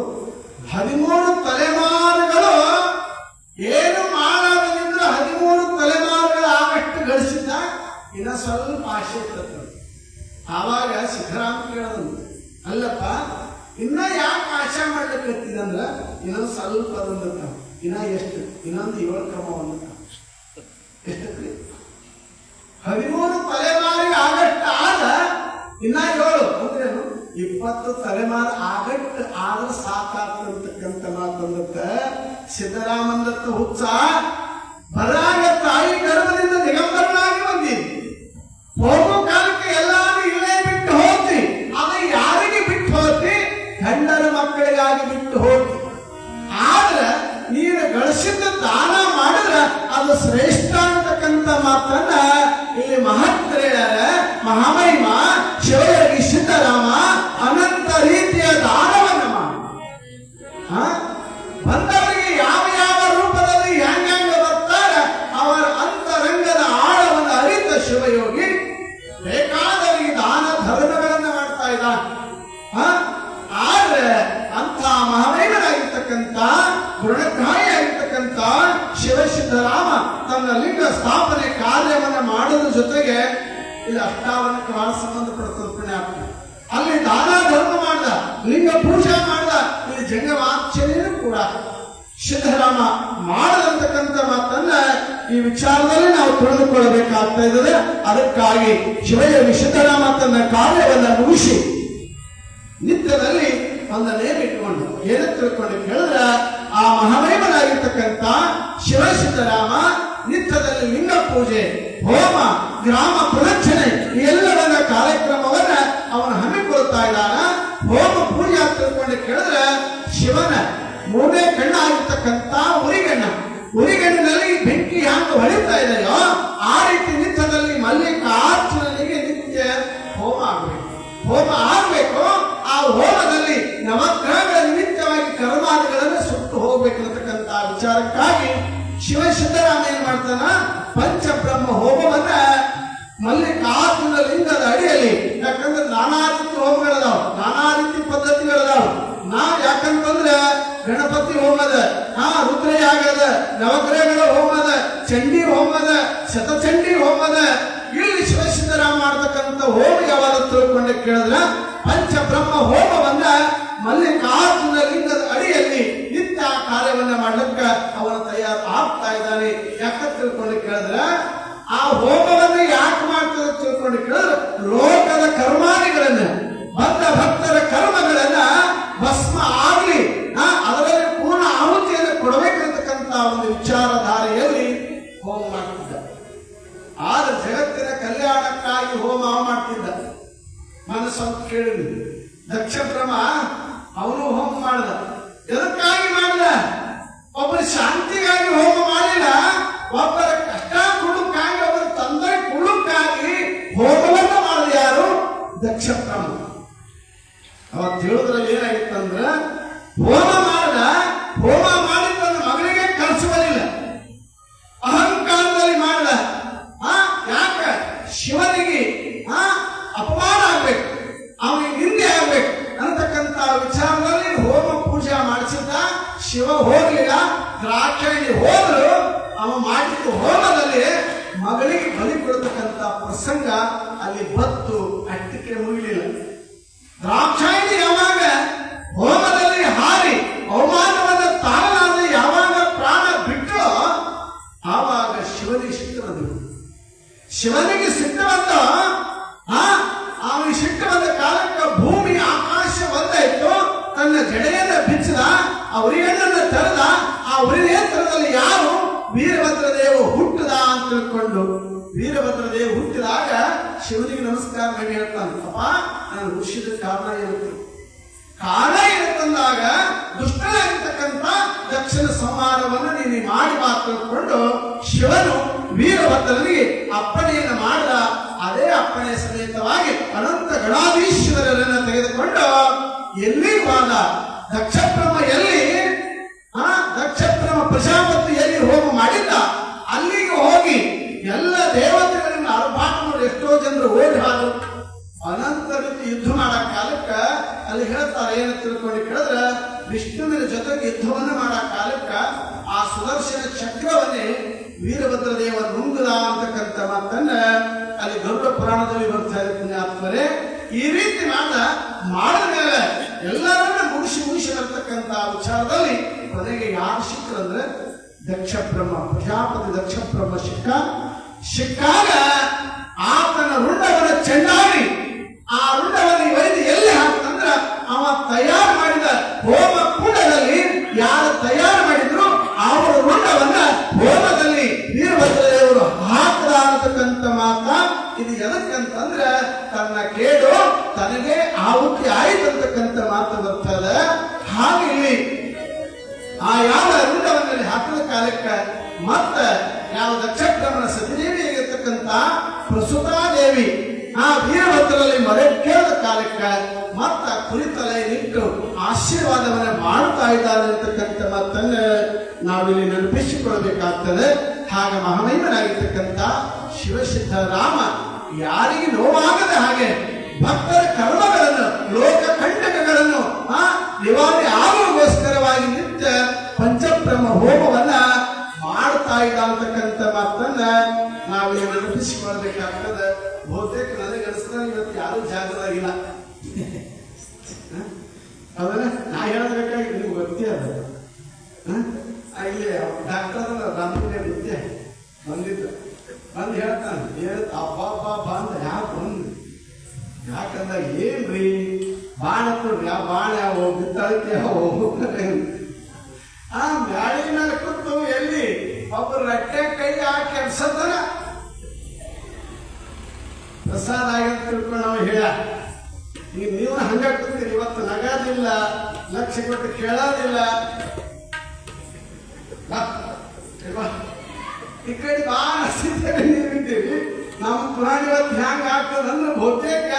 13 ತಲೆಮಾರುಗಳು ಏನು ಮಾಡಾಗಿದ್ರೆ 13 ತಲೆಮಾರುಗಳು ಆಗಷ್ಟು ಗಳಿಸಿದ್ದ ಇನ್ನ ಸ್ವಲ್ಪ ಆಶೆ ಇರ್ತದೆ ಆವಾಗ ಸಿದ್ದರಾಮ ಕೇಳದಂತೆ ಅಲ್ಲಪ್ಪ ಇನ್ನ ಯಾಕೆ ಆಶೆ ಮಾಡ್ಲಿಕ್ಕಂದ್ರ ಇನ್ನೊಂದು ಸ್ವಲ್ಪ ಅದೊಂದು ಇನ್ನ ಎಷ್ಟು ಇನ್ನೊಂದು 7 ಕ್ರಮ ಒಂದು ಎಷ್ಟಕ್ಕೆ 13 ತಲೆಮಾರಿಗೆ ಆಗಸ್ಟ್ ಆದ ಇನ್ನ 7 ಅಂದ್ರೇನು 20 ತಲೆಮಾರು ಆಗಸ್ಟ್ ಆದ್ರೆ ಸಾಕಾಗ್ತಿರ್ತಕ್ಕಂಥ ಮಾತಂದತ್ತ ಸಿದ್ದರಾಮಂದತ್ತ ಹುಚ್ಚ ಬರಾಗ ತಾಯಿ ಗರ್ಭದಿಂದ ದಿಗಂಬರನಾಗಿ ಬಂದಿ ಹೋಗೋ ಕಾಲಕ್ಕೆ ಎಲ್ಲಾರು ಇಲ್ಲೇ ಬಿಟ್ಟು ಹೋಗ್ತಿ ಅದು ಯಾರಿಗೆ ಬಿಟ್ಟು ಹೋಗ್ತಿ ಗಂಡನ ಮಕ್ಕಳಿಗಾಗಿ ಬಿಟ್ಟು ಹೋಗ್ತಿ ಆದ್ರೆ ನೀನು ಗಳಿಸಿದ ದಾನ ಮಾಡಿದ್ರೆ ಅದು ಶ್ರೇಷ್ಠ ಅಂತಕ್ಕಂಥ ಮಾತನ್ನ ಇಲ್ಲಿ ಮಹತ್ತರ ಹೇಳ್ಯಾರ. ಮಹಾಮಹಿಮ ಶಿವಯೋಗಿ ಸಿದ್ದರಾಮ ಅನಂತ ರೀತಿಯ ದಾನವನ್ನು ಮಾಡಿ ಬಂದವರಿಗೆ ಯಾವ ಯಾವ ರೂಪದಲ್ಲಿ ಹೆಂಗ ಬರ್ತಾರೆ ಅವರ ಅಂತರಂಗದ ಆಳವನ್ನು ಅರಿತ ಶಿವಯೋಗಿ ಬೇಕಾದವರಿಗೆ ದಾನ ಧರ್ಮಗಳನ್ನ ಮಾಡ್ತಾ ಇದ್ದಾನೆ. ಆದ್ರೆ ಅಂತ ಮಹಾಮಹಿಮನಾಗಿರ್ತಕ್ಕಂಥ ಗುಣಗ್ರಾಹಿ ಆಗಿರ್ತಕ್ಕಂಥ ಶಿವಸಿದ್ದರಾಮ ತನ್ನ ಲಿಂಗ ಸ್ಥಾಪನೆ ಕಾರ್ಯವನ್ನು ಮಾಡೋದ್ರ ಜೊತೆಗೆ ಇಲ್ಲಿ ಅಷ್ಟಾವರಣಕ್ಕೆ ಬಹಳ ಸಂಬಂಧಪಡ್ತದೆ. ಅಲ್ಲಿ ದಾನ ಧರ್ಮ ಮಾಡ್ದ, ಲಿಂಗ ಪೂಜೆ ಮಾಡ್ದ, ಇಲ್ಲಿ ಜಂಗಮಾಚರಣೆಯೂ ಕೂಡ ಸಿದ್ದರಾಮ ಮಾಡದಂತಕ್ಕಂಥ ಮಾತನ್ನ ಈ ವಿಚಾರದಲ್ಲಿ ನಾವು ತಿಳಿದುಕೊಳ್ಳಬೇಕಾಗ್ತಾ ಇದ್ದಾರೆ. ಅದಕ್ಕಾಗಿ ಶಿವಯೋಗಿ ಸಿದ್ದರಾಮ ತನ್ನ ಕಾರ್ಯವನ್ನು ಮುಗಿಸಿ ನಿತ್ಯದಲ್ಲಿ ಒಂದು ನೇಮ ಇಟ್ಕೊಂಡು ಏನು ತಿಳ್ಕೊಂಡು ಕೇಳಿದ್ರೆ ಆ ಮಹಾಮಹಿಮನಾಗಿರ್ತಕ್ಕಂಥ ಶಿವಸಿದ್ದರಾಮ ನಿತ್ಯದಲ್ಲಿ ಲಿಂಗ ಪೂಜೆ, ಹೋಮ, ಗ್ರಾಮ ಪ್ರದಕ್ಷಿಣೆ ಎಲ್ಲವನ್ನ ಕಾರ್ಯಕ್ರಮವನ್ನ ಅವನು ಹಮ್ಮಿಕೊಳ್ತಾ ಇದ್ದಾನ. ಹೋಮ ಪೂಜೆ ಅಂತ ತಿಳ್ಕೊಂಡು ಕೇಳಿದ್ರೆ ಶಿವನ 3ನೇ ಕಣ್ಣಾಗಿರ್ತಕ್ಕಂಥ ಉರಿಗಣ್ಣಿನಲ್ಲಿ ಬೆಂಕಿ ಹ್ಯಾಂಗ ಹೊಳಿತಾ ಇದೆಯೋ ಆ ರೀತಿ ನಿತ್ಯದಲ್ಲಿ ಮಲ್ಲಿಕಾರ್ಜುನನಿಗೆ ನಿತ್ಯ ಹೋಮ ಆಗಬೇಕು. ಹೋಮ ಆಗಬೇಕು. ಆ ಹೋಮದಲ್ಲಿ ನವಗ್ರಹಗಳ ನಿಮಿತ್ತವಾಗಿ ಕರ್ಮಾದಿಗಳನ್ನು ಸುಟ್ಟು ಹೋಗ್ಬೇಕಂತಕ್ಕಂಥ ವಿಚಾರಕ್ಕಾಗಿ ಶಿವಸಿದ್ದರಾಮ ಏನ್ ಮಾಡ್ತಾನ, ಪಂಚಬ್ರಹ್ಮ ಹೋಮವನ್ನ ಮಲ್ಲಿಕಾರ್ಜುನ ಲಿಂಗದ ಅಡಿಯಲ್ಲಿ, ಯಾಕಂದ್ರೆ ನಾನಾ ರೀತಿ ಹೋಮಗಳದಾವ, ನಾನಾ ರೀತಿ ಪದ್ಧತಿಗಳದಾವ. ಯಾಕಂತಂದ್ರೆ ಗಣಪತಿ ಹೋಮದ, ರುದ್ರಯಾಗದ, ನವಗ್ರಹಗಳ ಹೋಮದ, ಚಂಡಿ ಹೋಮದ, ಶತಚಂಡಿ ಹೋಮದ. ಇಲ್ಲಿ ಶಿವಸಿದ್ದರಾಮ ಮಾಡ್ತಕ್ಕಂಥ ಹೋಮ ಯಾವಾಗ ತಿಳ್ಕೊಂಡೆ ಕೇಳಿದ್ರೆ ಪಂಚಬ್ರಹ್ಮ ಹೋಮವನ್ನ ಮಲ್ಲಿಕಾರ್ಜುನ ಲಿಂಗದ ಅಡಿಯಲ್ಲಿ ನಿತ್ಯ ಕಾರ್ಯವನ್ನ ಮಾಡ್ಲಿಕ್ಕೆ ಅವನ ತಯಾರು ಆಗ್ತಾ ಇದ್ದಾನೆ. ಯಾಕೆ ತಿಳ್ಕೊಂಡು ಕೇಳಿದ್ರೆ ಆ ಹೋಮವನ್ನ ಯಾಕೆ ಮಾಡ್ತದೆ ತಿಳ್ಕೊಂಡು ಕೇಳಿದ್ರೆ ಲೋಕದ ಕರ್ಮಾದಿಗಳನ್ನ ಬಂದ ಭಕ್ತರ ಕರ್ಮಗಳನ್ನ ಭಸ್ಮ ಆಗ್ಲಿ ಅದರಲ್ಲಿ ಪೂರ್ಣ ಆಹುತಿಯನ್ನು ಕೊಡಬೇಕಂತಕ್ಕಂಥ ಒಂದು ವಿಚಾರಧಾರೆಯಲ್ಲಿ ಹೋಮ ಮಾಡ್ತಿದ್ದ. ಆದ್ರೆ ಜಗತ್ತಿನ ಕಲ್ಯಾಣಕ್ಕಾಗಿ ಹೋಮ ಮಾಡ್ತಿದ್ದ. ಮನಸ್ಸಂತ ಕೇಳಿದ್ವಿ ದಕ್ಷ ಬ್ರಹ್ಮ ಅವನು ಹೋಮ ಮಾಡಿದ. ಎದಕ್ಕಾಗಿ ಮಾಡಿದ? ಒಬ್ಬರ ಶಾಂತಿಗಾಗಿ ಹೋಮ ಮಾಡಿಲ್ಲ, ಒಬ್ಬರ ಕಷ್ಟ ಕುಡುಕ್ಕಾಗಿ, ಒಬ್ಬರ ತೊಂದರೆ ಕುಡುಕ್ಕಾಗಿ ಹೋಮವನ್ನು ಮಾಡಿದ. ಯಾರು? ದಕ್ಷ ಬ್ರಹ್ಮ. ಅವತ್ತು ಹೇಳುದ್ರಲ್ಲಿ ಏನಾಗಿತ್ತಂದ್ರ ಹೋಮ ಮಾಡಿದ, ಹೋಮ ಮಾಡಿ ತನ್ನ ಮಗಳಿಗೆ ಕಳಿಸುವುದಿಲ್ಲ, ಅಹಂಕಾರದಲ್ಲಿ ಮಾಡಿದ. ಯಾಕ? ಶಿವನಿಗೆ ಅಪಮಾನ ಆಗ್ಬೇಕು, ಅವನಿಗೆ ನಿಂದೆ ಆಗ್ಬೇಕು ಅನ್ನತಕ್ಕಂಥ ವಿಚಾರದಲ್ಲಿ ಹೋಮ ಪೂಜೆ ಮಾಡಿಸಿದ್ದ. ಶಿವ ಹೋಗ್ಲಿಲ್ಲ, ದ್ರಾಕ್ಷಾಯಣಿ ಹೋದ್ರು. ಅವ ಮಾಡಿದ್ದು ಹೋಮದಲ್ಲಿ ಮಗಳಿಗೆ ಬಲಿ ಕೊಡತಕ್ಕಂಥ ಪ್ರಸಂಗ ಅಲ್ಲಿ ಬತ್ತು ಅಟ್ಟಿಕೆ ಮುಗಿಲಿಲ್ಲ. ದ್ರಾಕ್ಷಾಯಣಿ ಯಾವಾಗ ಹೋಮದಲ್ಲಿ ಹಾರಿ ಅವಮಾನವನ್ನು ತಾಳಲಾದ ಯಾವಾಗ ಪ್ರಾಣ ಬಿಟ್ಟೋ ಆವಾಗ ಶಿವನಿಗೆ ಸಿಟ್ಟು ಬಂದರು. ಶಿವನಿಗೆ ಸಿಟ್ಟು ಬಂದ, ಅವನಿಗೆ ಸಿಟ್ಟು ಬಂದ ಕಾಲಕ್ಕೆ ಭೂಮಿ ಆಕಾಶ ಒಂದಾಯ್ತು. ತನ್ನ ಜಡೆಯನ್ನು ಬಿಚ್ಚಿದ, ಆ ಉರಿಯಣ್ಣನ್ನು ತರದ. ಆ ಉರಿನೇತ್ರದಲ್ಲಿ ಯಾರು? ವೀರಭದ್ರದೇವ ಹುಟ್ಟದ ಅಂತ ತಿಳ್ಕೊಂಡು ವೀರಭದ್ರದೇವ ಹುಟ್ಟಿದಾಗ ಶಿವನಿಗೆ ನಮಸ್ಕಾರ ಮಾಡಿ ಹೇಳ್ತಾನೆ, ಅಪ್ಪ ನಾನು ಹುಟ್ಟಿದ ಕಾರಣ ಇರುತ್ತೆ. ಕಾರಣ ಇರುತ್ತಂದಾಗ ದುಷ್ಟನಾಗಿರ್ತಕ್ಕಂಥ ದಕ್ಷಿಣ ಸಂಹಾರವನ್ನು ನೀನು ಮಾಡಿ ಮಾತುಕೊಂಡು ಶಿವನು ವೀರಭದ್ರನಿಗೆ ಅಪ್ಪಣೆಯನ್ನು ಮಾಡಿದ. ಅದೇ ಅಪ್ಪಣೆ ಸಮೇತವಾಗಿ ಅನಂತ ಗಣಾಧೀಶ್ವರರನ್ನು ತೆಗೆದುಕೊಂಡು ಎಲ್ಲಿ ಹೋದ? ದಕ್ಷಬ್ರಹ್ಮ ಎಲ್ಲಿ? ದಕ್ಷಬ್ರಹ್ಮ ಪ್ರಜಾಪತಿ ಎಲ್ಲಿ ಹೋಮ ಮಾಡಿದ್ದ ಅಲ್ಲಿಗೆ ಹೋಗಿ ಎಲ್ಲ ದೇವತೆಗಳನ್ನು ಅರ್ಪಾಟ ಮಾಡಿ ಎಷ್ಟೋ ಜನರು ಓಡಿ ಹಾದು ಅನಂತ ರೀತಿ ಯುದ್ಧ ಮಾಡೋ ಕಾಲಕ್ಕ ಅಲ್ಲಿ ಹೇಳ್ತಾರೆ. ಏನು ತಿಳ್ಕೊಂಡು ಕೇಳಿದ್ರೆ ವಿಷ್ಣುವಿನ ಜೊತೆಗೆ ಯುದ್ಧವನ್ನು ಮಾಡೋ ಕಾಲಕ್ಕ ಆ ಸುದರ್ಶನ ಚಕ್ರವನ್ನೇ ವೀರಭದ್ರ ದೇವ ನುಂಗುದ ಅಂತಕ್ಕಂಥ ಮಾತನ್ನ ಅಲ್ಲಿ ಗರುಡ ಪುರಾಣದಲ್ಲಿ ಬರ್ತಾ ಇದೆ. ಪುಣ್ಯಾತ್ಮರೇ, ಈ ರೀತಿ ಮಾಡಿದ ಮೇಲೆ ಎಲ್ಲರನ್ನ ಮುಗಿಸಿ ಬರ್ತಕ್ಕಂಥ ವಿಚಾರದಲ್ಲಿ ಕೊನೆಗೆ ಯಾರು ಸಿಕ್ಕರಂದ್ರೆ ದಕ್ಷ ಬ್ರಹ್ಮ ಪ್ರಜಾಪತಿ ದಕ್ಷ ಬ್ರಹ್ಮ ಸಿಕ್ಕಾಗ ಆತನ ರುಂಡವನ್ನು ಚೆನ್ನಾಗಿ ಆ ರುಂಡವನ್ನು ಒಯ್ದು ಎಲ್ಲಿ ಹಾಕ್ತಂದ್ರ ಅವ ತಯಾರು ಮಾಡಿದ ಹೋಮ ಕುಂಡದಲ್ಲಿ ಯಾರು ತಯಾರು ಮಾಡಿದ್ರು ಅವರ ರುಂಡವನ್ನ ಹೋಮದಲ್ಲಿ ವೀರಭದ್ರದೇವರು ಹಾಕದ ಅನ್ನತಕ್ಕಂಥ ಮಾತ. ಇದು ಎದಕ್ಕಂತಂದ್ರ ತನ್ನ ಕೇಡು ತನಗೆ ಆಹುತಿ ಆಯ್ತಂತಕ್ಕಂಥ ಮಾತು ಬರ್ತದೆ. ಹಾಗೆ ಇಲ್ಲಿ ಆ ಯಾವ ರುಂಡವನ್ನಲ್ಲಿ ಹಾಕಿದ ಕಾಲಕ್ಕೆ ಮತ್ತ ಯಾವ ದಕ್ಷಬ್ರಹ್ಮನ ಸತಿದೇವಿಯಾಗಿರ್ತಕ್ಕಂಥ ಪ್ರಸುತಾದೇವಿ ಆ ವೀರಭದ್ರಲ್ಲಿ ಮರೆ ಕೇಳಿದ ಕಾಲಕ್ಕೆ ಮತ್ತ ಕುರಿತಲೆ ನಿಂತು ಆಶೀರ್ವಾದವನ್ನ ಮಾಡ್ತಾ ಇದ್ದಾರೆ ಅಂತಕ್ಕಂಥ ಮಾತನ್ನ ನಾವಿಲ್ಲಿ ನೆನಪಿಸಿಕೊಳ್ಳಬೇಕಾಗ್ತದೆ. ಹಾಗ ಮಹಾಮಹಿಮನಾಗಿರ್ತಕ್ಕಂಥ ಶಿವಸಿದ್ಧರಾಮ ಯಾರಿಗೆ ನೋವಾಗದ ಹಾಗೆ ಭಕ್ತರ ಕರ್ಮಗಳನ್ನು ಲೋಕ ಕಂಟಕಗಳನ್ನು ನಿವಾರಣೆ ಆಗುವಗೋಸ್ಕರವಾಗಿ ನಿತ್ಯ ಪಂಚಬ್ರಹ್ಮ ಹೋಮವನ್ನ ಮಾಡ್ತಾ ಇದ್ದ ಅಂತಕ್ಕಂಥ ಮಾತನ್ನ ನಾವಿಲ್ಲಿ ನೆನಪಿಸಿಕೊಳ್ಬೇಕಾಗ್ತದೆ. ಬಹುತೇಕ ನನಗೆ ಅನಿಸ್ತಾರೆ ಇವತ್ತು ಯಾರು ಜಾಗರಾಗಿಲ್ಲ. ಅದನ್ನ ನಾ ಹೇಳಬೇಕಾಗಿ ನಿಮ್ಗೆ ಗೊತ್ತೇ ಅದ. ಇಲ್ಲಿ ಡಾಕ್ಟರ್ ರಾಮಪುರ ನೃತ್ಯ ಬಂದಿದ್ದ ಬಂದು ಹೇಳ್ತಾನೆ ಅಬ್ಬ ಅಂದ ಯಾಕೆ ಬಂದು ಯಾಕಂದ ಏನ್ರಿ ಬಾಣ ಕೊಡ್ರಿ ಆ ಬಾಣ ಯಾವ ಬಿತ್ತಳಕ್ಕೆ ಆ ಮ್ಯಾಳಿನ ಮೇಲೆ ಕೂತು ಎಲ್ಲಿ ಒಬ್ಬರು ರಟ್ಟೆ ಕೈ ಹಾಕಿ ಅನ್ಸದನ ಪ್ರಸಾದ ಆಗ್ಯಂತ ತಿಳ್ಕೊಂಡು ನಾವು ಹೇಳ. ಈಗ ನೀವು ಹಂಗ ಕೂತೀರಿ, ಇವತ್ತು ನಗೋದಿಲ್ಲ, ಲಕ್ಷ ಕೊಟ್ಟು ಕೇಳೋದಿಲ್ಲ. ಈ ಕಡೆ ಬಾಳ ನೀವಿದ್ದೀವಿ. ನಮ್ಮ ಪುರಾಣ ಇವತ್ತು ಹ್ಯಾಂಗ ಆಗ್ತದಂದ್ರೆ ಬಹುತೇಕ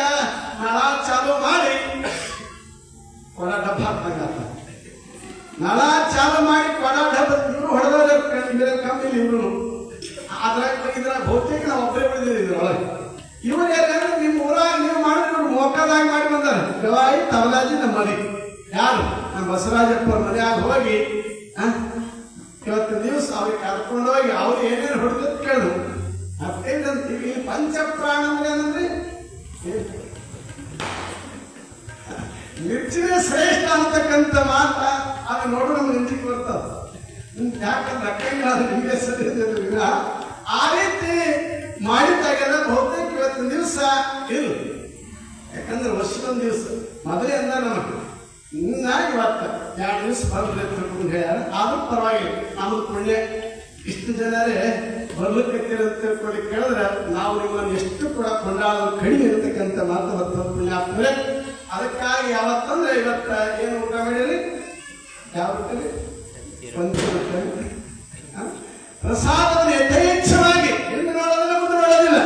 ನಳ ಚಾಲು ಮಾಡಿ ಕೊಡ ಡಬ್ಬ ಹಾಕ್ದಂಗ ನಳ ಚಾಲು ಮಾಡಿ ಕೊಡ ಡಬ್ಬ ಇವರು ಹೊಡೆದವ್ರ ಕಮ್ಮಿ ಇವ್ರು ಇದ್ರ ಬಹುತೇಕ ನಾವು ಒಬ್ಬರೇ ಬಿಡಿದಿವಿ ಇದ್ರೊಳಗೆ. ಇವ್ರು ಯಾಕಂದ್ರೆ ನಿಮ್ಮ ಊರಾಗ ನೀವು ಮಾಡಿದ್ರೆ ಇವ್ರು ಮೋಕದಾಗ ಮಾಡಿ ಬಂದಾರೆ. ಗವಾಯಿ ತವಲಾಜಿ ನಮ್ಮ ಮನೆ ಯಾರು ನಮ್ಮ ಬಸವರಾಜಪ್ಪ ಅವ್ರ ಮನೆಯಾಗ ಹೋಗಿ ಇವತ್ತು ದಿವಸ ಅವ್ರಿಗೆ ಕರ್ಕೊಂಡು ಹೋಗಿ ಅವ್ರು ಏನೇನು ಹೊಡೆದ ಕೇಳು. ಮತ್ತೇನಂತೀವಿ ಪಂಚಪ್ರಾಣ ಅಂದ್ರೆ ಏನಂದ್ರೆ ಮಿರ್ಚಿನೇ ಶ್ರೇಷ್ಠ ಅಂತಕ್ಕಂಥ ಮಾತ ಅದು ನೋಡು ನಮ್ಗೆ ನಿಂತಿಗೆ ಬರ್ತದ. ಯಾಕಂದ್ರೆ ಅಕ್ಕಂಗಾದ್ರೆ ನಿಮಗೆ ಸರಿ ಆ ರೀತಿ ಮಾಡಿದ್ದಾಗೆಲ್ಲ ಬಹುತೇಕ ಇವತ್ತಿನ ದಿವಸ ಇಲ್ಲ. ಯಾಕಂದ್ರೆ ವರ್ಷದೊಂದು ದಿವಸ ಮೊದಲೇ ಅಂದ ನಮಗೆ ಇವತ್ತು 2 ದಿವಸ ಬರ್ಲಿ ಅಂತ ಹೇಳ್ಯಾರ. ಆದ್ರೂ ಪರವಾಗಿಲ್ಲ, ನಮ್ದು ಪುಣ್ಯ ಇಷ್ಟು ಜನರೇ ಬರ್ಲಿಕ್ಕೆ ತಿಳ್ಕೊಳ್ಳಿ ಕೇಳಿದ್ರೆ ನಾವು ನಿಮ್ಮನ್ನು ಎಷ್ಟು ಕೂಡ ಕೊಂಡಾಡೋದು ಕಡಿಮೆ ಇರತಕ್ಕಂಥ ಮಾತು ಬರ್ತದೆ ಪುಣ್ಯಾತ್ಮರೇ. ಅದಕ್ಕಾಗಿ ಯಾವತ್ತಂದ್ರೆ ಇವತ್ತ ಏನು ಊಟ ಮಾಡಿರಿ ಯಾವ ಪ್ರಸಾದವನ್ನು ಯಥೇಚ್ಛವಾಗಿ ಎಂದು ನೋಡೋದಿಲ್ಲ, ಮುಂದೆ ನೋಡೋದಿಲ್ಲ.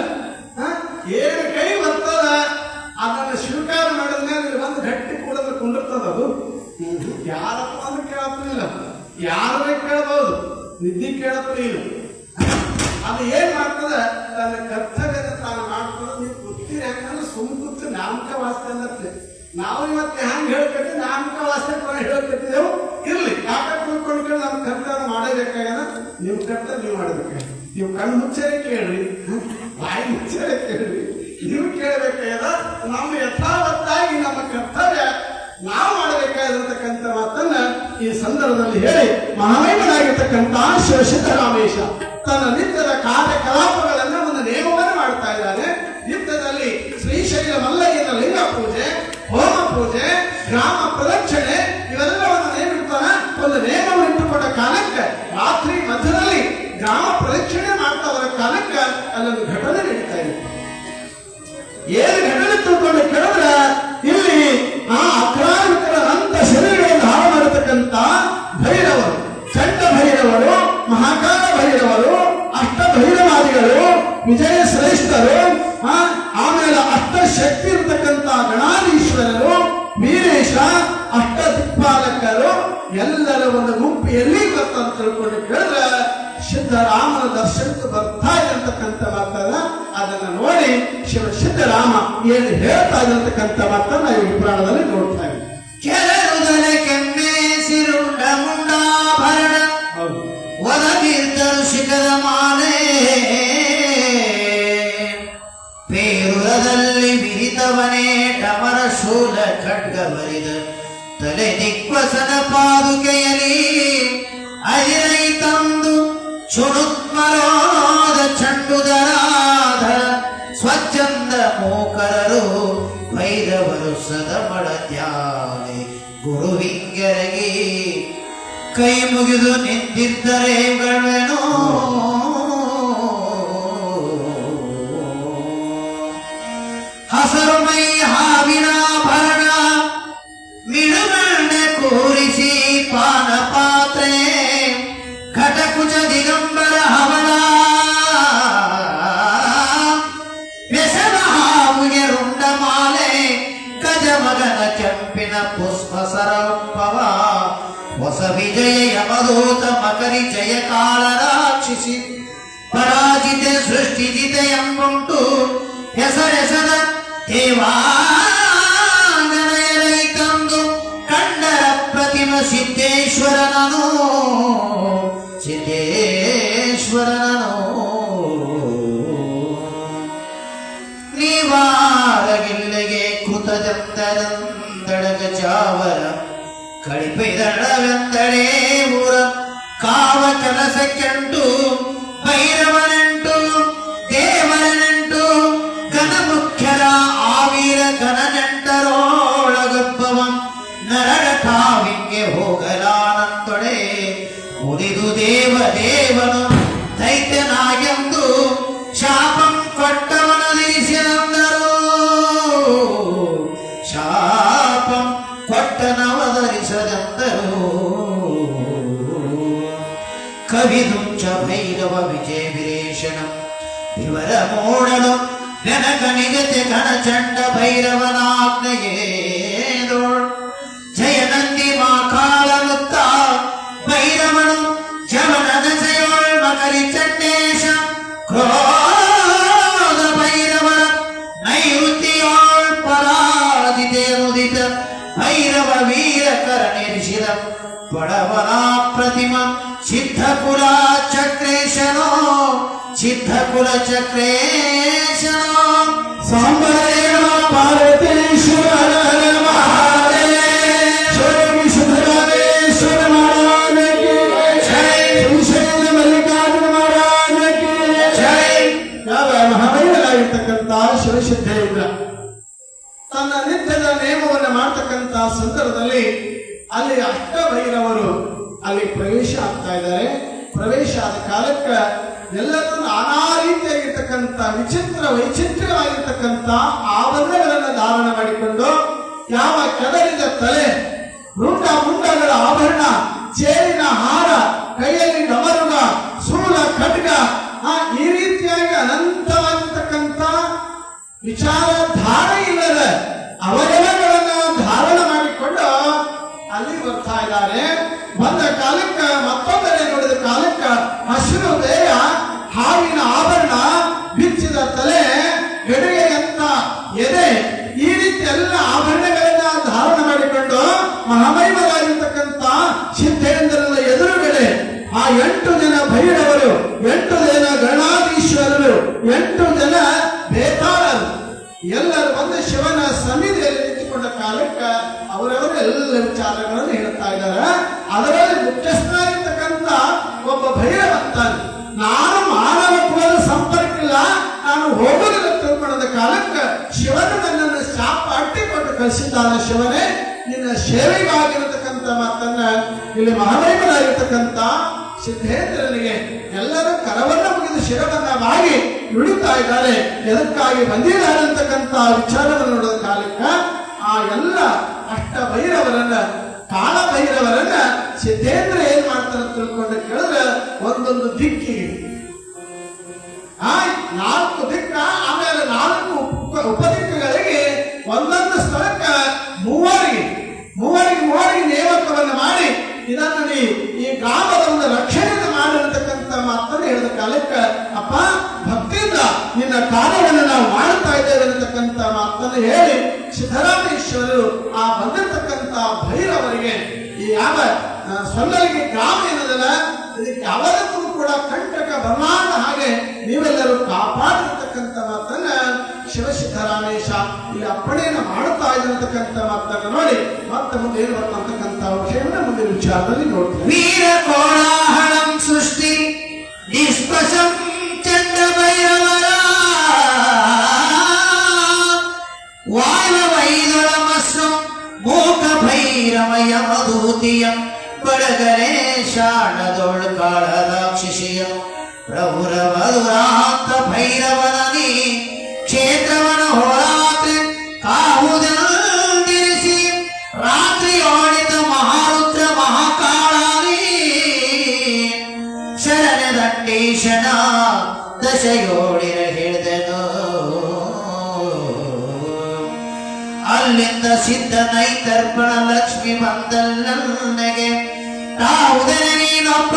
ಏನು ಕೈ ಬರ್ತದ ಅದನ್ನು ಸ್ವೀಕಾರ ಮಾಡಿದ ಮೇಲೆ ಒಂದು ಗಟ್ಟಿ ಕೂಡದ ಕುಂಡಿರ್ತದ. ಅದು ಯಾರಪ್ಪ ಅಂದ್ರೆ ಕೇಳಪ್ಪನಿಲ್ಲ, ಯಾರೇ ಕೇಳಬಹುದು, ನಿದ್ದೆ ಕೇಳಪ್ಪನಿಲ್ಲ. ಅದು ಏನ್ ಮಾಡ್ತದ ತನ್ನ ಕರ್ತವ್ಯದ ತಾನು ಮಾಡ್ಕೊಂಡು ನೀವು ಗೊತ್ತೀರಿ. ಯಾಕಂದ್ರೆ ಸುಮ್ ಕೂತು ನಾಮಕ ವಾಸ್ತೆ ಅಂದ್ರೆ ನಾವು ಇವತ್ತು ಹ್ಯಾಂಗ ಹೇಳ್ಕಟ್ಟಿ ನಾಮಕ ವಾಸ್ತೆ ಹೇಳ್ಕಟ್ಟಿದೆವು ಇರ್ಲಿ. ಯಾಕಂದ್ರೆ ತಿಳ್ಕೊಂಡು ನಮ್ಮ ಕರ್ತವ್ಯ ಮಾಡಬೇಕಾಗದ. ನೀವು ಕರ್ತವ್ಯ ನೀವು ಮಾಡಬೇಕಾಗ. ನೀವು ಕಣ್ಣು ಮುಚ್ಚರೆ ಕೇಳ್ರಿ, ಬಾಯಿ ಮುಚ್ಚರೆ ಕೇಳ್ರಿ, ನೀವು ಕೇಳಬೇಕಾಗದ. ನಮ್ಮ ಯಥಾವತ್ತಾಗಿ ನಮ್ಮ ಕರ್ತವ್ಯ ನಾವು ಮಾಡಬೇಕಾಗಿರತಕ್ಕಂಥ ಮಾತನ್ನ ಈ ಸಂದರ್ಭದಲ್ಲಿ ಹೇಳಿ ಮಹಾಮಹಿಮನಾಗಿರ್ತಕ್ಕಂಥ ಶಿವಸಿದ್ದರಾಮೇಶ ತನ್ನ ನಿತ್ಯದ ಕಾರ್ಯಕಲಾಪಗಳನ್ನ ಒಂದು ನೇಮವನ್ನು ಮಾಡ್ತಾ ಇದ್ದಾನೆ. ನಿತ್ಯದಲ್ಲಿ ಶ್ರೀಶೈಲ ಮಲ್ಲಯ್ಯನ ಲಿಂಗ ಪೂಜೆ, ಹೋಮ ಪೂಜೆ, ಗ್ರಾಮ ಪ್ರದಕ್ಷಿಣೆ ಇವೆಲ್ಲವನ್ನು ನೇಮಿಡ್ತಾನ. ಒಂದು ನೇಮವನ್ನು ಇಟ್ಟುಕೊಂಡ ಕಾಲಕ್ಕೆ ರಾತ್ರಿ ಮಧ್ಯದಲ್ಲಿ ಗ್ರಾಮ ಪ್ರದಕ್ಷಿಣೆ ಮಾಡ್ತಾ ಬರೋ ಕಾಲಕ್ಕೆ ಅಲ್ಲೊಂದು ಘಟನೆ ನಡೀತಾ ಇದೆ. ಏನು ಘಟನೆ ತಿಳ್ಕೊಂಡು ಕೇಳಿದ್ರೆ ಇಲ್ಲಿ ಆ ಅಕ್ರಾಂತರ ಅಂತ ಶರೀರಗಳನ್ನು ಹಾಳು ಮಾಡತಕ್ಕಂಥ ಭೈರವರು, ಚಂಡ ಭೈರವರು, ಮಹಾಕಾಲ ಭೈರವರು, ಅಷ್ಟ ಭೈರವಾದಿಗಳು, ವಿಜಯ ಶ್ರೇಷ್ಠರು, ಆಮೇಲೆ ಅಷ್ಟ ಶಕ್ತಿ ಇರತಕ್ಕಂಥ ಗಣಾಧೀಶ್ವರರು, ವೀರೇಶ, ಅಷ್ಟ ದಿಕ್ಪಾಲಕರು ಎಲ್ಲರ ಒಂದು ಗುಂಪಿಯಲ್ಲಿ ಬರ್ತಂತ ತಿಳ್ಕೊಂಡು ಕೇಳಿದ್ರೆ ಸಿದ್ಧರಾಮನ ದರ್ಶನಕ್ಕೆ ಬರ್ತಾ ಇರತಕ್ಕಂಥ ಮಾತನ್ನ ಅದನ್ನ ನೋಡಿ ಸಿದ್ಧರಾಮ ಏನು ಹೇಳ್ತಾ ಇರತಕ್ಕಂಥ ಮಾತನ್ನ ಈ ಪುರಾಣದಲ್ಲಿ ನೋಡ್ತಾ ಇದ್ದೀವಿ. ಕೆಳರುದಲೆ ಕೆಮ್ಮೆ ಸಿರುಂಡ ಮುಂಡಾಭರಣ ಒದಗಿದ್ದರು ಶಿಖರ ಮಾಲೆ ಪೇರುರದಲ್ಲಿ ಬಿರಿತವನೇ ಡಮರ ಶೂಲ ಖಡ್ಗ ಬರಿದ ತಲೆ ದಿಕ್ವಸನ ಪಾದುಕೆಯಲಿ ಅಜಿರೈ ತಂದು ಚುಣುತ್ಮರಾದ ಚಂಡುದರಾಧ ಸ್ವಚ್ಛಂದ ಮೋಕರರು ಭೈರವರು ಸದಮಳತ್ಯಾನೆ ಗುರುವಿಂಗರಿಗೆ ಕೈ ಮುಗಿದು ನಿಂತಿದ್ದರೆ ಗಳ್ವೆನೋ ಹಸರು ಮೈ ಹಾವಿನಾಭರಣ ಮಿಳುಮಂಡೆ ಕೂರಿಸಿ ಪಾನ ಪಾತ್ರೆ ಘಟಕುಜ ದಿಗಂಬರ ಹವಳ ವ್ಯಸನ ಹಾವುಗೆ ರುಂಡಮಾಲೆ ಗಜಮಗನ ಕೆಂಪಿನ ಪುಷ್ಪ ಸರಪವ ಹೊಸ ವಿಜಯ ಯಮದೂತ ಮಕರಿ ಜಯ ಕಾಳ ರಾಕ್ಷಿಸಿ ಪರಾಜಿತೆ ಸೃಷ್ಟಿಜಿತ ಎಂಬುಂಟು ಹೆಸರೆಸದ ದೇವಾಂಗನೆಯರೈ ತಂದು ಕಂಡರ ಪ್ರತಿಮ ಸಿದ್ದೇಶ್ವರನನು ನೀವಾರಗಿಲ್ಲೆಗೆ ಕೃತಜಂತರಂದಡಗ ಚಾವರ ಕಳಿಪೈದಳವೆಂದಳೇ ಊರ ಕಾವ ಕೆಲಸಕ್ಕೆಂಟು ಭೈರವನೆಂಟು ದೇವರನೆಂಟು ಘನಮುಖ್ಯರ ಆವೀರ ಘನನೆಂಟರೋಳಗೊಬ್ಬವಂ ನರಡ ಕಾವಿಂಗೆ ಹೋಗಲಾನಂದೊಡೆ ಮುರಿದು ದೇವದೇವನು ದೈತ್ಯನಾಗೆಂದು ಶಾಪಂ ಕೊಟ್ಟವನದಿರಿಸಿದಂದರು ಶಾಪಂ ಕೊಟ್ಟನವದರಿಸದಂದರು ಕವಿದುಂಚ ಭೈರವ ವಿಜಯ ವಿರೇಶನಂ ಇವರ ಮೂಡಲು ಜನಕ ನಿಗತೆ ಘನಚಂಡ ಭೈರವನಾಜ್ಞೆಯೇದೋಳ್ ಜಯನಂದಿ ಮಾಕಾಳ ಮುತ್ತ ಭೈರವನು ಜವನ ದಸೆಯೋಳ್ ಮಕರಿ ಚಂಡೇಶ ಕ್ರೋಧ ಭೈರವನ ನೈಋತಿಯೋಳ್ ಪರಾದಿತೆ ಮುದಿತ ಭೈರವ ವೀರ ಕರಣಿರಿಸಿದ ಬಡವನ ಪ್ರತಿಮ ಸಿದ್ಧಕುಲ ಚಕ್ರೇಶನೋ ಸಿದ್ಧಕುಲ ಚಕ್ರೇಶನೋ ಸಾಂಬರೇಣ ಪಾರ್ವತೀಶ್ವರ ಮಹಾದೇಶ್ವರ ವಿಶ್ವಧರೇಶ್ವರ ಮಹಾರಾಜಕ್ಕೆ ಜೈ. ಶ್ರೀಶೈಲ ಮಲ್ಲಿಕಾರ್ಜುನ ಮಹಾರಾಜಕ್ಕೆ ಜೈ. ಯಾವ ಮಹಾಮಹಿಮನಾಗಿರ್ತಕ್ಕಂಥ ಶಿವಸಿದ್ದೇಂದ್ರ ತನ್ನ ನಿತ್ಯದ ನೇಮವನ್ನು ಮಾಡ್ತಕ್ಕಂಥ ಸಂದರ್ಭದಲ್ಲಿ ಅಲ್ಲಿ ಅಷ್ಟಭೈರವರು ಅಲ್ಲಿ ಪ್ರವೇಶ ಆಗ್ತಾ ಇದ್ದಾರೆ. ಪ್ರವೇಶ ಆದ ಕಾಲಕ್ಕೆ ಎಲ್ಲರೂ ನಾನಾ ರೀತಿಯಾಗಿರ್ತಕ್ಕಂಥ ವಿಚಿತ್ರ ವೈಚಿತ್ರ್ಯವಾಗಿರ್ತಕ್ಕಂಥ ಆಭರಣಗಳನ್ನು ಧಾರಣ ಮಾಡಿಕೊಂಡು ಯಾವ ಕೆದರಿದ ತಲೆ ರುಂಡ ಮುಂಡಗಳ ಆಭರಣ ಚೇರಿನ ಹಾರ ಕೈಯಲ್ಲಿ ಡಮರುಗ ಸೂಲ ಖಡ್ಗ ಈ ರೀತಿಯಾಗಿ ಅನಂತವಾಗಿರ್ತಕ್ಕಂಥ ವಿಚಾರ ಧಾರ ಇಲ್ಲದ ಅವಯವಗಳನ್ನು ಧಾರಣ ಮಾಡಿಕೊಂಡು ಅಲ್ಲಿ ಬರ್ತಾ ಇದ್ದಾರೆ. ಬಂದ ಕಾಲಕ್ಕ ಮತ್ತೊಂದೆಡೆ ನೋಡಿದ ಕಾಲಕ್ಕ ಹಸಿರು ದೇಹ ಹಾವಿನ ಆಭರಣ ಬಿಚ್ಚಿದ ತಲೆ ಗಡಿಗೆಯಂತ ಎದೆ ಈ ರೀತಿ ಎಲ್ಲ ಆಭರಣಗಳನ್ನ ಧಾರಣ ಮಾಡಿಕೊಂಡು ಮಹಾಮಹಿಮರಾಗಿರ್ತಕ್ಕಂಥ ಸಿದ್ದೇಂದ್ರನ ಎದುರುಗಡೆ ಆ 8 ಜನ ಭೈರವರು 8 ಜನ ಗಣಾಧೀಶ್ವರರು 8 ಜನ ಬೇತಾಳರು ಎಲ್ಲರೂ ಬಂದು ಶಿವನ ಸನ್ನಿಧಿಯಲ್ಲಿ ನಿಂತುಕೊಂಡ ಕಾಲಕ್ಕೆ ಅವರವರು ಎಲ್ಲ ವಿಚಾರಗಳನ್ನು ಹೇಳ್ತಾ ಇದ್ದಾರೆ. ಅದರಲ್ಲಿ ಮುಖ್ಯಸ್ಥನಾಗಿರ್ತಕ್ಕಂಥ ಒಬ್ಬ ಭೈರವಂತ ನಾನು ಮಾನವ ಕುಲದ ಸಂಪರ್ಕ ಇಲ್ಲ, ನಾನು ಹೋಗುವುದಿಲ್ಲ ತಿಳ್ಕೊಂಡ ಕಾಲಕ್ಕೆ ಶಿವನು ನನ್ನನ್ನು ಶಾಪ ಅಟ್ಟಿಕೊಂಡು ಕಳಿಸಿದ್ದಾನೆ. ಶಿವನೇ ನಿನ್ನ ಸೇವೆಗಾಗಿರತಕ್ಕಂಥ ಮಾತನ್ನ ಇಲ್ಲಿ ಮಹಾಮಹಿಮನಾಗಿರ್ತಕ್ಕಂಥ ಸಿದ್ದೇಂದ್ರನಿಗೆ ಎಲ್ಲರೂ ಕರವನ್ನ ಮುಗಿದು ಶಿರವನ್ನ ಮಾಡಿ ನುಡಿತಾ ಇದ್ದಾರೆ. ಎದಕ್ಕಾಗಿ ಬಂದಿದ್ದಾರೆ ಅಂತಕ್ಕಂಥ ವಿಚಾರವನ್ನು ನೋಡಿದ ಕಾಲಕ್ಕ ಆ ಎಲ್ಲ ಅಷ್ಟಭೈರವರನ್ನ ಕಾಳಭೈರವರನ್ನ ಸಿದ್ದೇಂದ್ರ ಏನ್ ಮಾಡ್ತಾರೆ ತಿಳ್ಕೊಂಡು ಕೇಳಿದ್ರೆ ಒಂದೊಂದು ದಿಕ್ಕಿಗೆ 4 ದಿಕ್ಕ, ಆಮೇಲೆ 4 ಉಪದಿಕ್ಕುಗಳಿಗೆ ಒಂದೊಂದು ಸ್ಥಳಕ್ಕೆ ಮೂವರಿಗೆ ನೇಮಕವನ್ನು ಮಾಡಿ ಇದನ್ನು ಈ ಗ್ರಾಮದ ಒಂದು ರಕ್ಷಣೆಯನ್ನು ಮಾಡಿರತಕ್ಕಂಥ ಮಾತನ್ನು ಹೇಳಿದ ಕಾಲಕ್ಕೆ ಅಪ್ಪ ಭಕ್ತಿಯಿಂದ ನಿನ್ನ ಕಾರ್ಯವನ್ನು ನಾವು ಮಾಡ್ತಾ ಇದ್ದೇವೆ ಅನ್ನತಕ್ಕಂಥ ಮಾತನ್ನು ಹೇಳಿ ಸಿದ್ದರಾಮೇಶ್ವರರು ಆ ಬಂದಿರತಕ್ಕಂಥ ಭೈರವರಿಗೆ ಈ ಯಾವ ಸೊಲ್ಲಲಿಗೆ ಗ್ರಾಮ ಏನದಲ್ಲ ಇದಕ್ಕೆ ಯಾವತ್ತೂ ಕೂಡ ಕಂಟಕ ಬರಲಾರದ ಹಾಗೆ ನೀವೆಲ್ಲರೂ ಕಾಪಾಡಿರ್ತಕ್ಕಂಥ ಮಾತನ್ನ ಶಿವಸಿದ್ದರಾಮೇಶ ಇಲ್ಲಿ ಅಪ್ಪಣೆಯನ್ನು ಮಾಡುತ್ತಾ ಇರತಕ್ಕಂಥ ಮಾತನ್ನು ನೋಡಿ ಮತ್ತೆ ಮುಂದೆ ಏನು ಬರ್ತಕ್ಕಂಥ ವಿಷಯವನ್ನು ಮುಂದಿನ ವಿಚಾರದಲ್ಲಿ ನೋಡ್ತೀವಿ. ವೀರ ಕೋಲಾಹಲಂ ಸೃಷ್ಟಿ ನಿಷ್ಪಶಂ ಚಂಡ ಭೈರವರ ವಾಲವೈದೊಳಮಸ್ಸಂ ಮೂಕ ಭೈರಮಯ ಮಧೂತಿಯಂ ಬಡಗರೆ ಶಾಣದೊಳ್ ಕಾಳರಾಕ್ಷಿಷಿಯ ಪ್ರಭುರ ಮಧುರಾಂತ ಭೈರವನನಿ ಕ್ಷೇತ್ರವನ ಹೋರಾತ್ರಿ ಕಾಹುದಿರಿಸಿ ರಾತ್ರಿಯೋಳಿತ ಮಹಾರುದ್ರ ಮಹಾಕಾಳಾನಿ ಶರಣ ದಂಡೀಶನ ದಶಯೋಳಿರ ಹಿಡಿದನು ಅಲ್ಲಿಂದ ಸಿದ್ಧ ನೈತರ್ಪಣ ಲಕ್ಷ್ಮಿ ಬಂದಲ್ಲನೆಗೆ ತಾವುದನ ನೀನೊಬ್ಬ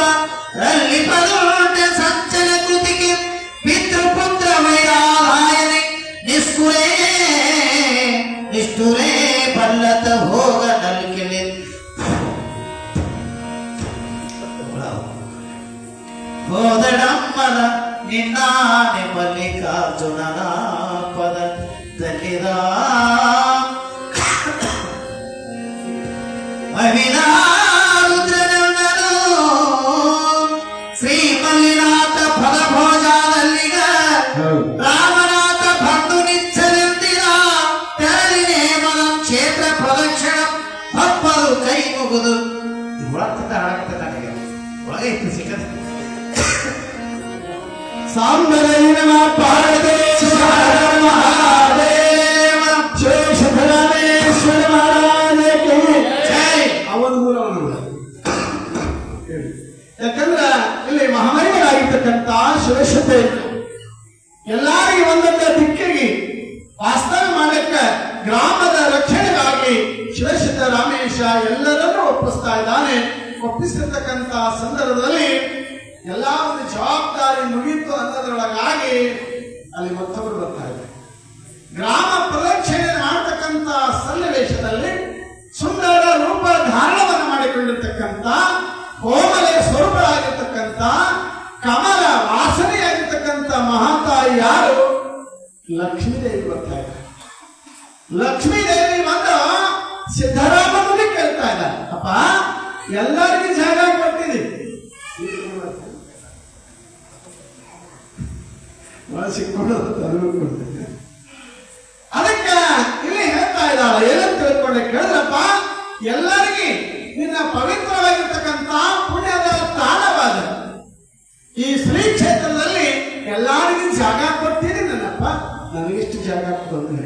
ರಲ್ಲಿ ಪದೋಟ ಸಂಚಲ ಕೃತಿಗೆ ಪಿತೃಪುತ್ರ ವೈರಾಧಾಯನೆ ನಿಷ್ಠುರೇ ಬಲ್ಲತ ಹೋಗ ನಲ್ಕಿಲಿ ಹೋದಡಮ್ಮನ ನಿನ್ನಾನೆ ಮಲ್ಲಿಕಾರ್ಜುನನ ಪದ ದಲಿದ ಅವಿನಾರುದ್ರನಂದನು ಶ್ರೀ ಮಲ್ಲಿನಾಥ ಫಲಭೋಜಾದಲ್ಲಿಗ ರಾಮನಾಥ ಬಂಧು ನಿಚ್ಚಲೆಂದಿನ ತೆರಳಿ ನೇಮನ ಕ್ಷೇತ್ರ ಪ್ರದಕ್ಷಿಣ ತಪ್ಪದು ಕೈ ಮುಗುದು ಒಳಗ್ತದ ಹಾಡಾಗ್ತದೆ ನನಗೆ ಒಳಗೆ ಇತ್ತು ಸಿಕ್ಕದ ಸಾಂಬರೈನ ಪಾರದೆ ಮಹಾದೇವ ಶೇಷಧರಾಮೇಶ್ವರ ಮಹಾರಾಜಕ್ಕೆ ಜೈ. ಅವನು ಯಾಕಂದ್ರ ಇಲ್ಲಿ ಮಹಾಮಹಿಮರಾಗಿರ್ತಕ್ಕಂಥ ಶಿವಶತೆ ಎಲ್ಲಾರಿಗೆ ಒಂದೊಂದು ದಿಕ್ಕಿಗೆ ವಾಸ್ತವ ಮಾಡಕ್ಕ ಗ್ರಾಮದ ರಕ್ಷಣೆಗಾಗಿ ಶಿವಶತ ರಾಮೇಶ ಎಲ್ಲರನ್ನೂ ಒಪ್ಪಿಸ್ತಾ ಇದ್ದಾನೆ. ಒಪ್ಪಿಸಿರ್ತಕ್ಕಂಥ ಸಂದರ್ಭದಲ್ಲಿ ಎಲ್ಲ ಒಂದು ಜವಾಬ್ದಾರಿ ಮುಗಿತು ಅನ್ನೋದ್ರೊಳಗಾಗಿ ಅಲ್ಲಿ ಮತ್ತೊಬ್ಬರು ಬರ್ತಾ ಇದ್ದಾರೆ. ಗ್ರಾಮ ಪ್ರದಕ್ಷಿಣೆ ಮಾಡತಕ್ಕಂಥ ಸನ್ನಿವೇಶದಲ್ಲಿ ಸುಂದರ ರೂಪ ಧಾರಣವನ್ನು ಮಾಡಿಕೊಂಡಿರ್ತಕ್ಕಂಥ ಕೋಮಲ ಸ್ವರೂಪರಾಗಿರ್ತಕ್ಕಂಥ ಕಮಲ ವಾಸನೆಯಾಗಿರ್ತಕ್ಕಂಥ ಮಹಾತಾಯಿ ಯಾರು? ಲಕ್ಷ್ಮೀದೇವಿ ಬರ್ತಾ ಇದ್ದಾರೆ. ಲಕ್ಷ್ಮೀದೇವಿ ಬಂದು ಸಿದ್ದರಾಮನಿಗೆ ಕೇಳ್ತಾ ಇದ್ದಾರೆ, ಅಪ್ಪ ಎಲ್ಲರಿಗೂ ಜಾಗ ಕೊಟ್ಟಿದ್ದೀವಿ, ಸಿಕ್ಕೊಂಡು ಅದಕ್ಕೆ ಇಲ್ಲಿ ಹೇಳ್ತಾ ಇದ್ದಾಳ. ಏನಂತ ತಿಳ್ಕೊಂಡೆ ಕೇಳಿದ್ರಪ್ಪ, ಎಲ್ಲರಿಗೆ ನಿನ್ನ ಪವಿತ್ರವಾಗಿರ್ತಕ್ಕಂಥ ಪುಣ್ಯದ ತಾಣವಾದ ಈ ಶ್ರೀ ಕ್ಷೇತ್ರದಲ್ಲಿ ಎಲ್ಲರಿಗೂ ಜಾಗ ಕೊಡ್ತೀನಿ ನನ್ನಪ್ಪ, ನನಗೆಷ್ಟು ಜಾಗ ಕೊಡೋದು,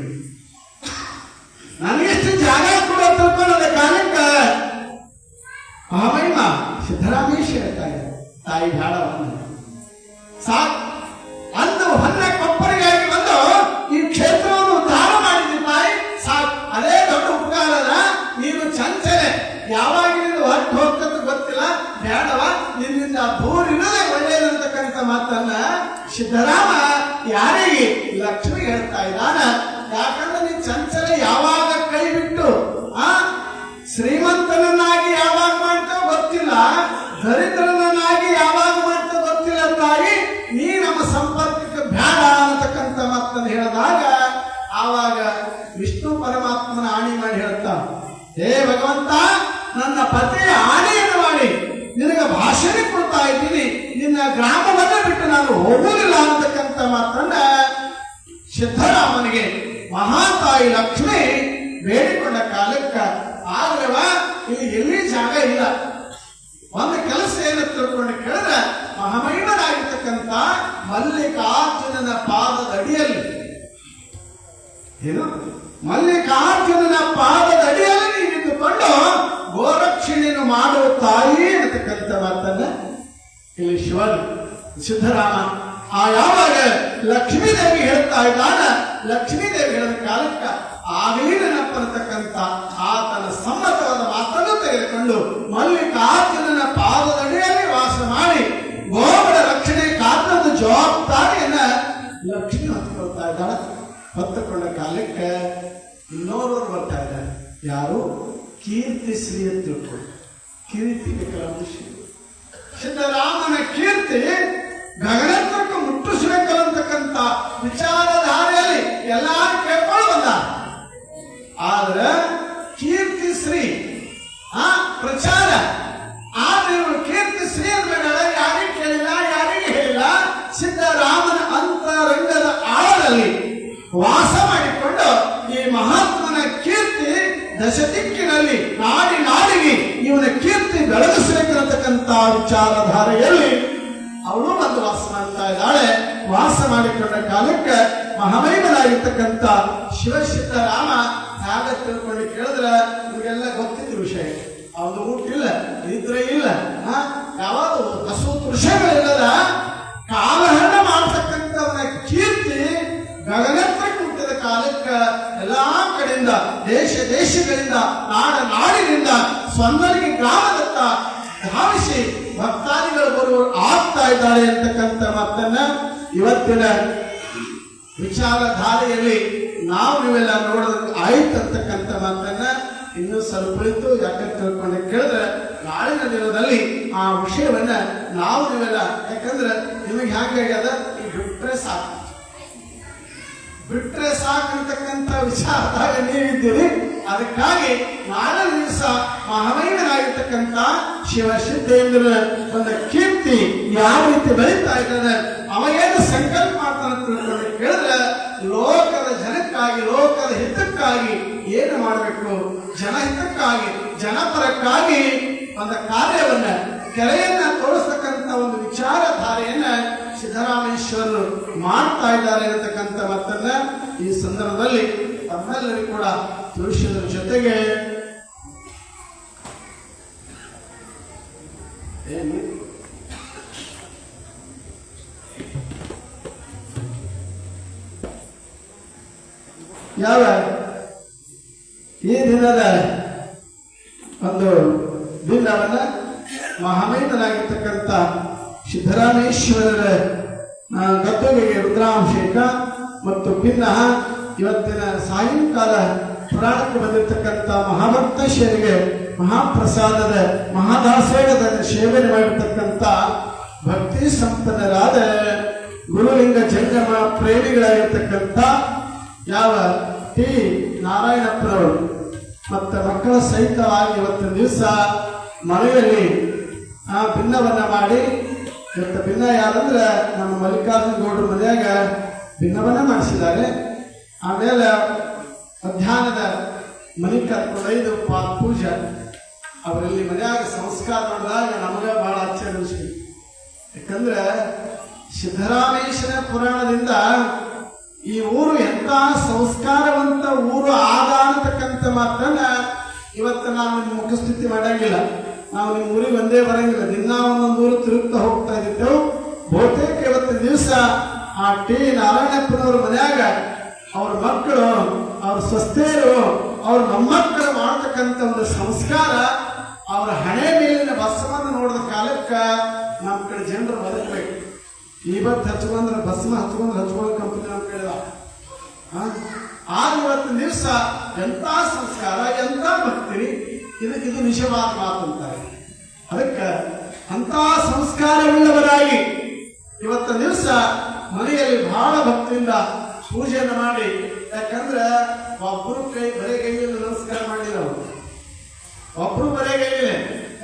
ನನಗೆಷ್ಟು ಜಾಗ ಕೊಡೋ ತಿಳ್ಕೊಳ್ಳೋದ ಕಾರಣಕ್ಕೆ ಮಹಾಮಹಿಮ ಸಿದ್ದರಾಮೇಶ ಹೇಳ್ತಾ ಇದ್ದಾರೆ, ತಾಯಿ ಬೇಡವನ್ನು ಸಾಕು ಅಂದು ಹೊನ್ನ ಕೊಪ್ಪರಿಗಾಗಿ ಬಂದು ಈ ಕ್ಷೇತ್ರವನ್ನು ದಾನ ಮಾಡಿದ್ವಿ ತಾಯಿ, ಸಾಕು ಅದೇ ದೊಡ್ಡ ಉಪಕಾರದ. ನೀನು ಚಂಚಲೆ ಯಾವಾಗ ಹೊಟ್ಟು ಹೋಗ್ತಕ್ಕ ಗೊತ್ತಿಲ್ಲ, ಬೇಡವ ನಿನ್ನಿಂದ ದೂರ ಇರೋದೇ ಒಳ್ಳೆಯದಂತಕ್ಕಂಥ ಮಾತನ್ನ ಸಿದ್ದರಾಮ ಯಾರಿಗೆ ಲಕ್ಷ್ಮಿ ಹೇಳ್ತಾ ಇದ್ದಾನ. ಯಾಕಂದ್ರೆ ನೀನ್ ಚಂಚಲೆ ಯಾವಾಗ ಕೈ ಬಿಟ್ಟು ಶ್ರೀಮಂತನನ್ನಾಗಿ ಯಾವಾಗ ಮಾಡ್ತಾವ ಗೊತ್ತಿಲ್ಲ, ದರಿದ್ರನನ್ನಾಗಿ ಯಾವಾಗ ಮಾಡ್ತಾವ ಗೊತ್ತಿಲ್ಲ ತಾಯಿ, ನೀ ನಮ್ಮ ಸಂಪರ್ಕಕ್ಕೆ ಬೇಡ ಅನ್ನತಕ್ಕಂಥ ಮಾತನ್ನು ಹೇಳಿದಾಗ ಆವಾಗ ವಿಷ್ಣು ಪರಮಾತ್ಮನ ಆಣಿ ಮಾಡಿ ಹೇಳ್ತಾನ, ಹೇ ಭಗವಂತ ನನ್ನ ಪತಿಯ ಆಣೆಯನ್ನು ಮಾಡಿ ನಿನಗೆ ಭಾಷಣ ಕೊಡ್ತಾ ಇದ್ದೀನಿ, ನಿನ್ನ ಗ್ರಾಮವನ್ನ ಬಿಟ್ಟು ನಾನು ಹೋಗುವುದಿಲ್ಲ ಅಂತಕ್ಕಂಥ ಮಾತನ್ನ ಸಿದ್ದರಾಮನಿಗೆ ಮಹಾತಾಯಿ ಲಕ್ಷ್ಮಿ ಬೇಡಿಕೊಂಡ ಕಾಲಕ್ಕ ಆದ್ರವ ಇಲ್ಲಿ ಎಲ್ಲಿ ಜಾಗ ಇಲ್ಲ. ಒಂದು ಕೆಲಸ ಏನು ತಿಳ್ಕೊಂಡು ಕೇಳಿದ್ರೆ ಮಹಾಮಹಿಮನಾಗಿರ್ತಕ್ಕಂಥ ಮಲ್ಲಿಕಾರ್ಜುನನ ಪಾದದ ಅಡಿಯಲ್ಲಿ ಏನು ಮಲ್ಲಿಕಾರ್ಜುನನ ಪಾದದ ಅಡಿಯಲ್ಲಿ ನೀನಿದ್ದುಕೊಂಡು ಗೋರಕ್ಷಣೆಯನ್ನು ಮಾಡುವ ತಾಯಿ ಅನ್ನತಕ್ಕಂಥ ಮಾತನ್ನ ಇಲ್ಲಿ ಶಿವನು ಸಿದ್ದರಾಮ ಯಾವಾಗ ಲಕ್ಷ್ಮೀದೇವಿ ಹೇಳ್ತಾ ಇದ್ದಾನ, ಲಕ್ಷ್ಮೀದೇವಿ ಹೇಳಿದ ಕಾಲಕ್ಕ ಆಗಲೇ ನೆನಪನ್ನತಕ್ಕಂಥ ಆತನ ಸಮ್ಮತವಾದ ಮಾತನ್ನು ತೆಗೆದುಕೊಂಡು ಮಲ್ಲಿಕಾರ್ಜುನನ ಪಾದದಡಿಯಲ್ಲಿ ವಾಸ ಮಾಡಿ ಗೋಗಳ ರಕ್ಷಣೆ ಕಾರಣದ ಜವಾಬ್ದಾರಿಯನ್ನ ಲಕ್ಷ್ಮಿ ಹೊತ್ತುಕೊಳ್ತಾ ಇದ್ದಾಳೆ. ಹೊತ್ತುಕೊಂಡ ಕಾಲಕ್ಕೆ ಇನ್ನೋರ್ವರು ಬರ್ತಾ ಇದ್ದಾರೆ. ಯಾರು? ಕೀರ್ತಿ ಶ್ರೀ ಅಂತ ತಿಳ್ಕೊಂಡು ಕೀರ್ತಿ ವಿಕಲಂಶಿ ಸಿದ್ದರಾಮನ ಕೀರ್ತಿ ಗಗನತ್ರಕ್ಕೆ ಮುಟ್ಟಿಸಬೇಕಂತಕ್ಕಂಥ ವಿಚಾರಧಾರೆಯಲ್ಲಿ ಎಲ್ಲಾರು ಕೇಳ್ಕೊಂಡು ಬಂದ. ಆದ್ರೆ ಕೀರ್ತಿ ಶ್ರೀ ಪ್ರಚಾರ ಆದ್ರೆ ಇವರು ಕೀರ್ತಿ ಶ್ರೀ ಅಂದ್ಮೇಲೆ ಯಾರಿಗೆ ಕೇಳಿಲ್ಲ, ಯಾರಿಗೆ ಹೇಳಿಲ್ಲ. ದಿಕ್ಕಿನಲ್ಲಿ ನಾಡಿಗೆ ಇವನ ಕೀರ್ತಿ ಬೆಳಗಿಸಬೇಕಿರತಕ್ಕಂತ ವಿಚಾರಧಾರೆಯಲ್ಲಿ ಅವಳು ಒಂದು ವಾಸ ಮಾಡ್ತಾ ಇದ್ದಾಳೆ. ವಾಸ ಮಾಡಿಕೊಂಡ ಕಾಲಕ್ಕೆ ಮಹಾಮಹಿಮನಾಗಿರ್ತಕ್ಕಂಥ ಶಿವಸಿದ್ದರಾಮ ಹಾಗೆ ತಿಳ್ಕೊಂಡು ಕೇಳಿದ್ರೆ ನಿಮಗೆಲ್ಲ ಗೊತ್ತಿದ್ದ ವಿಷಯ. ಅವನು ಊಟ ಇಲ್ಲ, ನಿದ್ರೆ ಇಲ್ಲ, ಯಾವುದು ಹಸು ತುಷಗಳಿಲ್ಲದ ಕಾಲಹರಣ ಮಾಡ್ತಕ್ಕಂಥವನ ಕೀರ್ತಿ ಗಗನಕ್ಕೆ ಹುಟ್ಟಿದ ಕಾಲಕ್ಕೆ ಎಲ್ಲಾ ಕಡೆಯಿಂದ ದೇಶಗಳಿಂದ ನಾಡಿನಿಂದ ಸ್ವಂದರಿಗೆ ಗ್ರಾಮದತ್ತ ಧಾವಿಸಿ ಭಕ್ತಾದಿಗಳು ಬರುವರು ಆಗ್ತಾ ಇದ್ದಾರೆ ಅಂತಕ್ಕಂಥ ಮಾತನ್ನ ಇವತ್ತಿನ ವಿಚಾರಧಾರೆಯಲ್ಲಿ ನೀವೆಲ್ಲ ನೋಡೋದಕ್ಕೆ ಆಯ್ತು ಅಂತಕ್ಕಂಥ ಮಾತನ್ನ ಇನ್ನೂ ಸ್ವಲ್ಪ ಇತ್ತು. ಯಾಕಂತ ತಿಳ್ಕೊಂಡು ಕೇಳಿದ್ರೆ ನಾಳಿನ ದಿನದಲ್ಲಿ ಆ ವಿಷಯವನ್ನ ನೀವೆಲ್ಲ, ಯಾಕಂದ್ರೆ ನಿಮಗೆ ಹ್ಯಾಂಗಾಗ್ಯದ ಬಿಟ್ರೆ ಸಾಕಂತಕ್ಕಂಥ ವಿಚಾರದಾಗ ನೀವಿದ್ದೀರಿ. ಅದಕ್ಕಾಗಿ ನಾಳೆ ದಿವಸ ಮಹಾಮಹಿಮನಾಗಿರ್ತಕ್ಕಂಥ ಶಿವಸಿದ್ದೇಂದ್ರನ ಒಂದು ಕೀರ್ತಿ ಯಾವ ರೀತಿ ಬೆಳೀತಾ ಇದ್ದಾನೆ, ಅವೇನು ಸಂಕಲ್ಪ ಮಾಡ್ತಾನೆ ತಿಳ್ಕೊಂಡು ಕೇಳಿದ್ರೆ ಲೋಕದ ಜನಕ್ಕಾಗಿ, ಲೋಕದ ಹಿತಕ್ಕಾಗಿ ಏನು ಮಾಡಬೇಕು, ಜನಹಿತಕ್ಕಾಗಿ, ಜನಪರಕ್ಕಾಗಿ ಒಂದು ಕಾರ್ಯವನ್ನ, ಕೆರೆಯನ್ನ ತೋರಿಸ್ತಕ್ಕಂಥ ಒಂದು ವಿಚಾರಧಾರೆಯನ್ನ ಸಿದ್ದರಾಮೇಶ್ವರರು ಮಾಡ್ತಾ ಇದ್ದಾರೆ ಅಂತಕ್ಕಂಥ ಮಾತನ್ನ ಈ ಸಂದರ್ಭದಲ್ಲಿ ತಮ್ಮೆಲ್ಲರಿಗೂ ಕೂಡ ತಿಳಿಸಿದ್ರ ಜೊತೆಗೆ ಯಾವ ಈ ದಿನದ ಒಂದು ದಿನವನ್ನ ಮಹಾಮಹಿಮನಾಗಿರ್ತಕ್ಕಂಥ ಸಿದ್ದರಾಮೇಶ್ವರರ ಗದ್ದುಗೆಗೆ ರುದ್ರಾಭಿಷೇಕ ಮತ್ತು ಭಿನ್ನಃ ಇವತ್ತಿನ ಸಾಯಂಕಾಲ ಪುರಾಣಕ್ಕೆ ಬಂದಿರತಕ್ಕಂಥ ಮಹಾಭಕ್ತೇಶ್ವರಿಗೆ ಮಹಾಪ್ರಸಾದದ ಮಹಾದಾಸೋಹದ ಸೇವನೆ ಮಾಡಿರ್ತಕ್ಕಂಥ ಭಕ್ತಿ ಸಂಪನ್ನರಾದ ಗುರುಲಿಂಗ ಜಂಗಮ ಪ್ರೇಮಿಗಳಾಗಿರ್ತಕ್ಕಂಥ ಯಾವ ಟಿ ನಾರಾಯಣಪ್ಪನವರು ಮತ್ತು ಮಕ್ಕಳ ಸಹಿತವಾಗಿ ಇವತ್ತಿನ ದಿವಸ ಮನೆಯಲ್ಲಿ ಆ ಭಿನ್ನವನ್ನ ಮಾಡಿ, ಇವತ್ತು ಭಿನ್ನ ಯಾರಂದ್ರೆ ನಮ್ಮ ಮಲ್ಲಿಕಾರ್ಜುನ ಗೌಡರ ಮನೆಯಾಗ ಭಿನ್ನವನ್ನ ಮಾಡಿಸಿದ್ದಾರೆ. ಆಮೇಲೆ ಮಧ್ಯಾಹ್ನದ ಮನೆ ಕರ್ಕೊಂಡೈದು ಪೂಜೆ ಅವರಲ್ಲಿ ಮನೆಯಾಗ ಸಂಸ್ಕಾರ ಮಾಡಿದಾಗ ನಮಗೆ ಬಹಳ ಆಶ್ಚರ್ಯ ವಿಷಯ. ಯಾಕಂದ್ರೆ ಸಿದ್ದರಾಮೇಶ್ವರ ಪುರಾಣದಿಂದ ಈ ಊರು ಎಂತ ಸಂಸ್ಕಾರವಂತ ಊರು ಆದ ಅನ್ನತಕ್ಕಂಥ ಮಾತನ್ನ ಇವತ್ತು ನಾವು ನಿಮ್ಮ ಮುಖಸ್ಥಿತಿ ಮಾಡಂಗಿಲ್ಲ. ನಾವು ನಿಮ್ಮ ಊರಿಗೆ ಒಂದೇ ಬರಂಗಿಲ್ಲ, ದಿನ ಒಂದೊಂದು ಊರು ತಿರುಗ್ತಾ ಹೋಗ್ತಾ ಇದ್ದೆವು. ಬಹುತೇಕ ಇವತ್ತಿನ ದಿವಸ ಆ ಟಿ ನಾರಾಯಣಪ್ಪನವ್ರ ಮನ್ಯಾಗ ಅವ್ರ ಮಕ್ಕಳು, ಅವ್ರ ಸ್ವಸ್ಥೆಯರು, ಅವ್ರ ಮೊಮ್ಮಕ್ಕಳು ಮಾಡತಕ್ಕಂಥ ಒಂದು ಸಂಸ್ಕಾರ, ಅವರ ಹಣೆ ಮೇಲಿನ ಬಸವನ್ನು ನೋಡಿದ ಕಾಲಕ್ಕೆ ನಮ್ಮ ಕಡೆ ಜನರು ಬದುಕಬೇಕು. ಇವತ್ತು ಹಚ್ಕೊಂಡ್ರೆ ಭಸ್ಮ ಹಚ್ಕೊಂಡು ಕಂಪನಿ ನಮ್ಮ ಕೇಳಿದ. ಆಗ ಇವತ್ತಿನ ದಿವಸ ಎಂತ ಸಂಸ್ಕಾರ, ಎಂತ ಭಕ್ತಿ, ಇದು ನಿಜವಾದ ಮಾತು ಅಂತಾರೆ. ಅದಕ್ಕೆ ಅಂತ ಸಂಸ್ಕಾರವುಳ್ಳವರಾಗಿ ಇವತ್ತಿನ ದಿವಸ ಮನೆಯಲ್ಲಿ ಬಹಳ ಭಕ್ತಿಯಿಂದ ಪೂಜೆಯನ್ನು ಮಾಡಿ, ಯಾಕಂದ್ರೆ ಒಬ್ಬರು ಬರೇ ಕೈಯಲ್ಲಿ ನಮಸ್ಕಾರ ಮಾಡಿಲ್ಲ, ಒಬ್ರು ಬರೇ ಕೈಯಿಲ್ಲ.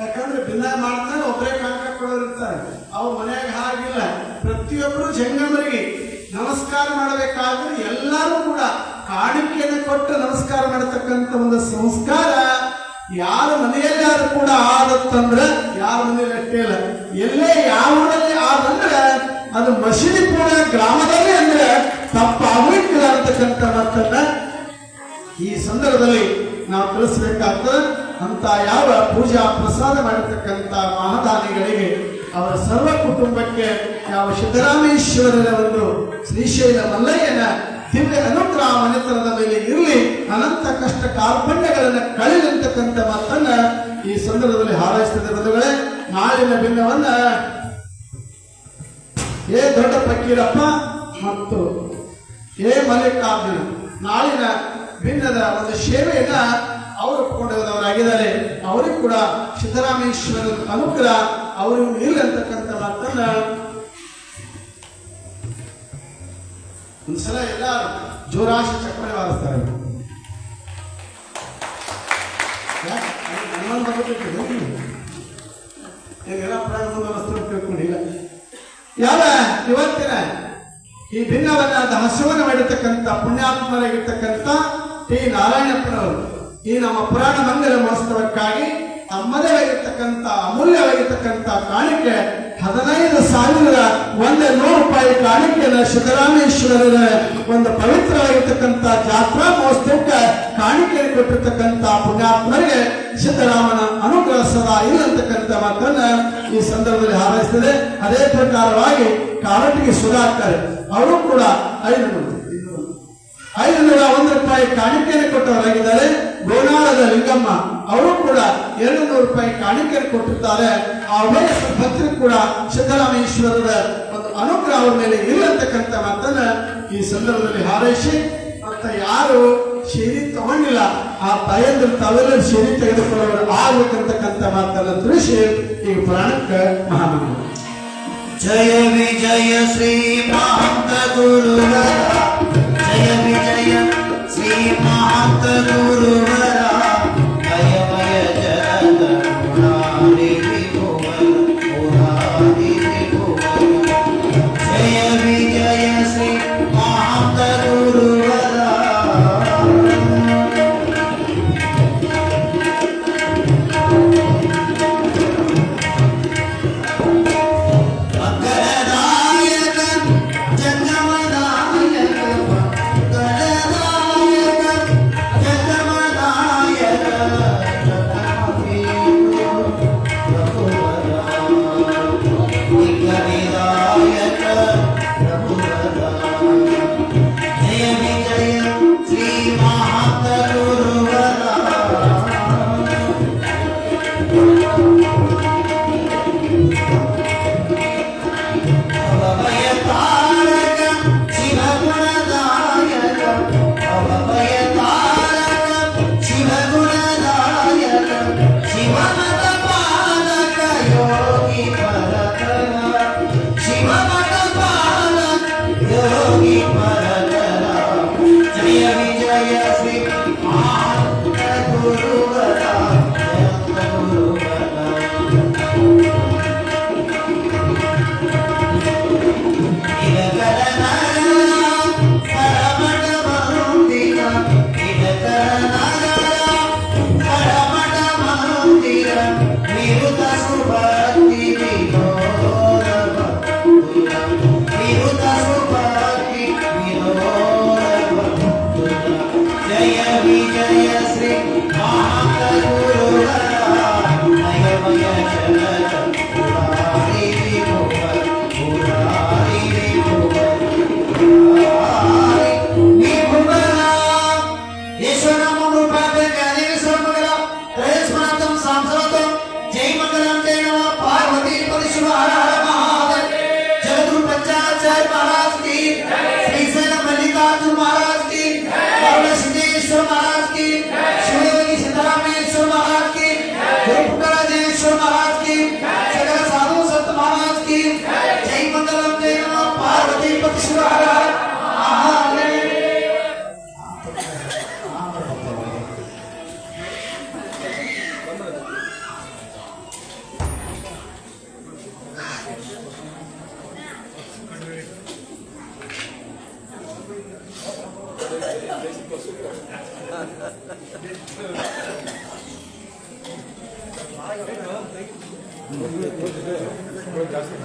ಯಾಕಂದ್ರೆ ಭಿನ್ನ ಮಾಡ್ತಾರೆ, ಒಬ್ಬರೇ ಕಾಂಟ್ರಾಕ್ಟ್ ಕೊಡೋರು ಇರ್ತಾರೆ. ಅವ್ರ ಮನೆಯಾಗ ಹಾಗಿಲ್ಲ, ಪ್ರತಿಯೊಬ್ಬರು ಜಂಗಮರಿಗೆ ನಮಸ್ಕಾರ ಮಾಡಬೇಕಾದ್ರೆ ಎಲ್ಲರೂ ಕೂಡ ಕಾಣಿಕೆಯನ್ನು ಕೊಟ್ಟು ನಮಸ್ಕಾರ ಮಾಡತಕ್ಕಂಥ ಒಂದು ಸಂಸ್ಕಾರ ಯಾರ ಮನೆಯಲ್ಲಿ ಆದ್ರೂ ಕೂಡ ಆದತ್ತಂದ್ರೆ ಯಾರ ಮನೆಯಲ್ಲಿ ಅಷ್ಟೇ ಇಲ್ಲ, ಎಲ್ಲೇ ಯಾವ ಊರಲ್ಲಿ ಆದಂದ್ರೆ ಅದು ಮಸೀದಿಪುರ ಗ್ರಾಮದಲ್ಲಿ ಅಂದ್ರೆ ತಪ್ಪಾಗಲಿಕ್ಕಿಲ್ಲ ಅಂತಕ್ಕಂಥ ಮಾತನ್ನ ಈ ಸಂದರ್ಭದಲ್ಲಿ ನಾವು ತಿಳಿಸಬೇಕಾಗ್ತದೆ. ಅಂತ ಯಾವ ಪೂಜಾ ಪ್ರಸಾದ ಮಾಡಿರ್ತಕ್ಕಂಥ ಮಹಾದಾನಿಗಳಿಗೆ, ಅವರ ಸರ್ವ ಕುಟುಂಬಕ್ಕೆ ಯಾವ ಸಿದ್ದರಾಮೇಶ್ವರರ ಒಂದು ಶ್ರೀಶೈಲ ಮಲ್ಲಯ್ಯನ ದಿವ್ಯ ಅನುಗ್ರಹ ಮನೆತನದ ಮೇಲೆ ಇರಲಿ, ಅನಂತ ಕಷ್ಟ ಕಾರ್ಪಣ್ಯಗಳನ್ನು ಕಳೆದಂತಕ್ಕಂಥ ಮಾತನ್ನ ಈ ಸಂದರ್ಭದಲ್ಲಿ ಹಾರೈಸಿದ ಬಂಧುಗಳೇ. ನಾಳಿನ ಭಿನ್ನವನ್ನ ದೊಡ್ಡ ಫಕೀರಪ್ಪ ಮತ್ತು ಮಲ್ಲಿಕಾರ್ಜುನ ನಾಳಿನ ಭಿನ್ನದ ಒಂದು ಸೇವೆಯನ್ನ ಅವರು ಕೊಂಡವರಾಗಿದ್ದಾರೆ. ಅವರಿಗೂ ಕೂಡ ಸಿದ್ದರಾಮೇಶ್ವರ ಅನುಗ್ರಹ ಅವರಿಗೂ ಇಲ್ಲಂತಕ್ಕಂಥ ಮಾತನ್ನ ಒಂದ್ಸಲ ಎಲ್ಲ ಜೋರಾಶಿ ಚಪ್ಪಳೆ ಬಾರಿಸ್ತಾರೆ. ಎಲ್ಲ ಪ್ರಾಣ ಮುಂದುವರೆಸ್ತಾರೆ ತಿಳ್ಕೊಂಡಿಲ್ಲ. ಯಾವ ಇವತ್ತಿನ ಈ ಭಿನ್ನವನ್ನ ಹಸುವನ್ನು ಮಾಡಿರ್ತಕ್ಕಂಥ ಪುಣ್ಯಾತ್ಮರಾಗಿರ್ತಕ್ಕಂಥ ಟಿ ನಾರಾಯಣಪ್ಪನವರು ಈ ನಮ್ಮ ಪುರಾಣ ಮಂಗಲ ಮಹೋತ್ಸವಕ್ಕಾಗಿ ತಮ್ಮದೇ ಆಗಿರ್ತಕ್ಕಂಥ ಅಮೂಲ್ಯವಾಗಿರ್ತಕ್ಕಂಥ ಕಾಣಿಕೆ 15,100 ರೂಪಾಯಿ ಕಾಣಿಕೆಯನ್ನು ಸಿದ್ದರಾಮೇಶ್ವರರ ಒಂದು ಪವಿತ್ರವಾಗಿರ್ತಕ್ಕಂಥ ಜಾತ್ರಾ ಮಹೋತ್ಸವಕ್ಕೆ ಕಾಣಿಕೆಯನ್ನು ಕೊಟ್ಟಿರ್ತಕ್ಕಂಥ ಪುಣ್ಯಾತ್ಮರಿಗೆ ಸಿದ್ದರಾಮನ ಅನುಗ್ರಹ ಸದಾ ಇಲ್ಲಂತಕ್ಕಂಥ ಮಾತನ್ನ ಈ ಸಂದರ್ಭದಲ್ಲಿ ಹಾರೈಸ್ತದೆ. ಅದೇ ಪ್ರಕಾರವಾಗಿ ಕಾರಟಗಿ ಸುಧಾಕರ್ ಅವರು ಕೂಡ 501 ರೂಪಾಯಿ ಕಾಣಿಕೆಯನ್ನು ಕೊಟ್ಟವರಾಗಿದ್ದಾರೆ. ಗೋನಾಳದ ಲಿಂಗಮ್ಮ ಅವರು ಕೂಡ 200 ರೂಪಾಯಿ ಕಾಣಿಕೆಯನ್ನು ಕೊಟ್ಟಿದ್ದಾರೆ. ಆ ಉಭಯ ಭಕ್ತರು ಕೂಡ ಸಿದ್ದರಾಮೇಶ್ವರರ ಒಂದು ಅನುಗ್ರಹ ಅವರ ಮೇಲೆ ಇಲ್ಲಂತಕ್ಕಂಥ ಮಾತನ್ನ ಈ ಸಂದರ್ಭದಲ್ಲಿ ಹಾರೈಸಿ, ಮತ್ತೆ ಯಾರು ಶೇರಿ ತಗೊಂಡಿಲ್ಲ ಆ ತಾಯಂದ್ರು ತಾವೆಲ್ಲರೂ ಶೇರಿ ತೆಗೆದುಕೊಳ್ಳೋರು ಆಗ್ಬೇಕಂತಕ್ಕಂಥ ಮಾತನ್ನ ತಿಳಿಸಿ ಈ ಪುರಾಣಕ್ಕೆ ಮಹಾಮಂಗಳ. ಜಯ ವಿಜಯ ಶ್ರೀ ಮಹಾಂತ ಗುರುವರ, ಜಯ ವಿಜಯ ಶ್ರೀ ಮಹಾಂತ ಗುರುವರ, ಅಯಮಯ ಜಗದ ಮುರಾರಿ ವಿಭುವರ, ಮುರಾರಿ ವಿಭುವರ. ಜಯ ವಿಜಯ ಶ್ರೀ ಮಹಾಂತ ಗುರುವರ. ಜಾಸ್ತಿ